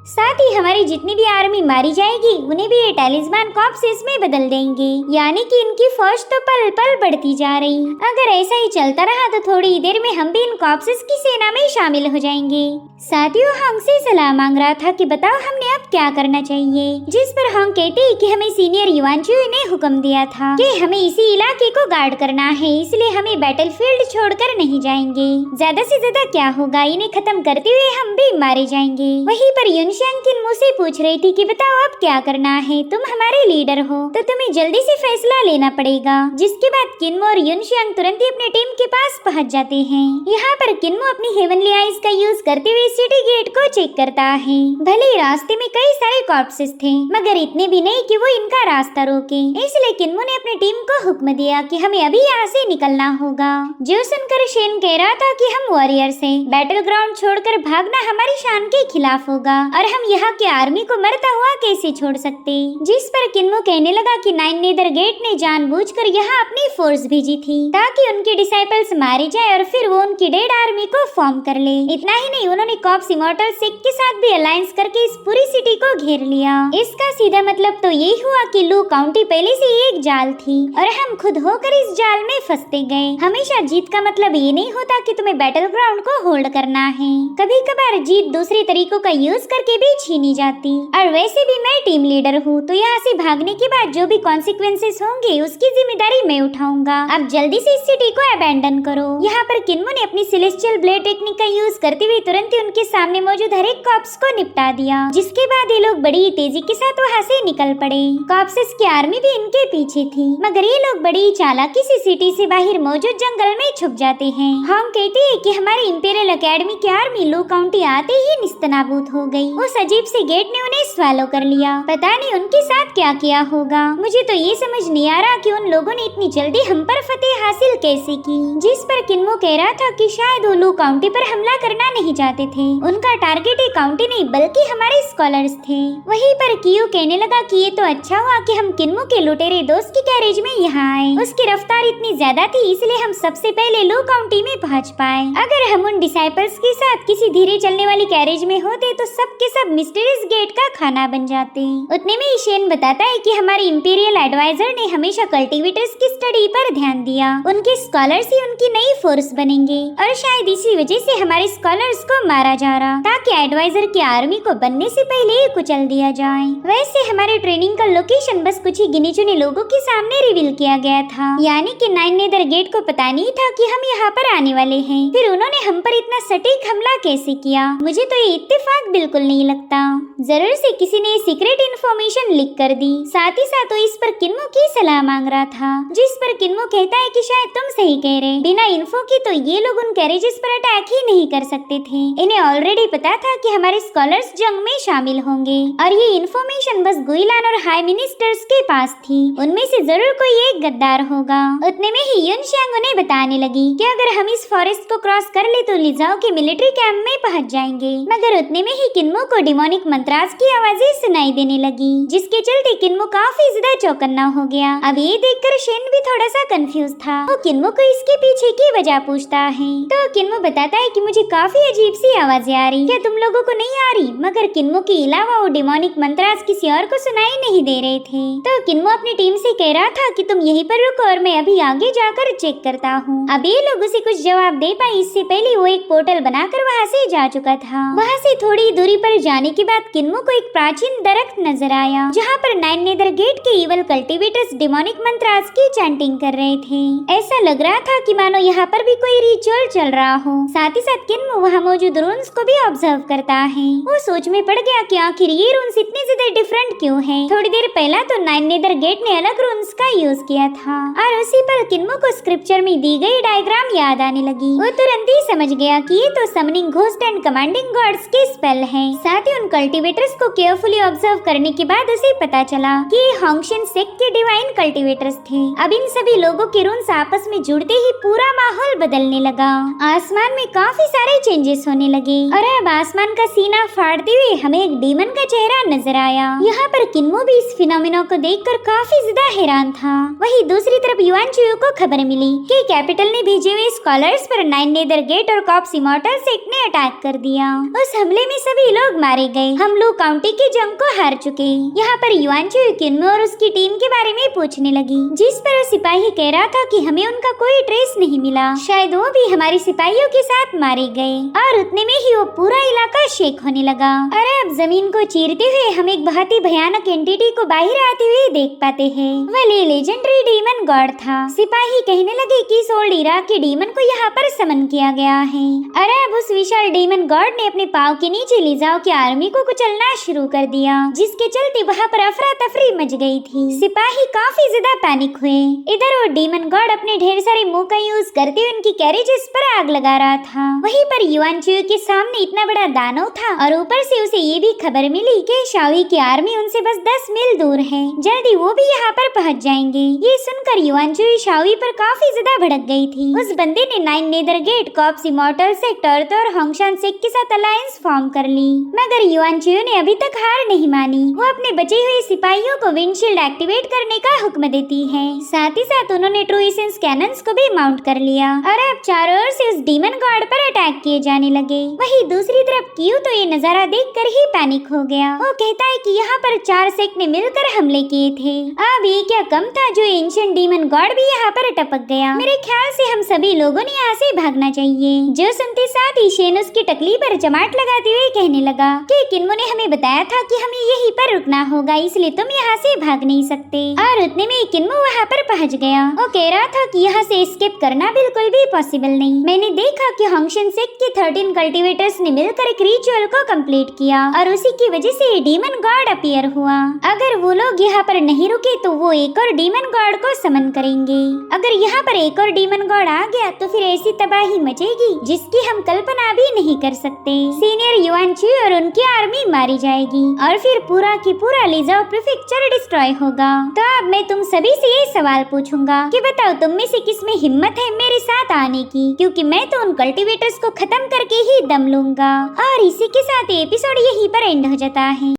साथ ही हमारी जितनी भी आर्मी मारी जाएगी उन्हें भी ये टैलिस्मान कॉर्प्सेस में बदल देंगे, यानी कि इनकी फौज तो पल पल बढ़ती जा रही। अगर ऐसा ही चलता रहा तो थोड़ी देर में हम भी इन कॉर्प्सेस की सेना में शामिल हो जाएंगे। साथियों हांग से सलाह मांग रहा था कि बताओ हमने अब क्या करना चाहिए, जिस पर हांग कहते कि हमें सीनियर युवान चुई ने हुक्म दिया था कि हमें इसी इलाके को गार्ड करना है, इसलिए हमें बैटलफील्ड छोड़कर नहीं जाएंगे। ज्यादा से ज्यादा क्या होगा, इन्हें खत्म करते हुए हम भी मारे जाएंगे। वहीं पर युनशांग किन्मो से पूछ रही थी कि बताओ अब क्या करना है, तुम हमारे लीडर हो तो तुम्हें जल्दी से फैसला लेना पड़ेगा। जिसके बाद किन्मो और युनशांग तुरंत ही अपने टीम के पास पहुंच जाते हैं। यहाँ पर किन्मो अपनी हेवनली आइज का यूज करते हुए सिटी गेट को चेक करता है। भले ही रास्ते में कई सारे कॉर्प्सेस थे मगर इतने भी नहीं कि वो इनका रास्ता रोके, इसलिए किन्मो ने अपनी टीम को हुक्म दिया कि हमें अभी यहाँ से निकलना होगा। जो सुनकर शेन कह रहा था कि हम वॉरियर्स हैं, बैटल ग्राउंड छोड़कर भागना हमारी शान के खिलाफ होगा और हम यहाँ के आर्मी को मरता हुआ कैसे छोड़ सकते। जिस पर किन्मो कहने लगा कि नाइन नेदर गेट ने जानबूझकर यहाँ अपनी फोर्स भेजी थी ताकि उनके डिसाइपल्स मारे जाए और फिर वो उनकी डेड आर्मी को फॉर्म कर ले। इतना ही नहीं, उन्होंने कॉर्प्स इमॉर्टल सेक के साथ भी अलायंस करके इस पूरी सिटी को घेर लिया। इसका सीधा मतलब तो यही हुआ कि लू काउंटी पहले से ही एक जाल थी और हम खुद होकर इस जाल में फंसते गए। हमेशा जीत का मतलब ये नहीं होता कि तुम्हें बैटल ग्राउंड को होल्ड करना है, कभी कभार जीत दूसरे तरीकों का यूज करके भी छीनी जाती। और वैसे भी मैं टीम लीडर हूँ तो यहाँ से भागने के बाद जो भी कॉन्सिक्वेंसेस होंगे उसकी जिम्मेदारी मैं उठाऊंगा। अब जल्दी से इस सिटी को अबैंडन करो। यहाँ पर किन्मो ने अपनी सेलेस्टियल ब्लेड टेक्निक का यूज करते हुए तुरंत ही उनके सामने मौजूद हर एक कॉर्प्स को निपटा दिया, जिसके बाद ये लोग बड़ी तेजी के साथ वहाँ से निकल पड़े। कॉर्प्सेस की आर्मी भी इनके पीछे थी मगर ये लोग बड़ी चालाकी से सिटी से बाहर मौजूद जंगल में छुप जाते हैं। हम कहते हैं कि हमारी इंपीरियल एकेडमी की आर्मी लू काउंटी आते ही निस्तनाबूद हो गई। उस अजीब से गेट ने उन्हें स्वैलो कर लिया। पता नहीं उनके साथ क्या किया होगा। मुझे तो ये समझ नहीं आ रहा कि उन लोगों ने इतनी जल्दी हम पर फतेह हासिल कैसे की। जिस पर किन्मो कह रहा था कि शायद वो लू काउंटी पर हमला करना नहीं चाहते थे, उनका टारगेट एक काउंटी नहीं बल्कि हमारे स्कॉलर्स थे। वहीं पर कियो कहने लगा कि ये तो अच्छा हुआ कि हम किन्मो के लुटेरे दोस्त की कैरेज में यहाँ आए। उसकी रफ्तार इतनी ज्यादा थी इसलिए हम सबसे पहले लू काउंटी में पहुँच पाए। अगर हम उन डिसाइपल्स के साथ किसी धीरे चलने वाली कैरेज में होते तो सब के सब मिस्टीरियस गेट का खाना बन जाते। उतने में शेन बताता है कि हमारे इंपीरियल एडवाइजर ने हमेशा कल्टीवेटर्स की स्टडी पर ध्यान दिया। उनके स्कॉलर्स ही उनकी नई फोर्स बनेंगे और शायद इसी वजह से हमारे स्कॉलर्स को मारा जा रहा ताकि एडवाइजर की आर्मी को बनने से पहले ही कुचल दिया जाए। वैसे हमारे ट्रेनिंग का लोकेशन बस कुछ ही गिने चुने लोगों के सामने रिवील किया गया था, यानी कि नाइन नेदर गेट को पता नहीं था कि हम यहाँ पर आने वाले हैं। फिर उन्होंने हम पर इतना सटीक हमला कैसे किया, मुझे तो ये इत्तेफाक बिल्कुल नहीं लगता। जरूर से किसी ने सीक्रेट इन्फॉर्मेशन लीक कर दी। साथ ही साथ वो इस पर किन्मो की सलाह मांग रहा था, जिस पर किन्मो कहता है कि शायद तुम सही कह रहे, बिना इन्फो की तो ये लोग उन कैरेजेस पर अटैक ही नहीं कर सकते थे। इन्हें ऑलरेडी पता था कि हमारे स्कॉलर्स जंग में शामिल होंगे और ये इन्फॉर्मेशन बस गुइलान और हाई मिनिस्टर्स के पास थी। उनमें से जरूर कोई एक गद्दार होगा। उतने में ही युनशांग उन्हें बताने लगी कि अगर हम इस फॉरेस्ट को क्रॉस कर ले तो लिजाओ के मिलिट्री कैंप में पहुंच जाएंगे। मगर उतने में ही किन्मो को डिमोनिक मंत्रास की आवाजें सुनाई देने लगी, जिसके चलते किन्मो काफी ज्यादा चौकन्ना हो गया। अब ये देखकर शेन भी थोड़ा सा कंफ्यूज था। वो किन्मो को इसके पीछे की वजह पूछता है तो किन्मो बताता है कि मुझे काफी अजीब सी आवाजें आ रही, क्या तुम लोगों को नहीं आ रही? मगर किन्मो के अलावा वो डिमोनिक मंत्रास किसी और को सुनाई नहीं दे रहे थे। तो किन्मो अपनी टीम से कह रहा था कि तुम यहीं पर रुको और मैं अभी आगे जाकर चेक करता हूँ। अब ये लोग उसे कुछ जवाब दे पाए इससे पहले वो एक पोर्टल बनाकर वहाँ से जा चुका था। वहाँ से थोड़ी दूरी पर जाने के बाद किन्मो को एक प्राचीन दरख्त नजर आया जहाँ पर नाइन नेदर गेट के इवल कल्टीवेटर्स डिमोनिक मंत्रास की चैंटिंग कर रहे थे। ऐसा लग रहा था कि मानो यहाँ पर भी कोई रिचुअल चल रहा हो। साथ ही साथ किन्मो वहाँ मौजूद रून्स को भी ऑब्जर्व करता है। वो सोच में पड़ गया कि आखिर ये रून्स इतने ज्यादा डिफरेंट क्यों हैं। थोड़ी देर पहला तो नाइन नेदर गेट ने अलग रून्स का यूज किया था और उसी पर किन्मो को स्क्रिप्चर में दी गई डायग्राम याद आने लगी। वो तुरंत ही समझ गया कि ये तो summoning ghost and commanding gods के स्पेल है। साथ ही उन कल्टीवेटर्स को केयरफुली ऑब्जर्व करने के बाद उसे पता चला कि ये होंगशिन सेक्ट के डिवाइन कल्टीवेटर्स थे। अब इन सभी लोगों के रून्स आपस में जुड़ते ही पूरा माहौल बदलने लगा। आसमान में काफी सारे चेंजेस होने लगे और अब आसमान का सीना फाड़ते हुए हमें एक डीमन का चेहरा नजर आया। यहाँ पर किन्मो भी इस फिनोमेना को देखकर काफी ज्यादा हैरान था। वहीं दूसरी तरफ युआन चुयो को खबर मिली कि कैपिटल ने भेजे हुए स्कॉलर्स पर नाइन नेदर गेट और कॉर्प्स इमॉर्टल सेक्ट ने अटैक कर दिया। उस हमले में सभी लोग लोग मारे गए। हम लोग काउंटी की जंग को हार चुके। यहाँ पर युआन चू किन्मो और उसकी टीम के बारे में पूछने लगी, जिस पर वो सिपाही कह रहा था कि हमें उनका कोई ट्रेस नहीं मिला, शायद वो भी हमारे सिपाहियों के साथ मारे गए। और उतने में ही वो पूरा इलाका शेक होने लगा। और अब जमीन को चीरते हुए हम एक बहुत ही भयानक एंटिटी को बाहर आते हुए देख पाते हैं। वह लेजेंडरी डीमन गॉड था। सिपाही कहने लगे कि इस ओल्ड इराक के डीमन को यहाँ पर समन किया गया है। और अब उस विशाल डीमन गॉड ने अपने पाँव के नीचे लिजाओ की आर्मी को कुचलना शुरू कर दिया, जिसके चलते वहाँ पर अफरा तफरी मच गई थी। सिपाही काफी ज्यादा पैनिक हुए। इधर वो डीमन गॉड अपने ढेर सारे मुंह का यूज करते हुए उनकी कैरेजेस पर आग लगा रहा था। वहीं पर युआन चू के सामने इतना बड़ा दानव था और ऊपर से उसे ये भी खबर मिली कि शाओई की आर्मी उनसे बस 10 मील दूर है, जल्दी वो भी यहाँ पर पहुँच जाएंगे। ये सुनकर युआन चू शाओई पर काफी ज्यादा भड़क गई थी। उस बंदे ने 9 नेदरगेट कॉप्स इमॉर्टल से टर्थ और होंगशान सेक के साथ अलायंस फॉर्म कर ली, मगर युआन चू ने अभी तक हार नहीं मानी। वो अपने बचे हुए सिपाहियों को विंडशील्ड एक्टिवेट करने का हुक्म देती है। साथ ही साथ उन्होंने ट्रू एसेंस कैनन्स को भी माउंट कर लिया और अब चारों ओर से उस डीमन गॉड पर अटैक किए जाने लगे। वहीं दूसरी तरफ क्यू तो ये नजारा देखकर ही पैनिक हो गया। वो कहता है कि यहाँ पर 4 सेक्ट ने मिलकर हमले किए थे। अब ये क्या कम था जो एंशिएंट डीमन गॉड भी यहाँ पर टपक गया। मेरे ख्याल से हम सभी लोगों ने यहाँ से भागना चाहिए। जो सुनते साथ ही शेन उसकी टकली पर जमाट लगाते हुए कहने लगा कि किन्मो ने हमें बताया था कि हमें यहीं पर रुकना होगा, इसलिए तुम यहाँ से भाग नहीं सकते। और उतने में किन्मो वहाँ पर पहुँच गया। वो कह रहा था कि यहाँ से एस्केप करना बिल्कुल भी पॉसिबल नहीं। मैंने देखा कि होंगशन सेक के 13 कल्टीवेटर्स ने मिलकर एक रिचुअल को कंप्लीट किया और उसी की वजह से डीमन गॉड अपीयर हुआ। अगर वो लोग यहाँ पर नहीं रुके तो वो एक और डीमन गॉड को समन करेंगे। अगर यहाँ पर एक और डीमन गॉड आ गया तो फिर ऐसी तबाही मचेगी जिसकी हम कल्पना भी नहीं कर सकते। सीनियर युआन चू और उनकी आर्मी मारी जाएगी और फिर पूरा की पूरा लिजाओ प्रीफेक्चर डिस्ट्रॉय होगा। तो अब मैं तुम सभी से ये सवाल पूछूंगा कि बताओ तुम में से किसमें हिम्मत है मेरे साथ आने की, क्योंकि मैं तो उन कल्टीवेटर्स को खत्म करके ही दम लूंगा। और इसी के साथ एपिसोड यहीं पर एंड हो जाता है।